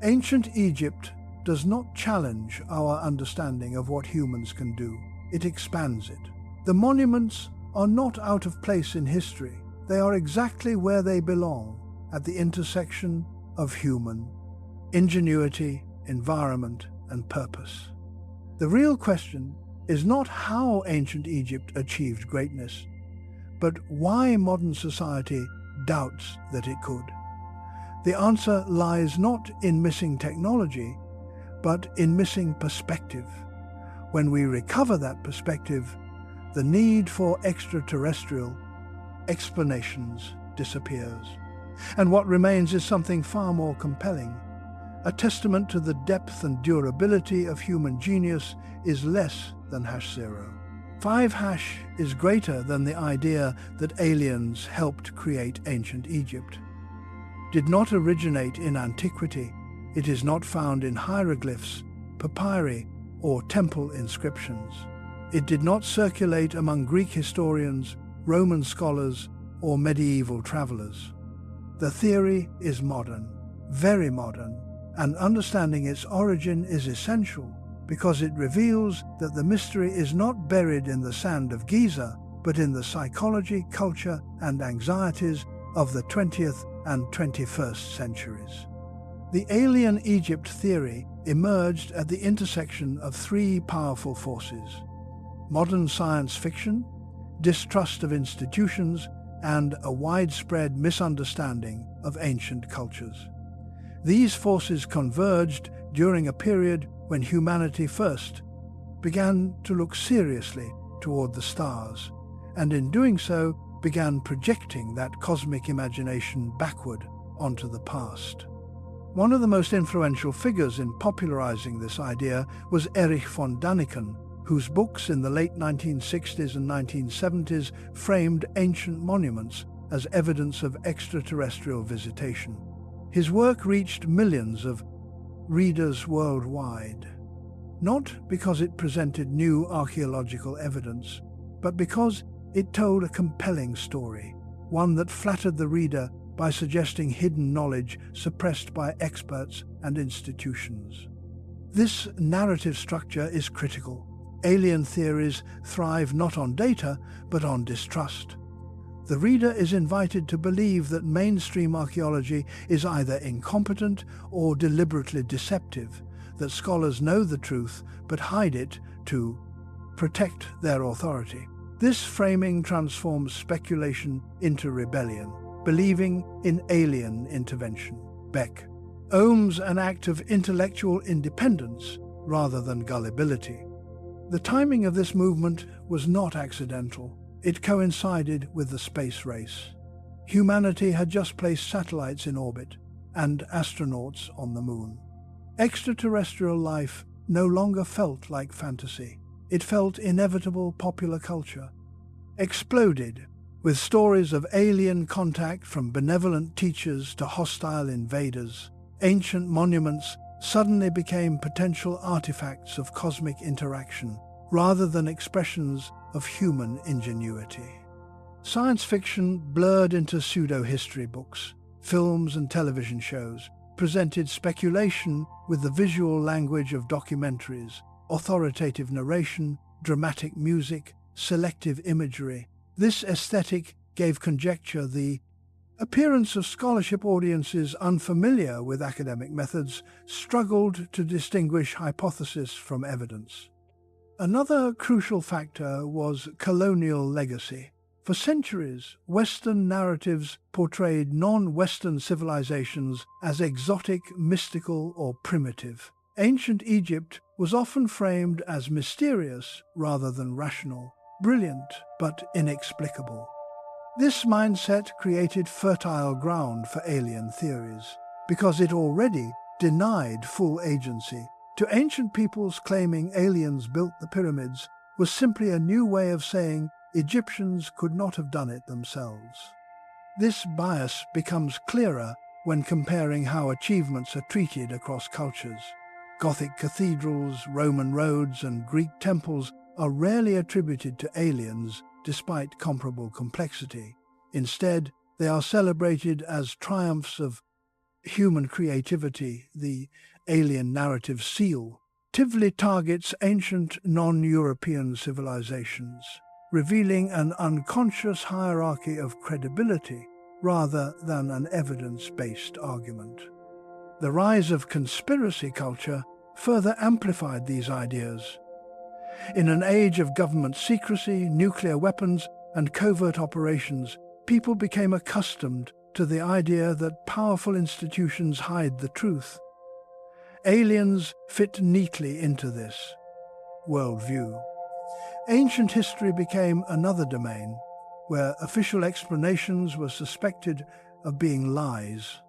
Ancient Egypt does not challenge our understanding of what humans can do. It expands it. The monuments are not out of place in history. They are exactly where they belong, at the intersection of human ingenuity, environment, and purpose. The real question is not how ancient Egypt achieved greatness, But why modern society doubts that it could? The answer lies not in missing technology, but in missing perspective. When we recover that perspective, the need for extraterrestrial explanations disappears. And what remains is something far more compelling. A testament to the depth and durability of human genius is less than #0. 5# is greater than the idea that aliens helped create ancient Egypt. Did not originate in antiquity. It is not found in hieroglyphs, papyri, or temple inscriptions. It did not circulate among Greek historians, Roman scholars, or medieval travelers. The theory is modern, very modern, and understanding its origin is essential because it reveals that the mystery is not buried in the sand of Giza, but in the psychology, culture, and anxieties of the 20th and 21st centuries. The alien Egypt theory emerged at the intersection of three powerful forces: modern science fiction, distrust of institutions, and a widespread misunderstanding of ancient cultures. These forces converged during a period when humanity first began to look seriously toward the stars, and in doing so began projecting that cosmic imagination backward onto the past. One of the most influential figures in popularizing this idea was Erich von Däniken, whose books in the late 1960s and 1970s framed ancient monuments as evidence of extraterrestrial visitation. His work reached millions of readers worldwide, not because it presented new archaeological evidence, but because it told a compelling story, one that flattered the reader by suggesting hidden knowledge suppressed by experts and institutions. This narrative structure is critical. Alien theories thrive not on data, but on distrust. The reader is invited to believe that mainstream archaeology is either incompetent or deliberately deceptive, that scholars know the truth but hide it to protect their authority. This framing transforms speculation into rebellion, believing in alien intervention. Beck owns an act of intellectual independence rather than gullibility. The timing of this movement was not accidental. It coincided with the space race. Humanity had just placed satellites in orbit and astronauts on the moon. Extraterrestrial life no longer felt like fantasy. It felt inevitable popular culture. Exploded with stories of alien contact from benevolent teachers to hostile invaders. Ancient monuments suddenly became potential artifacts of cosmic interaction rather than expressions of human ingenuity. Science fiction blurred into pseudo-history books. Films and television shows presented speculation with the visual language of documentaries, authoritative narration, dramatic music, selective imagery. This aesthetic gave conjecture the appearance of scholarship. Audiences unfamiliar with academic methods struggled to distinguish hypothesis from evidence. Another crucial factor was colonial legacy. For centuries, Western narratives portrayed non-Western civilizations as exotic, mystical, or primitive. Ancient Egypt was often framed as mysterious rather than rational, brilliant but inexplicable. This mindset created fertile ground for alien theories, because it already denied full agency. To ancient peoples, claiming aliens built the pyramids was simply a new way of saying Egyptians could not have done it themselves. This bias becomes clearer when comparing how achievements are treated across cultures. Gothic cathedrals, Roman roads, and Greek temples are rarely attributed to aliens despite comparable complexity. Instead, they are celebrated as triumphs of human creativity. The alien narrative seal actively targets ancient non-European civilizations, revealing an unconscious hierarchy of credibility rather than an evidence-based argument. The rise of conspiracy culture further amplified these ideas. In an age of government secrecy, nuclear weapons, and covert operations, people became accustomed to the idea that powerful institutions hide the truth. Aliens fit neatly into this worldview. Ancient history became another domain where official explanations were suspected of being lies.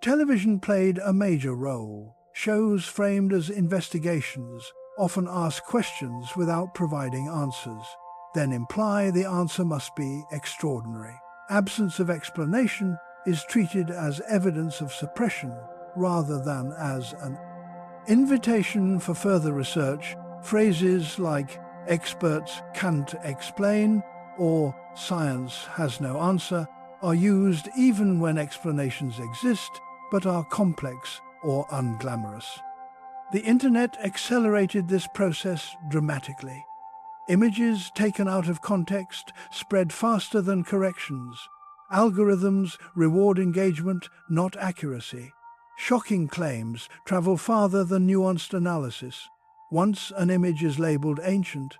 Television played a major role. Shows framed as investigations often ask questions without providing answers, then imply the answer must be extraordinary. Absence of explanation is treated as evidence of suppression rather than as an invitation for further research. Phrases like "experts can't explain" or "science has no answer" are used even when explanations exist but are complex or unglamorous. The internet accelerated this process dramatically. Images taken out of context spread faster than corrections. Algorithms reward engagement, not accuracy. Shocking claims travel farther than nuanced analysis. Once an image is labeled ancient,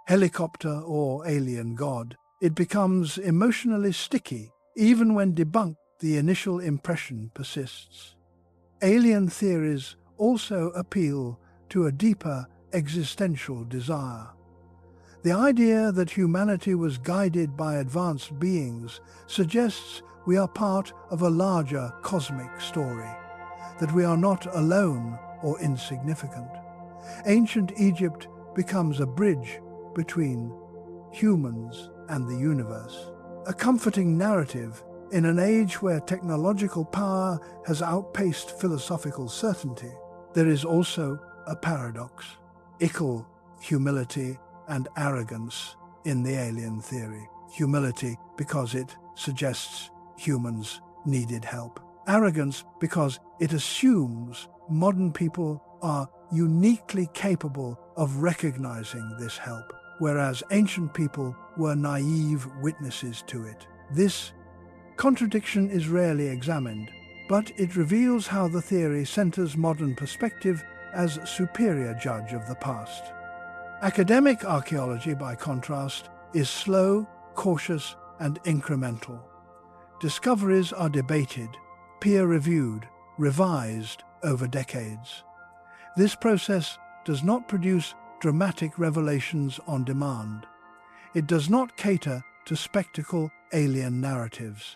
helicopter or alien god, it becomes emotionally sticky. Even when debunked, the initial impression persists. Alien theories also appeal to a deeper existential desire. The idea that humanity was guided by advanced beings suggests we are part of a larger cosmic story, that we are not alone or insignificant. Ancient Egypt becomes a bridge between humans and the universe, a comforting narrative in an age where technological power has outpaced philosophical certainty. There is also a paradox, equal humility and arrogance in the alien theory. Humility because it suggests humans needed help. Arrogance because it assumes modern people are uniquely capable of recognizing this help, whereas ancient people were naive witnesses to it. This contradiction is rarely examined, but it reveals how the theory centers modern perspective as superior judge of the past. Academic archaeology, by contrast, is slow, cautious, and incremental. Discoveries are debated, peer-reviewed, revised over decades. This process does not produce dramatic revelations on demand. It does not cater to spectacle alien narratives.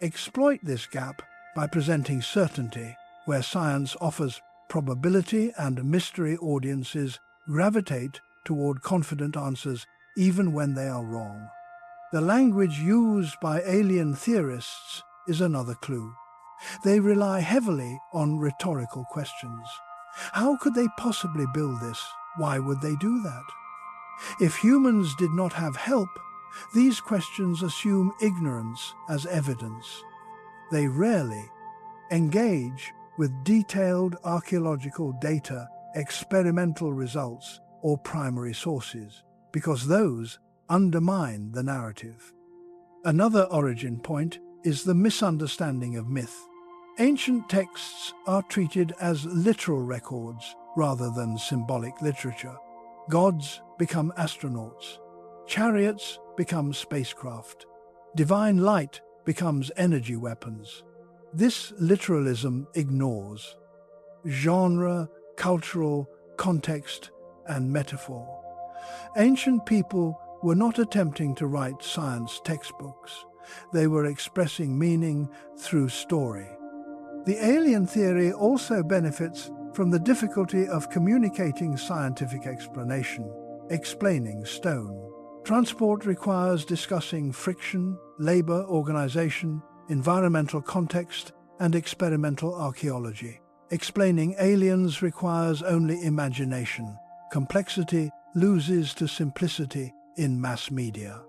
Exploit this gap by presenting certainty, where science offers probability and mystery. Audiences gravitate toward confident answers even when they are wrong. The language used by alien theorists is another clue. They rely heavily on rhetorical questions. How could they possibly build this? Why would they do that? If humans did not have help, these questions assume ignorance as evidence. They rarely engage with detailed archaeological data, experimental results, or primary sources, because those undermine the narrative. Another origin point is the misunderstanding of myth. Ancient texts are treated as literal records rather than symbolic literature. Gods become astronauts. Chariots become spacecraft. Divine light becomes energy weapons. This literalism ignores genre, cultural context, and metaphor. Ancient people were not attempting to write science textbooks. They were expressing meaning through story. The alien theory also benefits from the difficulty of communicating scientific explanation, explaining stone. Transport requires discussing friction, labor organization, environmental context, and experimental archaeology. Explaining aliens requires only imagination. Complexity loses to simplicity in mass media.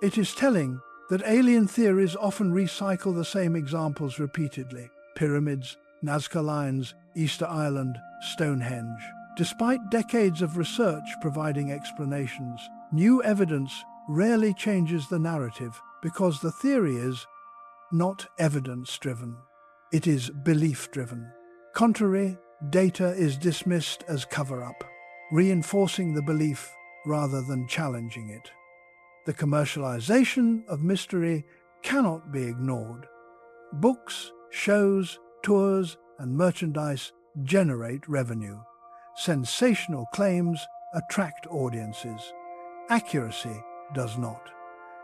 It is telling that alien theories often recycle the same examples repeatedly: pyramids, Nazca Lines, Easter Island, Stonehenge. Despite decades of research providing explanations, new evidence rarely changes the narrative because the theory is not evidence-driven. It is belief-driven. Contrary data is dismissed as cover-up, reinforcing the belief rather than challenging it. The commercialization of mystery cannot be ignored. Books, shows, tours, and merchandise generate revenue. Sensational claims attract audiences. Accuracy does not.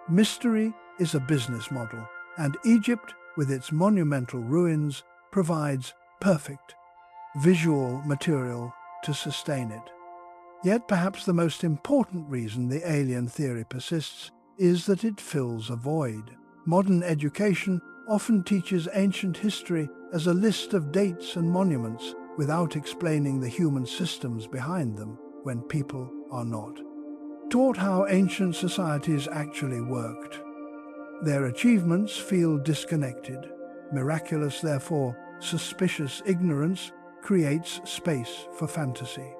Mystery is a business model, and Egypt, with its monumental ruins, provides perfect visual material to sustain it. Yet perhaps the most important reason the alien theory persists is that it fills a void. Modern education often teaches ancient history as a list of dates and monuments without explaining the human systems behind them when people are not taught how ancient societies actually worked. Their achievements feel disconnected. Miraculous, therefore, suspicious ignorance creates space for fantasy.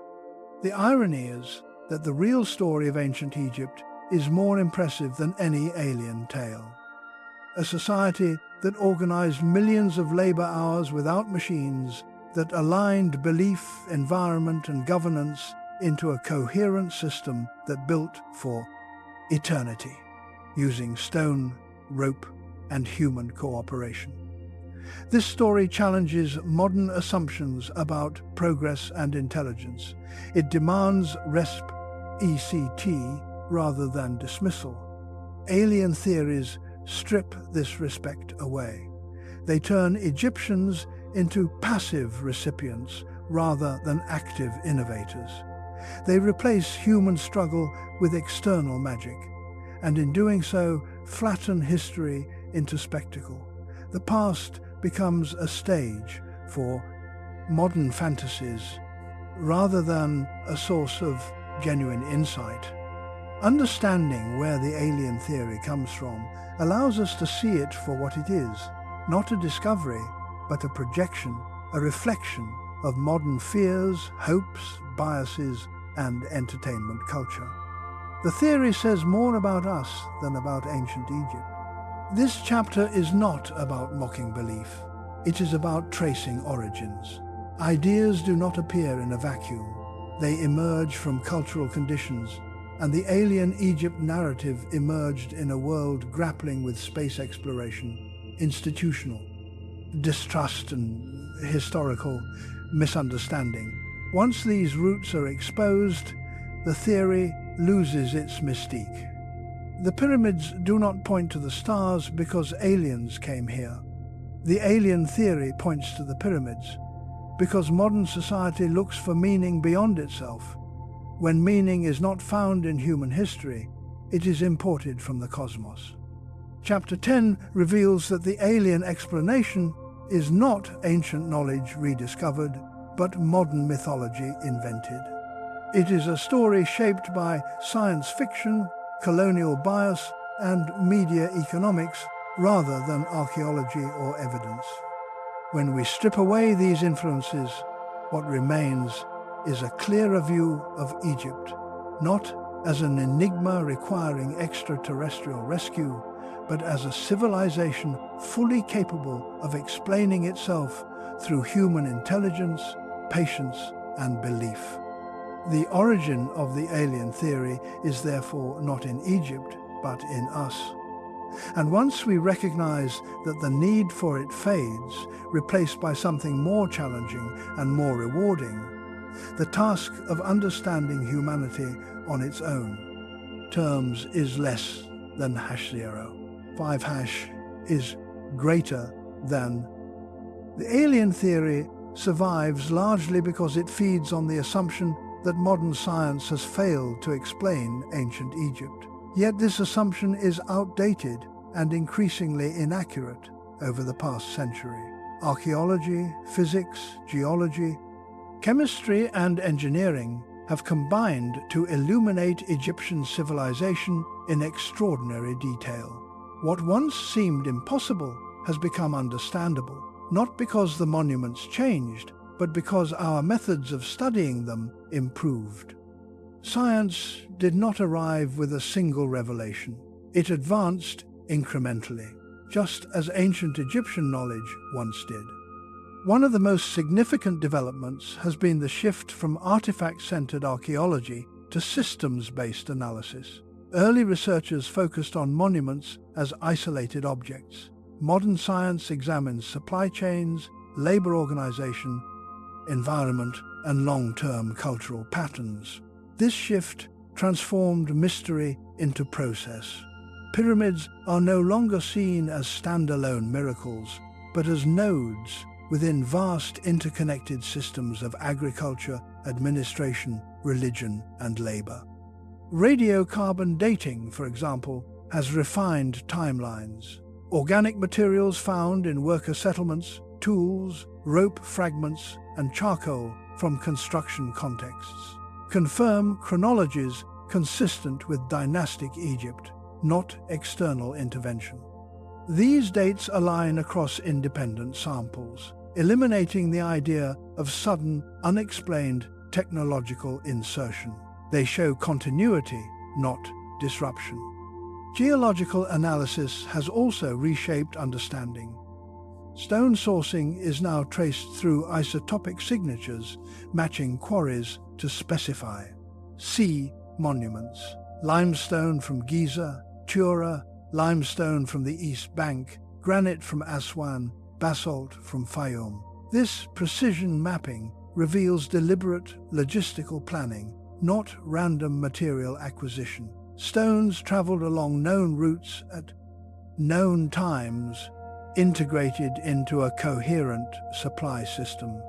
The irony is that the real story of ancient Egypt is more impressive than any alien tale. A society that organized millions of labor hours without machines, that aligned belief, environment, and governance into a coherent system that built for eternity, using stone, rope, and human cooperation. This story challenges modern assumptions about progress and intelligence. It demands ECT rather than dismissal. Alien theories strip this respect away. They turn Egyptians into passive recipients rather than active innovators. They replace human struggle with external magic, and in doing so, flatten history into spectacle. The past becomes a stage for modern fantasies rather than a source of genuine insight. Understanding where the alien theory comes from allows us to see it for what it is, not a discovery, but a projection, a reflection of modern fears, hopes, biases, and entertainment culture. The theory says more about us than about ancient Egypt. This chapter is not about mocking belief. It is about tracing origins. Ideas do not appear in a vacuum. They emerge from cultural conditions, and the alien Egypt narrative emerged in a world grappling with space exploration, institutional distrust, and historical misunderstanding. Once these roots are exposed, the theory loses its mystique. The pyramids do not point to the stars because aliens came here. The alien theory points to the pyramids because modern society looks for meaning beyond itself. When meaning is not found in human history, it is imported from the cosmos. Chapter 10 reveals that the alien explanation is not ancient knowledge rediscovered, but modern mythology invented. It is a story shaped by science fiction, colonial bias, and media economics rather than archaeology or evidence. When we strip away these influences, what remains is a clearer view of Egypt, not as an enigma requiring extraterrestrial rescue, but as a civilization fully capable of explaining itself through human intelligence, patience, and belief. The origin of the alien theory is therefore not in Egypt, but in us. And once we recognize that the need for it fades, replaced by something more challenging and more rewarding, the task of understanding humanity on its own terms is less than #0. 5# is greater than. The alien theory survives largely because it feeds on the assumption that modern science has failed to explain ancient Egypt. Yet this assumption is outdated and increasingly inaccurate over the past century. Archaeology, physics, geology, chemistry, and engineering have combined to illuminate Egyptian civilization in extraordinary detail. What once seemed impossible has become understandable, not because the monuments changed, but because our methods of studying them improved. Science did not arrive with a single revelation. It advanced incrementally, just as ancient Egyptian knowledge once did. One of the most significant developments has been the shift from artifact-centered archaeology to systems-based analysis. Early researchers focused on monuments as isolated objects. Modern science examines supply chains, labor organization, environment, and long-term cultural patterns. This shift transformed mystery into process. Pyramids are no longer seen as standalone miracles, but as nodes within vast interconnected systems of agriculture, administration, religion, and labor. Radiocarbon dating, for example, has refined timelines. Organic materials found in worker settlements, tools, rope fragments, and charcoal from construction contexts confirm chronologies consistent with dynastic Egypt, not external intervention. These dates align across independent samples, eliminating the idea of sudden, unexplained technological insertion. They show continuity, not disruption. Geological analysis has also reshaped understanding. Stone sourcing is now traced through isotopic signatures, matching quarries to specify. See monuments. Limestone from Giza, Tura, limestone from the East Bank, granite from Aswan, basalt from Fayum. This precision mapping reveals deliberate logistical planning, not random material acquisition. Stones traveled along known routes at known times, integrated into a coherent supply system.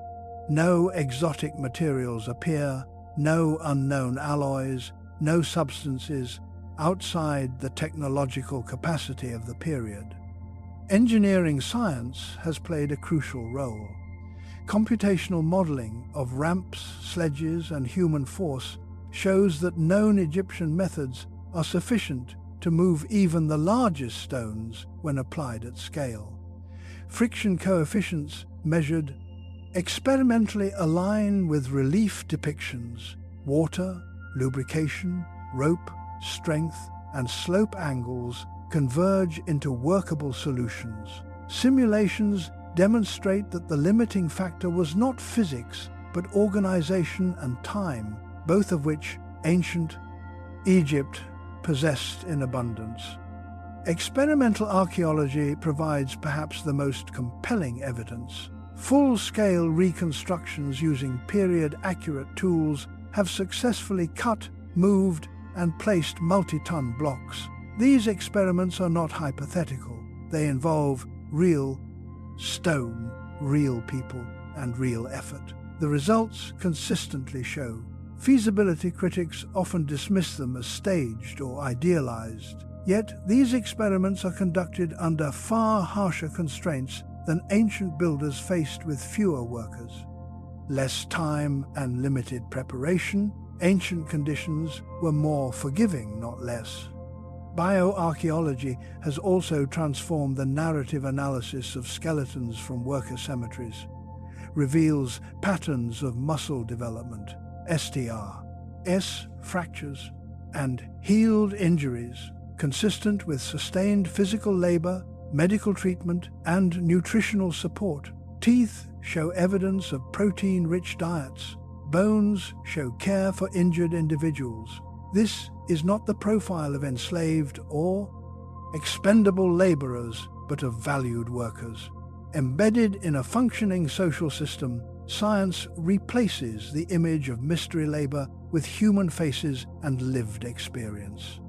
No exotic materials appear, no unknown alloys, no substances outside the technological capacity of the period. Engineering science has played a crucial role. Computational modeling of ramps, sledges, and human force shows that known Egyptian methods are sufficient to move even the largest stones when applied at scale. Friction coefficients measured experimentally align with relief depictions. Water, lubrication, rope, strength, and slope angles converge into workable solutions. Simulations demonstrate that the limiting factor was not physics, but organization and time, both of which ancient Egypt possessed in abundance. Experimental archaeology provides perhaps the most compelling evidence. Full-scale reconstructions using period-accurate tools have successfully cut, moved, and placed multi-ton blocks. These experiments are not hypothetical. They involve real stone, real people, and real effort. The results consistently show. Feasibility critics often dismiss them as staged or idealized. Yet these experiments are conducted under far harsher constraints than ancient builders faced with fewer workers. Less time and limited preparation, ancient conditions were more forgiving, not less. Bioarchaeology has also transformed the narrative analysis of skeletons from worker cemeteries, reveals patterns of muscle development, STR, S fractures, and healed injuries, consistent with sustained physical labor, medical treatment, and nutritional support. Teeth show evidence of protein-rich diets. Bones show care for injured individuals. This is not the profile of enslaved or expendable laborers, but of valued workers. Embedded in a functioning social system, science replaces the image of mystery labor with human faces and lived experience.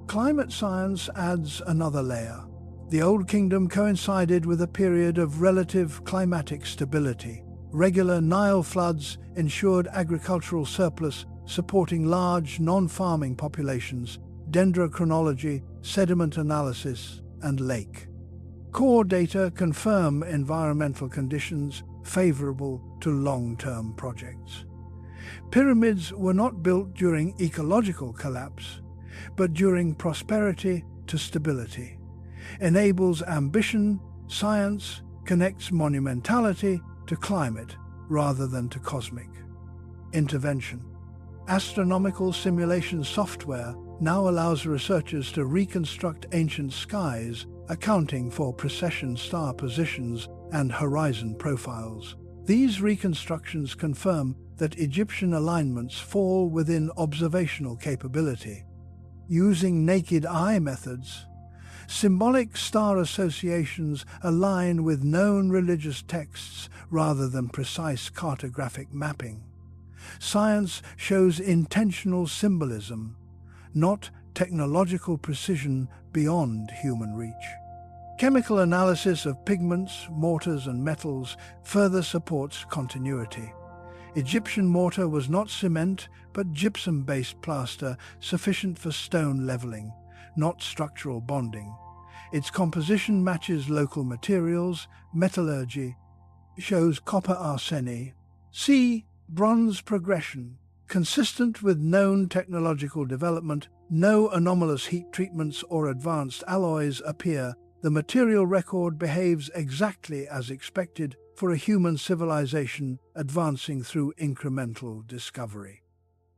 Climate science adds another layer. The Old Kingdom coincided with a period of relative climatic stability. Regular Nile floods ensured agricultural surplus, supporting large non-farming populations, dendrochronology, sediment analysis, and lake. Core data confirm environmental conditions favorable to long-term projects. Pyramids were not built during ecological collapse, but during prosperity to stability. Enables ambition, science connects monumentality to climate rather than to cosmic intervention. Astronomical simulation software now allows researchers to reconstruct ancient skies, accounting for precession star positions and horizon profiles. These reconstructions confirm that Egyptian alignments fall within observational capability. using naked eye methods. Symbolic star associations align with known religious texts rather than precise cartographic mapping. Science shows intentional symbolism, not technological precision beyond human reach. Chemical analysis of pigments, mortars, and metals further supports continuity. Egyptian mortar was not cement, but gypsum-based plaster sufficient for stone leveling, not structural bonding. Its composition matches local materials. Metallurgy shows copper arsenic. C. Bronze progression. Consistent with known technological development, no anomalous heat treatments or advanced alloys appear. The material record behaves exactly as expected for a human civilization advancing through incremental discovery.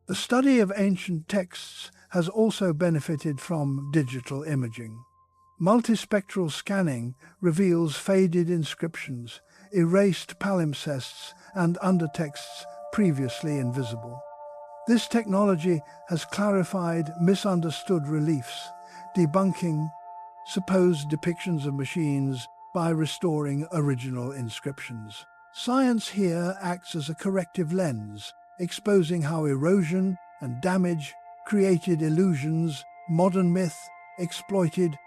The study of ancient texts has also benefited from digital imaging. Multispectral scanning reveals faded inscriptions, erased palimpsests, and undertexts previously invisible. This technology has clarified misunderstood reliefs, debunking supposed depictions of machines by restoring original inscriptions. Science here acts as a corrective lens, exposing how erosion and damage created illusions modern myth exploited.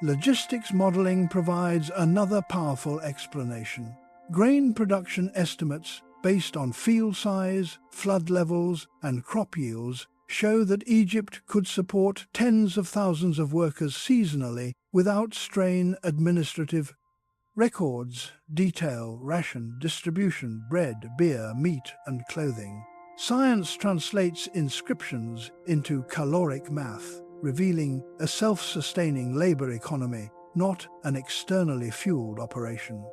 Logistics modeling provides another powerful explanation. Grain production estimates based on field size, flood levels, and crop yields show that Egypt could support tens of thousands of workers seasonally without strain. Administrative records detail ration distribution, bread, beer, meat, and clothing. Science translates inscriptions into caloric math, revealing a self-sustaining labor economy, not an externally fueled operation.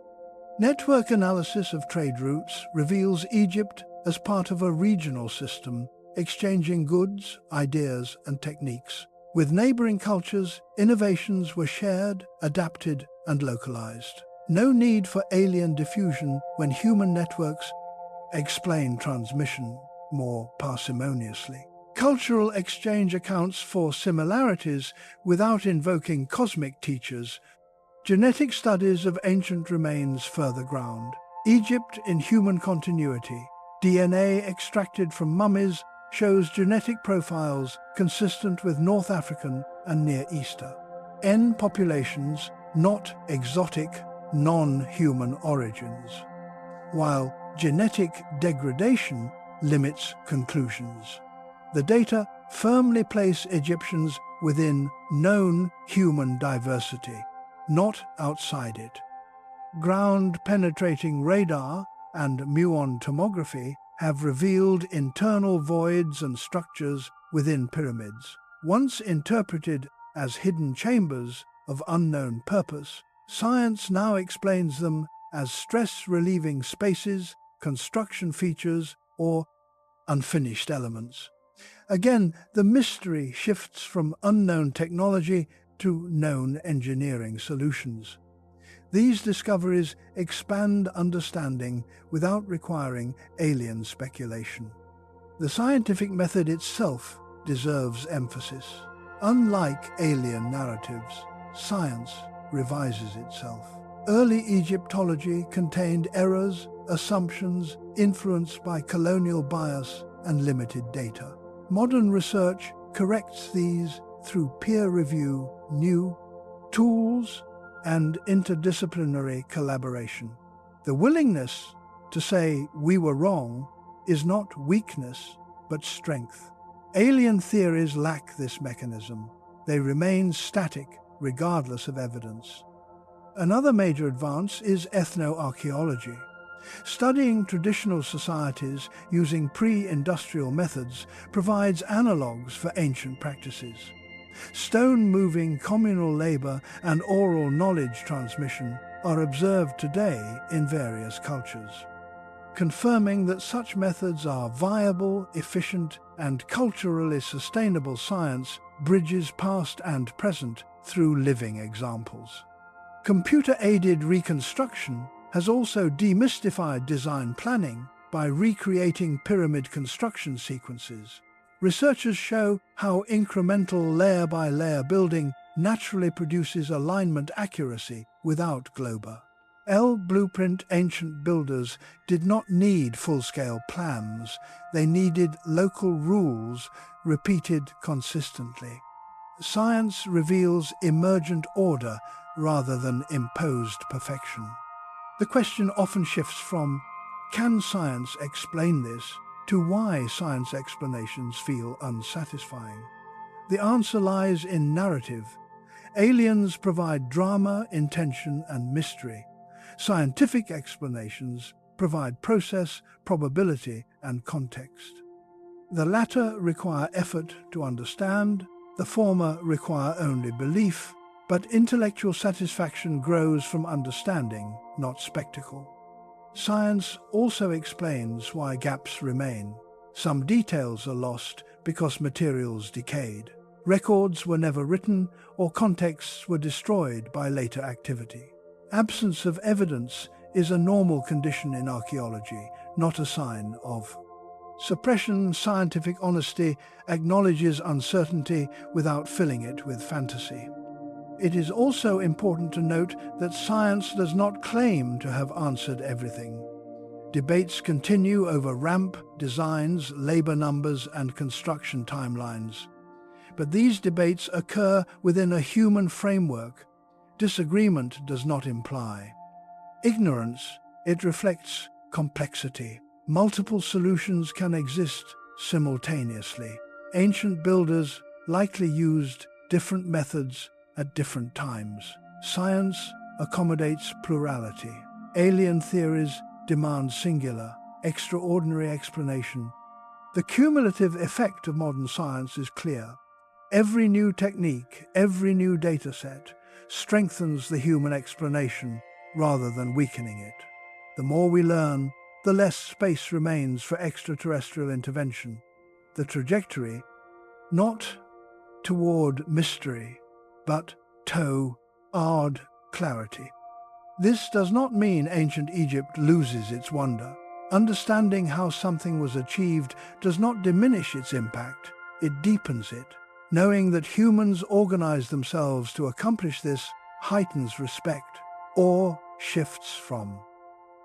Network analysis of trade routes reveals Egypt as part of a regional system, exchanging goods, ideas, and techniques. With neighboring cultures, innovations were shared, adapted, and localized. No need for alien diffusion when human networks explain transmission more parsimoniously. Cultural exchange accounts for similarities without invoking cosmic teachers. Genetic studies of ancient remains further ground. Egypt in human continuity. DNA extracted from mummies shows genetic profiles consistent with North African and Near Eastern N populations, not exotic, non-human origins, while genetic degradation limits conclusions. The data firmly place Egyptians within known human diversity, not outside it. Ground-penetrating radar and muon tomography have revealed internal voids and structures within pyramids. Once interpreted as hidden chambers of unknown purpose, science now explains them as stress-relieving spaces, construction features, or unfinished elements. Again, the mystery shifts from unknown technology to known engineering solutions. These discoveries expand understanding without requiring alien speculation. The scientific method itself deserves emphasis. Unlike alien narratives, science revises itself. Early Egyptology contained errors, assumptions influenced by colonial bias and limited data. Modern research corrects these through peer review, new tools, and interdisciplinary collaboration. The willingness to say we were wrong is not weakness, but strength. Alien theories lack this mechanism. They remain static, regardless of evidence. Another major advance is ethnoarchaeology. Studying traditional societies using pre-industrial methods provides analogues for ancient practices. Stone-moving communal labor and oral knowledge transmission are observed today in various cultures, confirming that such methods are viable, efficient, and culturally sustainable. Science bridges past and present through living examples. Computer-aided reconstruction has also demystified design planning by recreating pyramid construction sequences. Researchers show how incremental layer-by-layer building naturally produces alignment accuracy without globa. Blueprint ancient builders did not need full-scale plans. They needed local rules repeated consistently. Science reveals emergent order rather than imposed perfection. The question often shifts from, can science explain this, to why science explanations feel unsatisfying. The answer lies in narrative. Aliens provide drama, intention, and mystery. Scientific explanations provide process, probability, and context. The latter require effort to understand, the former require only belief, but intellectual satisfaction grows from understanding, not spectacle. Science also explains why gaps remain. Some details are lost because materials decayed. Records were never written, or contexts were destroyed by later activity. Absence of evidence is a normal condition in archaeology, not a sign of suppression. Scientific honesty acknowledges uncertainty without filling it with fantasy. It is also important to note that science does not claim to have answered everything. Debates continue over ramp, designs, labor numbers, and construction timelines. But these debates occur within a human framework. Disagreement does not imply ignorance, it reflects complexity. Multiple solutions can exist simultaneously. Ancient builders likely used different methods at different times. Science accommodates plurality. Alien theories demand singular, extraordinary explanation. The cumulative effect of modern science is clear. Every new technique, every new data set strengthens the human explanation rather than weakening it. The more we learn, the less space remains for extraterrestrial intervention. The trajectory, not toward mystery, but toward clarity. This does not mean ancient Egypt loses its wonder. Understanding how something was achieved does not diminish its impact, it deepens it. Knowing that humans organize themselves to accomplish this heightens respect, or shifts from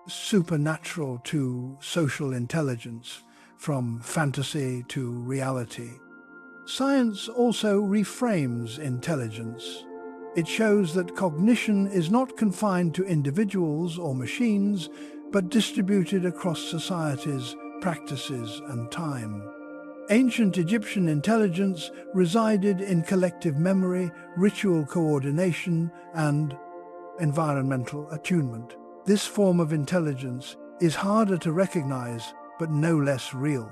supernatural to social intelligence, from fantasy to reality. Science also reframes intelligence. It shows that cognition is not confined to individuals or machines, but distributed across societies, practices, and time. Ancient Egyptian intelligence resided in collective memory, ritual coordination, and environmental attunement. This form of intelligence is harder to recognize, but no less real.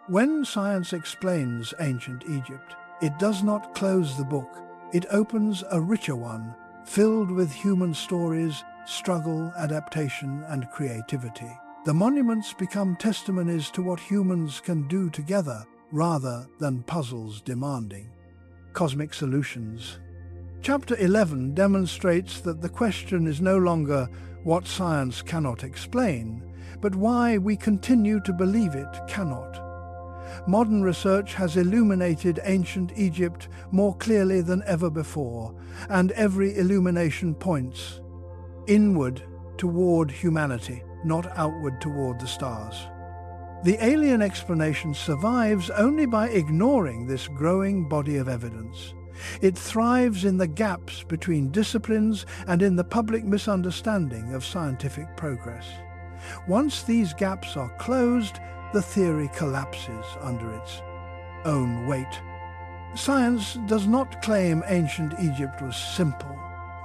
When science explains ancient Egypt, it does not close the book. It opens a richer one, filled with human stories, struggle, adaptation, and creativity. The monuments become testimonies to what humans can do together, rather than puzzles demanding cosmic solutions. Chapter 11 demonstrates that the question is no longer what science cannot explain, but why we continue to believe it cannot. Modern research has illuminated ancient Egypt more clearly than ever before, and every illumination points inward toward humanity, not outward toward the stars. The alien explanation survives only by ignoring this growing body of evidence. It thrives in the gaps between disciplines and in the public misunderstanding of scientific progress. Once these gaps are closed, the theory collapses under its own weight. Science does not claim ancient Egypt was simple.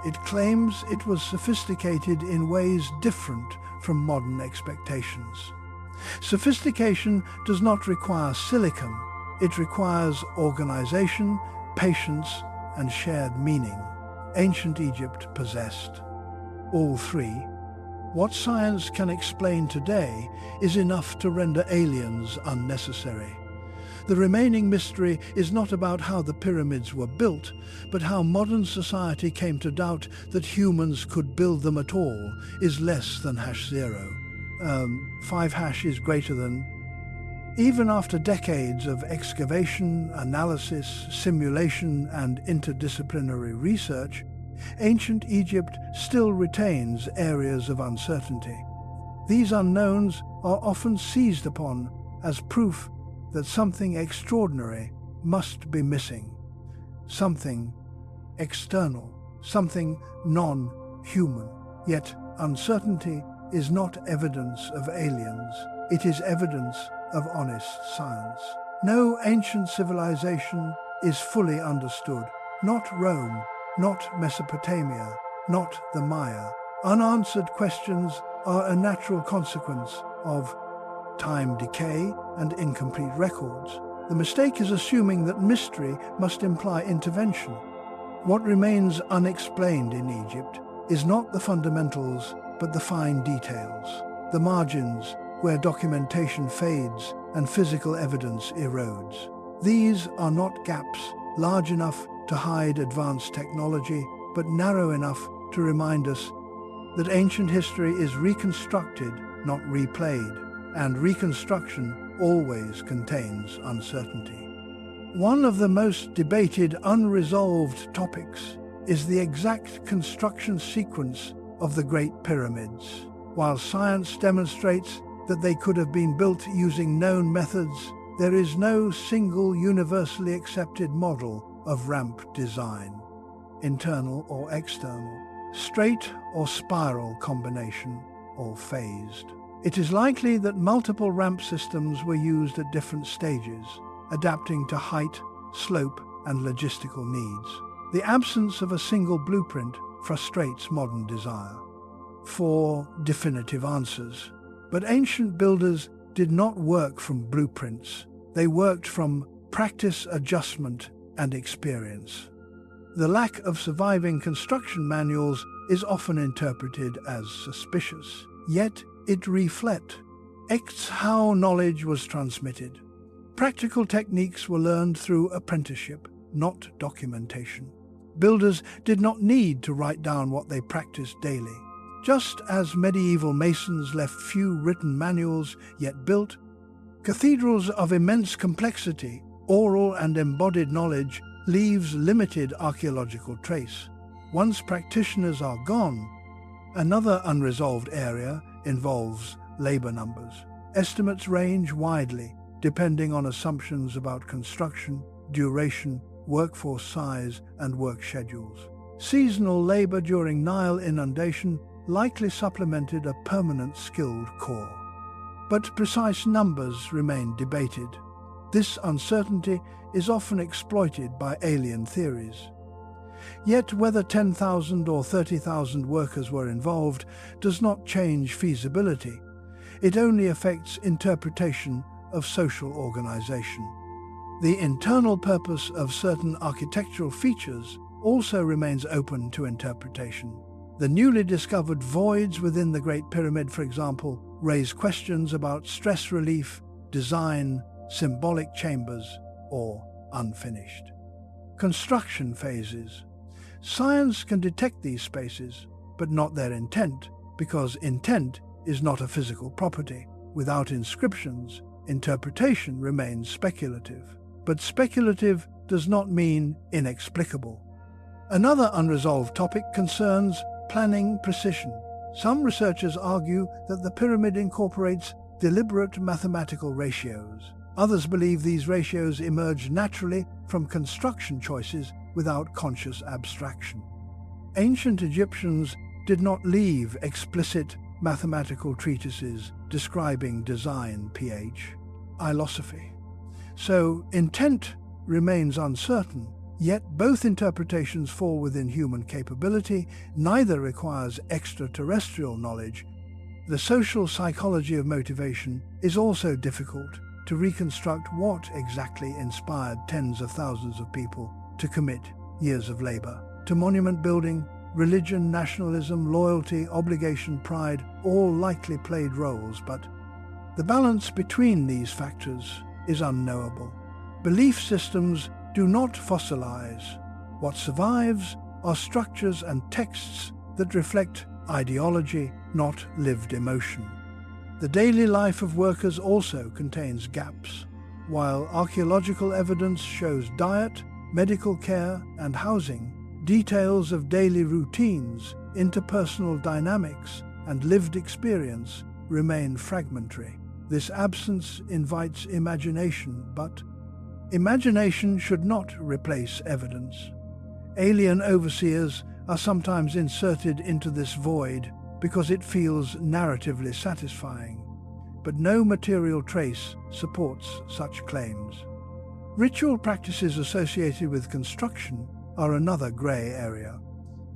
It claims it was sophisticated in ways different from modern expectations. Sophistication does not require silicon. It requires organization, patience, and shared meaning. Ancient Egypt possessed all three. What science can explain today is enough to render aliens unnecessary. The remaining mystery is not about how the pyramids were built, but how modern society came to doubt that humans could build them at all is less than #0. 5# is greater than Even after decades of excavation, analysis, simulation, and interdisciplinary research, ancient Egypt still retains areas of uncertainty. These unknowns are often seized upon as proof that something extraordinary must be missing. Something external, something non-human. Yet uncertainty is not evidence of aliens. It is evidence of honest science. No ancient civilization is fully understood. Not Rome, not Mesopotamia, not the Maya. Unanswered questions are a natural consequence of time decay and incomplete records. The mistake is assuming that mystery must imply intervention. What remains unexplained in Egypt is not the fundamentals, but the fine details, the margins where documentation fades and physical evidence erodes. These are not gaps large enough to hide advanced technology, but narrow enough to remind us that ancient history is reconstructed, not replayed, and reconstruction always contains uncertainty. One of the most debated unresolved topics is the exact construction sequence of the Great Pyramids. While science demonstrates that they could have been built using known methods, there is no single universally accepted model of ramp design, internal or external, straight or spiral combination, or phased. It is likely that multiple ramp systems were used at different stages, adapting to height, slope, and logistical needs. The absence of a single blueprint frustrates modern desire for definitive answers. But ancient builders did not work from blueprints. They worked from practice, adjustment, and experience. The lack of surviving construction manuals is often interpreted as suspicious, yet it reflects how knowledge was transmitted. Practical techniques were learned through apprenticeship, not documentation. Builders did not need to write down what they practiced daily. Just as medieval masons left few written manuals, yet built cathedrals of immense complexity, oral and embodied knowledge leaves limited archaeological trace. Once practitioners are gone, another unresolved area involves labor numbers. Estimates range widely, depending on assumptions about construction, duration, workforce size, and work schedules. Seasonal labor during Nile inundation likely supplemented a permanent skilled core. But precise numbers remain debated. This uncertainty is often exploited by alien theories. Yet whether 10,000 or 30,000 workers were involved does not change feasibility. It only affects interpretation of social organization. The internal purpose of certain architectural features also remains open to interpretation. The newly discovered voids within the Great Pyramid, for example, raise questions about stress relief, design, symbolic chambers, or unfinished construction phases. Science can detect these spaces, but not their intent, because intent is not a physical property. Without inscriptions, interpretation remains speculative. But speculative does not mean inexplicable. Another unresolved topic concerns planning precision. Some researchers argue that the pyramid incorporates deliberate mathematical ratios. Others believe these ratios emerge naturally from construction choices without conscious abstraction. Ancient Egyptians did not leave explicit mathematical treatises describing design pH, ilosophy. So intent remains uncertain. Yet both interpretations fall within human capability. Neither requires extraterrestrial knowledge. The social psychology of motivation is also difficult to reconstruct. What exactly inspired tens of thousands of people to commit years of labor to monument building? Religion, nationalism, loyalty, obligation, pride, all likely played roles, but the balance between these factors is unknowable. Belief systems do not fossilize. What survives are structures and texts that reflect ideology, not lived emotion. The daily life of workers also contains gaps. While archaeological evidence shows diet, medical care, and housing, details of daily routines, interpersonal dynamics, and lived experience remain fragmentary. This absence invites imagination, but imagination should not replace evidence. Alien overseers are sometimes inserted into this void because it feels narratively satisfying, but no material trace supports such claims. Ritual practices associated with construction are another grey area.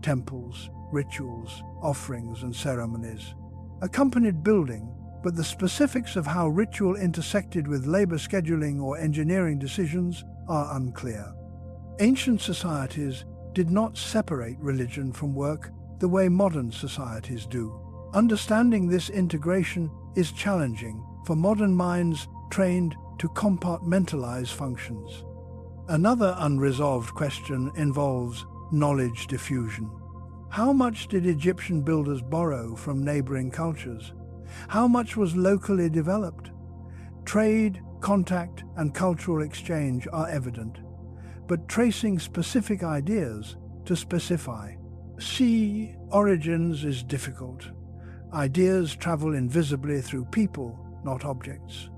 Temples, rituals, offerings, and ceremonies accompanied building, but the specifics of how ritual intersected with labor scheduling or engineering decisions are unclear. Ancient societies did not separate religion from work the way modern societies do. Understanding this integration is challenging for modern minds trained to compartmentalize functions. Another unresolved question involves knowledge diffusion. How much did Egyptian builders borrow from neighboring cultures? How much was locally developed? Trade, contact, and cultural exchange are evident, but tracing specific ideas to specify origins is difficult. Ideas travel invisibly through people, not objects.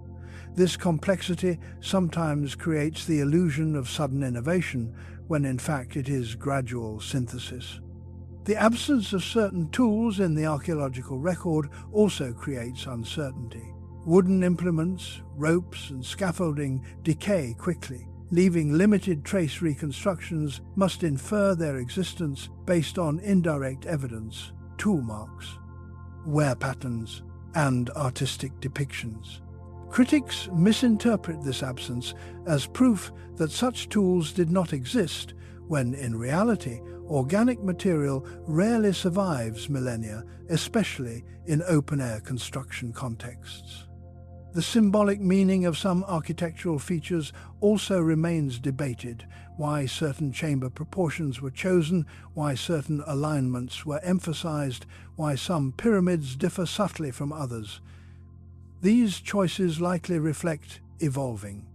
This complexity sometimes creates the illusion of sudden innovation, when in fact it is gradual synthesis. The absence of certain tools in the archaeological record also creates uncertainty. Wooden implements, ropes, and scaffolding decay quickly. Leaving limited trace reconstructions must infer their existence based on indirect evidence, tool marks, wear patterns, and artistic depictions. Critics misinterpret this absence as proof that such tools did not exist, when in reality, organic material rarely survives millennia, especially in open-air construction contexts. The symbolic meaning of some architectural features also remains debated: why certain chamber proportions were chosen, why certain alignments were emphasized, why some pyramids differ subtly from others. These choices likely reflect evolving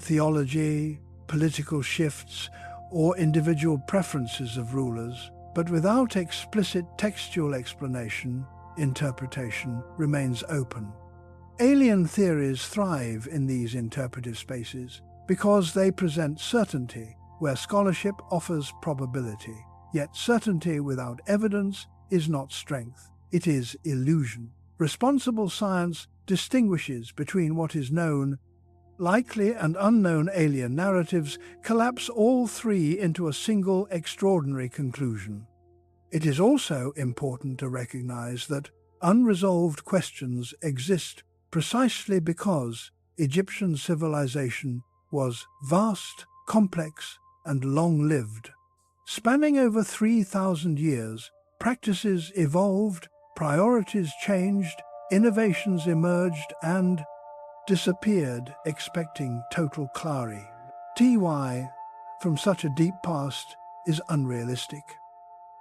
theology, political shifts, or individual preferences of rulers, but without explicit textual explanation, interpretation remains open. Alien theories thrive in these interpretive spaces because they present certainty where scholarship offers probability. Yet certainty without evidence is not strength, it is illusion. Responsible science distinguishes between what is known. Likely and unknown alien narratives collapse all three into a single extraordinary conclusion. It is also important to recognize that unresolved questions exist precisely because Egyptian civilization was vast, complex, and long-lived. Spanning over 3,000 years, practices evolved, priorities changed, innovations emerged, and disappeared, expecting total clarity. From such a deep past is unrealistic.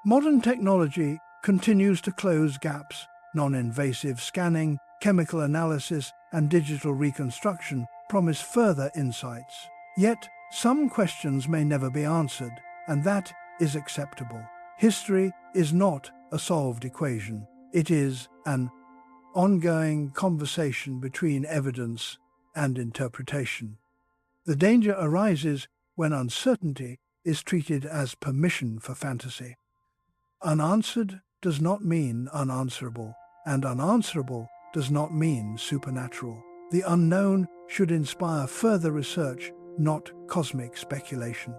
Modern technology continues to close gaps. Non-invasive scanning, chemical analysis, and digital reconstruction promise further insights. Yet, some questions may never be answered, and that is acceptable. History is not a solved equation. It is an ongoing conversation between evidence and interpretation. The danger arises when uncertainty is treated as permission for fantasy. Unanswered does not mean unanswerable, and unanswerable does not mean supernatural. The unknown should inspire further research, not cosmic speculation.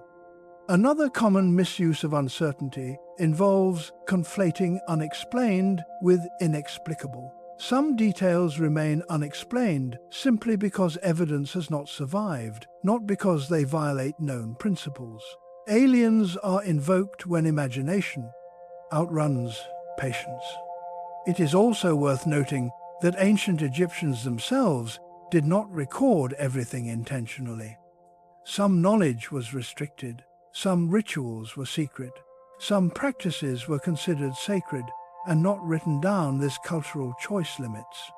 Another common misuse of uncertainty involves conflating unexplained with inexplicable. Some details remain unexplained simply because evidence has not survived, not because they violate known principles. Aliens are invoked when imagination outruns patience. It is also worth noting that ancient Egyptians themselves did not record everything intentionally. Some knowledge was restricted, some rituals were secret, some practices were considered sacred and not written down. This cultural choice limits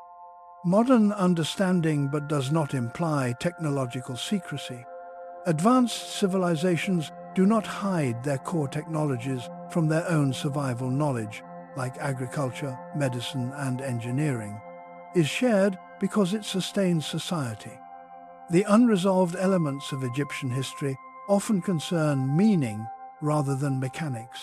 Modern understanding but does not imply technological secrecy. Advanced civilizations do not hide their core technologies from their own survival knowledge, like agriculture, medicine, and engineering, is shared because it sustains society. The unresolved elements of Egyptian history often concern meaning rather than mechanics.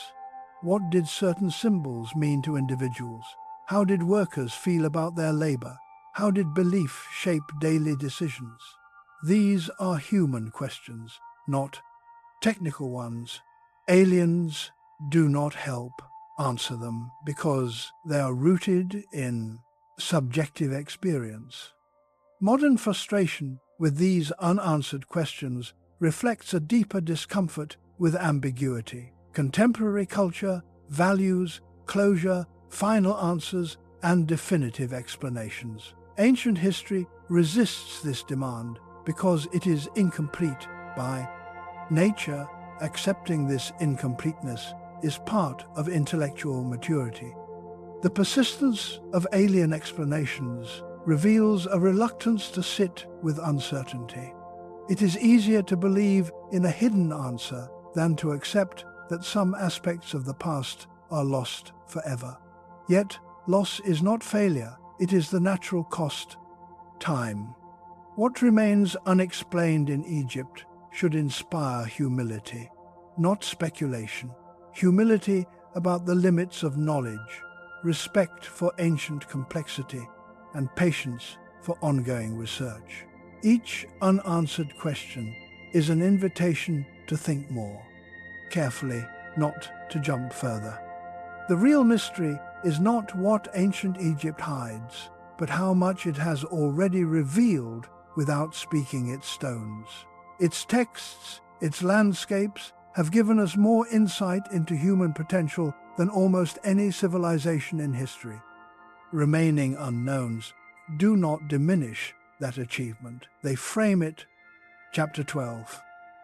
What did certain symbols mean to individuals? How did workers feel about their labor? How did belief shape daily decisions? These are human questions, not technical ones. Aliens do not help answer them because they are rooted in subjective experience. Modern frustration with these unanswered questions reflects a deeper discomfort with ambiguity. Contemporary culture values closure, final answers, and definitive explanations. Ancient history resists this demand because it is incomplete by nature. Accepting this incompleteness is part of intellectual maturity. The persistence of alien explanations reveals a reluctance to sit with uncertainty. It is easier to believe in a hidden answer than to accept that some aspects of the past are lost forever. Yet, loss is not failure, it is the natural cost: time. What remains unexplained in Egypt should inspire humility, not speculation. Humility about the limits of knowledge, respect for ancient complexity, and patience for ongoing research. Each unanswered question is an invitation to think more carefully, not to jump further. The real mystery is not what ancient Egypt hides, but how much it has already revealed without speaking its stones. Its texts, its landscapes, have given us more insight into human potential than almost any civilization in history. Remaining unknowns do not diminish that achievement. They frame it. Chapter 12,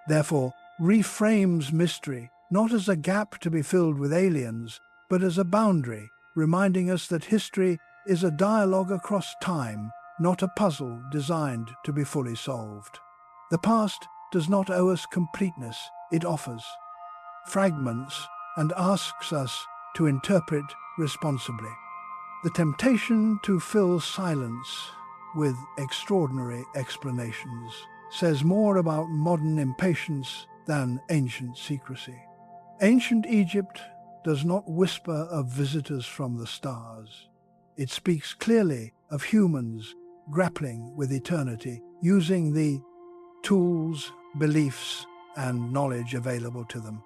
therefore, reframes mystery not as a gap to be filled with aliens, but as a boundary, reminding us that history is a dialogue across time, not a puzzle designed to be fully solved. The past does not owe us completeness, it offers fragments and asks us to interpret responsibly. The temptation to fill silence with extraordinary explanations says more about modern impatience than ancient secrecy. Ancient Egypt does not whisper of visitors from the stars. It speaks clearly of humans grappling with eternity, using the tools, beliefs, and knowledge available to them.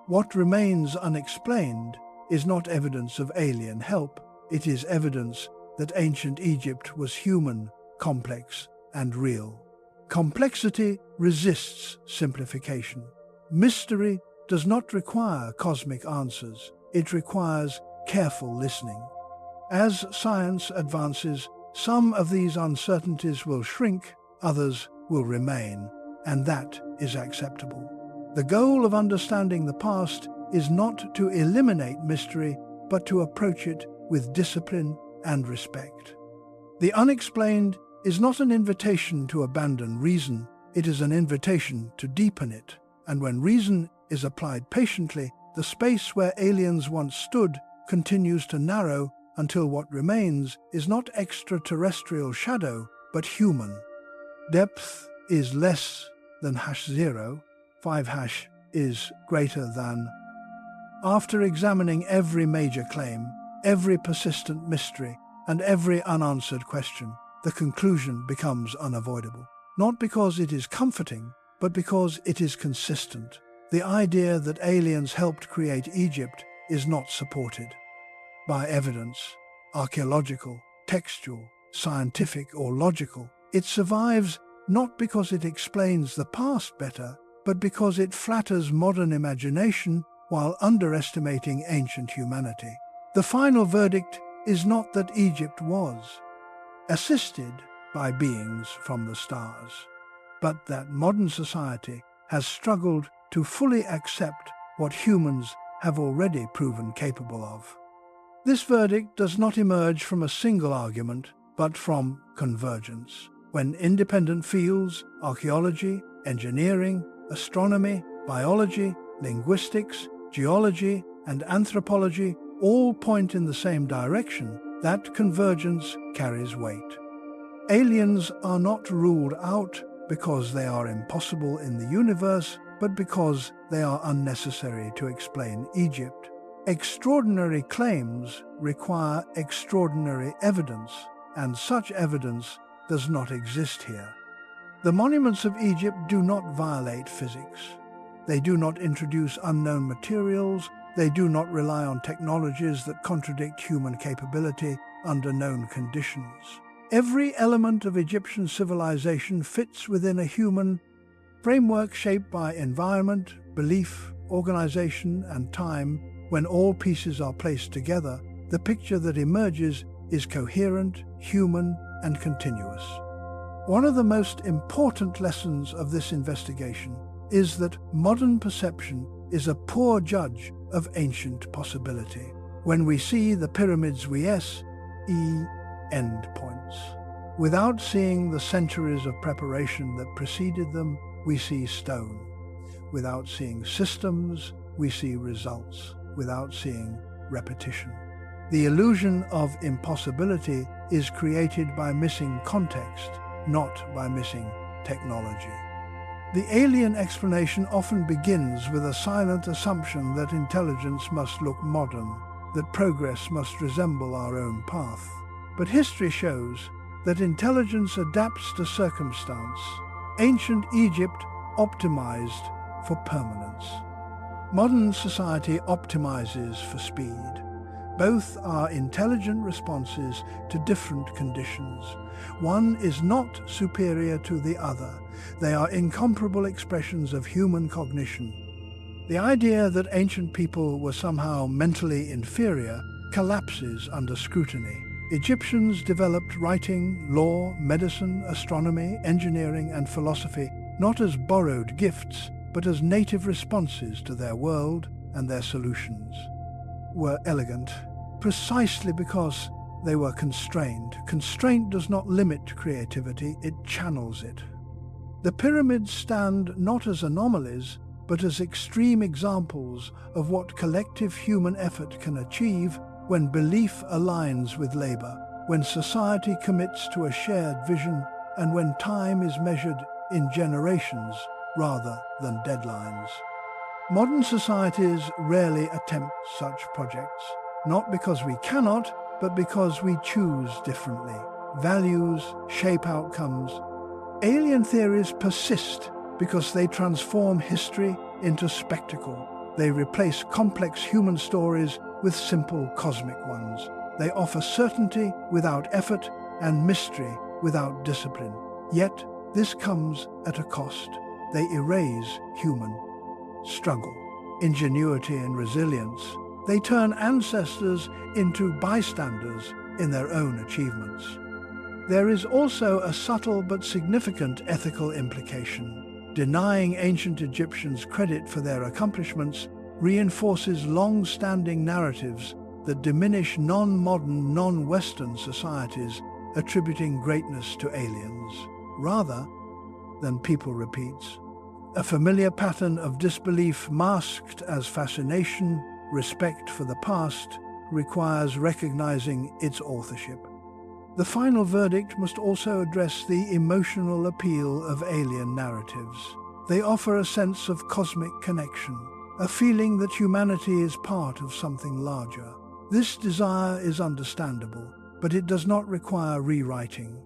What remains unexplained is not evidence of alien help, it is evidence that ancient Egypt was human, complex, and real. Complexity resists simplification. Mystery does not require cosmic answers, it requires careful listening. As science advances, some of these uncertainties will shrink, others will remain, and that is acceptable. The goal of understanding the past is not to eliminate mystery, but to approach it with discipline and respect. The unexplained is not an invitation to abandon reason, it is an invitation to deepen it. And when reason is applied patiently, the space where aliens once stood continues to narrow until what remains is not extraterrestrial shadow, but human. Depth is less than #0, 5# is greater than. After examining every major claim, every persistent mystery, and every unanswered question, the conclusion becomes unavoidable. Not because it is comforting, but because it is consistent. The idea that aliens helped create Egypt is not supported by evidence, archaeological, textual, scientific, or logical. It survives not because it explains the past better, but because it flatters modern imagination while underestimating ancient humanity. The final verdict is not that Egypt was assisted by beings from the stars, but that modern society has struggled to fully accept what humans have already proven capable of. This verdict does not emerge from a single argument, but from convergence. When independent fields, archaeology, engineering, astronomy, biology, linguistics, geology, and anthropology all point in the same direction, that convergence carries weight. Aliens are not ruled out because they are impossible in the universe, but because they are unnecessary to explain Egypt. Extraordinary claims require extraordinary evidence, and such evidence does not exist here. The monuments of Egypt do not violate physics. They do not introduce unknown materials. They do not rely on technologies that contradict human capability under known conditions. Every element of Egyptian civilization fits within a human framework shaped by environment, belief, organization, and time. When all pieces are placed together, the picture that emerges is coherent, human, and continuous. One of the most important lessons of this investigation is that modern perception is a poor judge of ancient possibility. When we see the pyramids, we see endpoints. Without seeing the centuries of preparation that preceded them, we see stone. Without seeing systems, we see results. Without seeing repetition. The illusion of impossibility is created by missing context, not by missing technology. The alien explanation often begins with a silent assumption that intelligence must look modern, that progress must resemble our own path. But history shows that intelligence adapts to circumstance. Ancient Egypt optimized for permanence. Modern society optimizes for speed. Both are intelligent responses to different conditions. One is not superior to the other. They are incomparable expressions of human cognition. The idea that ancient people were somehow mentally inferior collapses under scrutiny. Egyptians developed writing, law, medicine, astronomy, engineering, and philosophy not as borrowed gifts, but as native responses to their world, and their solutions were elegant, precisely because they were constrained. Constraint does not limit creativity, it channels it. The pyramids stand not as anomalies, but as extreme examples of what collective human effort can achieve when belief aligns with labor, when society commits to a shared vision, and when time is measured in generations rather than deadlines. Modern societies rarely attempt such projects, not because we cannot, but because we choose differently. Values shape outcomes. Alien theories persist because they transform history into spectacle. They replace complex human stories with simple cosmic ones. They offer certainty without effort and mystery without discipline. Yet, this comes at a cost. They erase human struggle, ingenuity, and resilience. They turn ancestors into bystanders in their own achievements. There is also a subtle but significant ethical implication. Denying ancient Egyptians credit for their accomplishments reinforces long-standing narratives that diminish non-modern, non-Western societies, attributing greatness to aliens, rather than people repeats. A familiar pattern of disbelief masked as fascination, respect for the past, requires recognizing its authorship. The final verdict must also address the emotional appeal of alien narratives. They offer a sense of cosmic connection, a feeling that humanity is part of something larger. This desire is understandable, but it does not require rewriting.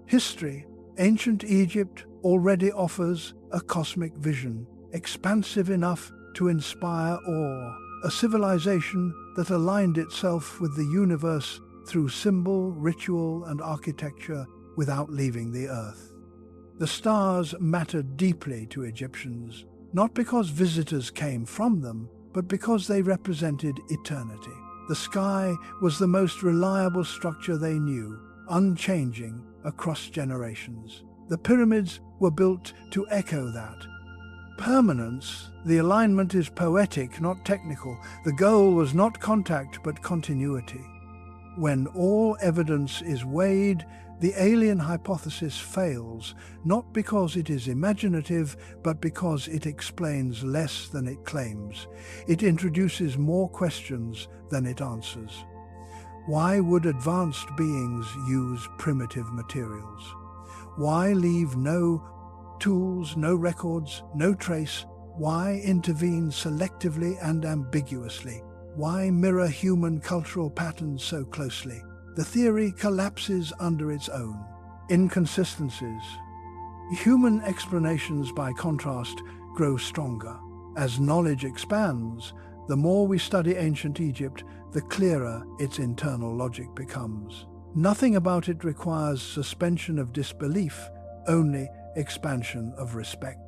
History, ancient Egypt, already offers a cosmic vision, expansive enough to inspire awe, a civilization that aligned itself with the universe through symbol, ritual, and architecture without leaving the earth. The stars mattered deeply to Egyptians, not because visitors came from them, but because they represented eternity. The sky was the most reliable structure they knew, unchanging across generations. The pyramids were built to echo that. Permanence, the alignment is poetic, not technical. The goal was not contact, but continuity. when all evidence is weighed, the alien hypothesis fails, not because it is imaginative, but because it explains less than it claims. It introduces more questions than it answers. Why would advanced beings use primitive materials? Why leave no tools, no records, no trace? Why intervene selectively and ambiguously? Why mirror human cultural patterns so closely? The theory collapses under its own inconsistencies. Human explanations, by contrast, grow stronger. As knowledge expands, the more we study ancient Egypt, the clearer its internal logic becomes. Nothing about it requires suspension of disbelief, only expansion of respect.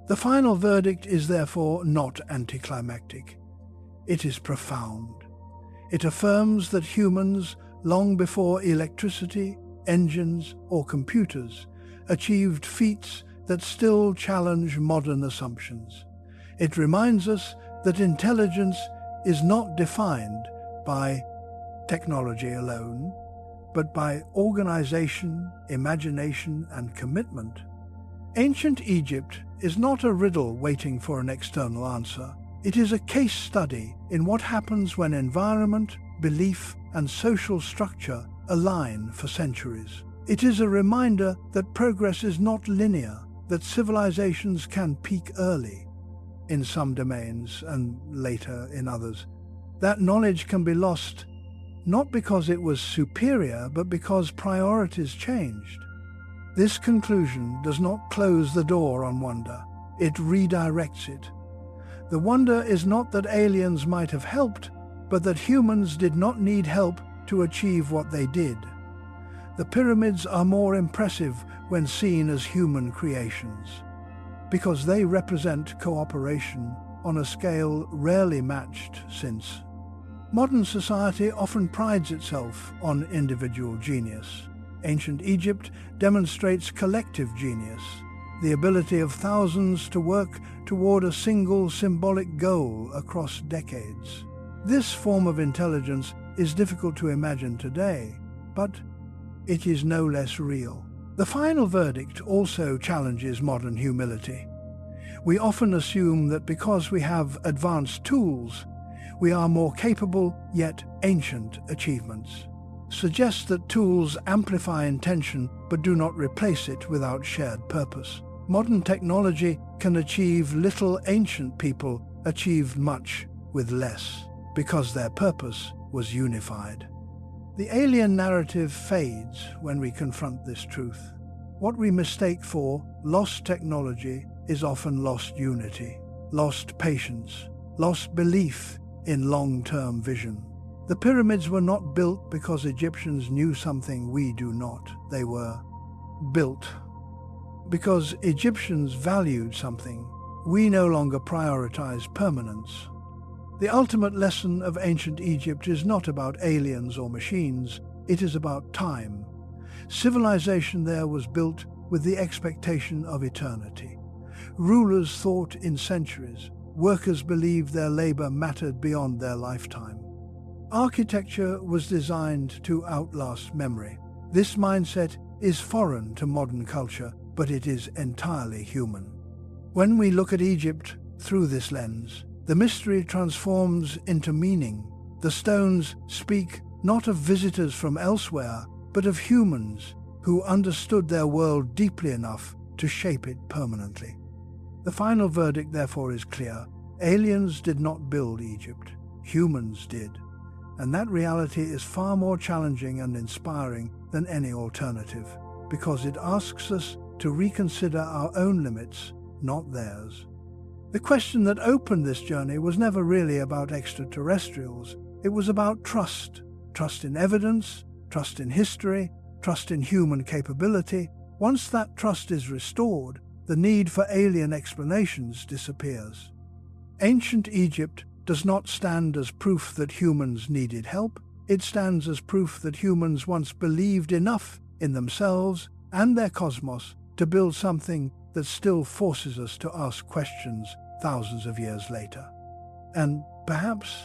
The final verdict is therefore not anticlimactic. It is profound. It affirms that humans, long before electricity, engines, or computers, achieved feats that still challenge modern assumptions. It reminds us that intelligence is not defined by technology alone, but by organization, imagination, and commitment. Ancient Egypt is not a riddle waiting for an external answer. It is a case study in what happens when environment, belief, and social structure align for centuries. It is a reminder that progress is not linear, that civilizations can peak early in some domains and later in others. That knowledge can be lost not because it was superior, but because priorities changed. This conclusion does not close the door on wonder. It redirects it. The wonder is not that aliens might have helped, but that humans did not need help to achieve what they did. The pyramids are more impressive when seen as human creations, because they represent cooperation on a scale rarely matched since. Modern society often prides itself on individual genius. Ancient Egypt demonstrates collective genius, the ability of thousands to work toward a single symbolic goal across decades. This form of intelligence is difficult to imagine today, but it is no less real. The final verdict also challenges modern humility. We often assume that because we have advanced tools, we are more capable, yet ancient achievements suggests that tools amplify intention but do not replace it without shared purpose. Modern technology can achieve little. Ancient people achieved much with less, because their purpose was unified. The alien narrative fades when we confront this truth. What we mistake for lost technology is often lost unity, lost patience, lost belief in long-term vision. The pyramids were not built because Egyptians knew something we do not. They were built because Egyptians valued something we no longer prioritize: permanence. The ultimate lesson of ancient Egypt is not about aliens or machines, it is about time. Civilization there was built with the expectation of eternity. Rulers thought in centuries. Workers believed their labor mattered beyond their lifetime. Architecture was designed to outlast memory. This mindset is foreign to modern culture, but it is entirely human. When we look at Egypt through this lens, the mystery transforms into meaning. The stones speak not of visitors from elsewhere, but of humans who understood their world deeply enough to shape it permanently. The final verdict, therefore, is clear. Aliens did not build Egypt. Humans did. And that reality is far more challenging and inspiring than any alternative, because it asks us to reconsider our own limits, not theirs. The question that opened this journey was never really about extraterrestrials. It was about trust. Trust in evidence, trust in history, trust in human capability. Once that trust is restored, the need for alien explanations disappears. Ancient Egypt does not stand as proof that humans needed help. It stands as proof that humans once believed enough in themselves and their cosmos to build something that still forces us to ask questions thousands of years later. And perhaps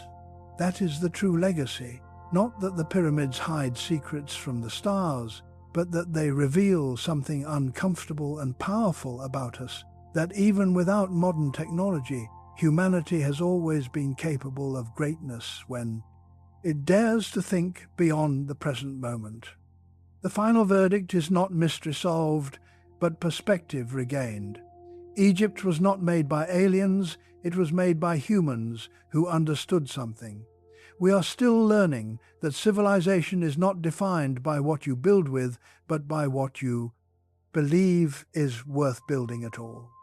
that is the true legacy. Not that the pyramids hide secrets from the stars, but that they reveal something uncomfortable and powerful about us, that even without modern technology, humanity has always been capable of greatness when it dares to think beyond the present moment. The final verdict is not mystery solved, but perspective regained. Egypt was not made by aliens, it was made by humans who understood something. We are still learning that civilization is not defined by what you build with, but by what you believe is worth building at all.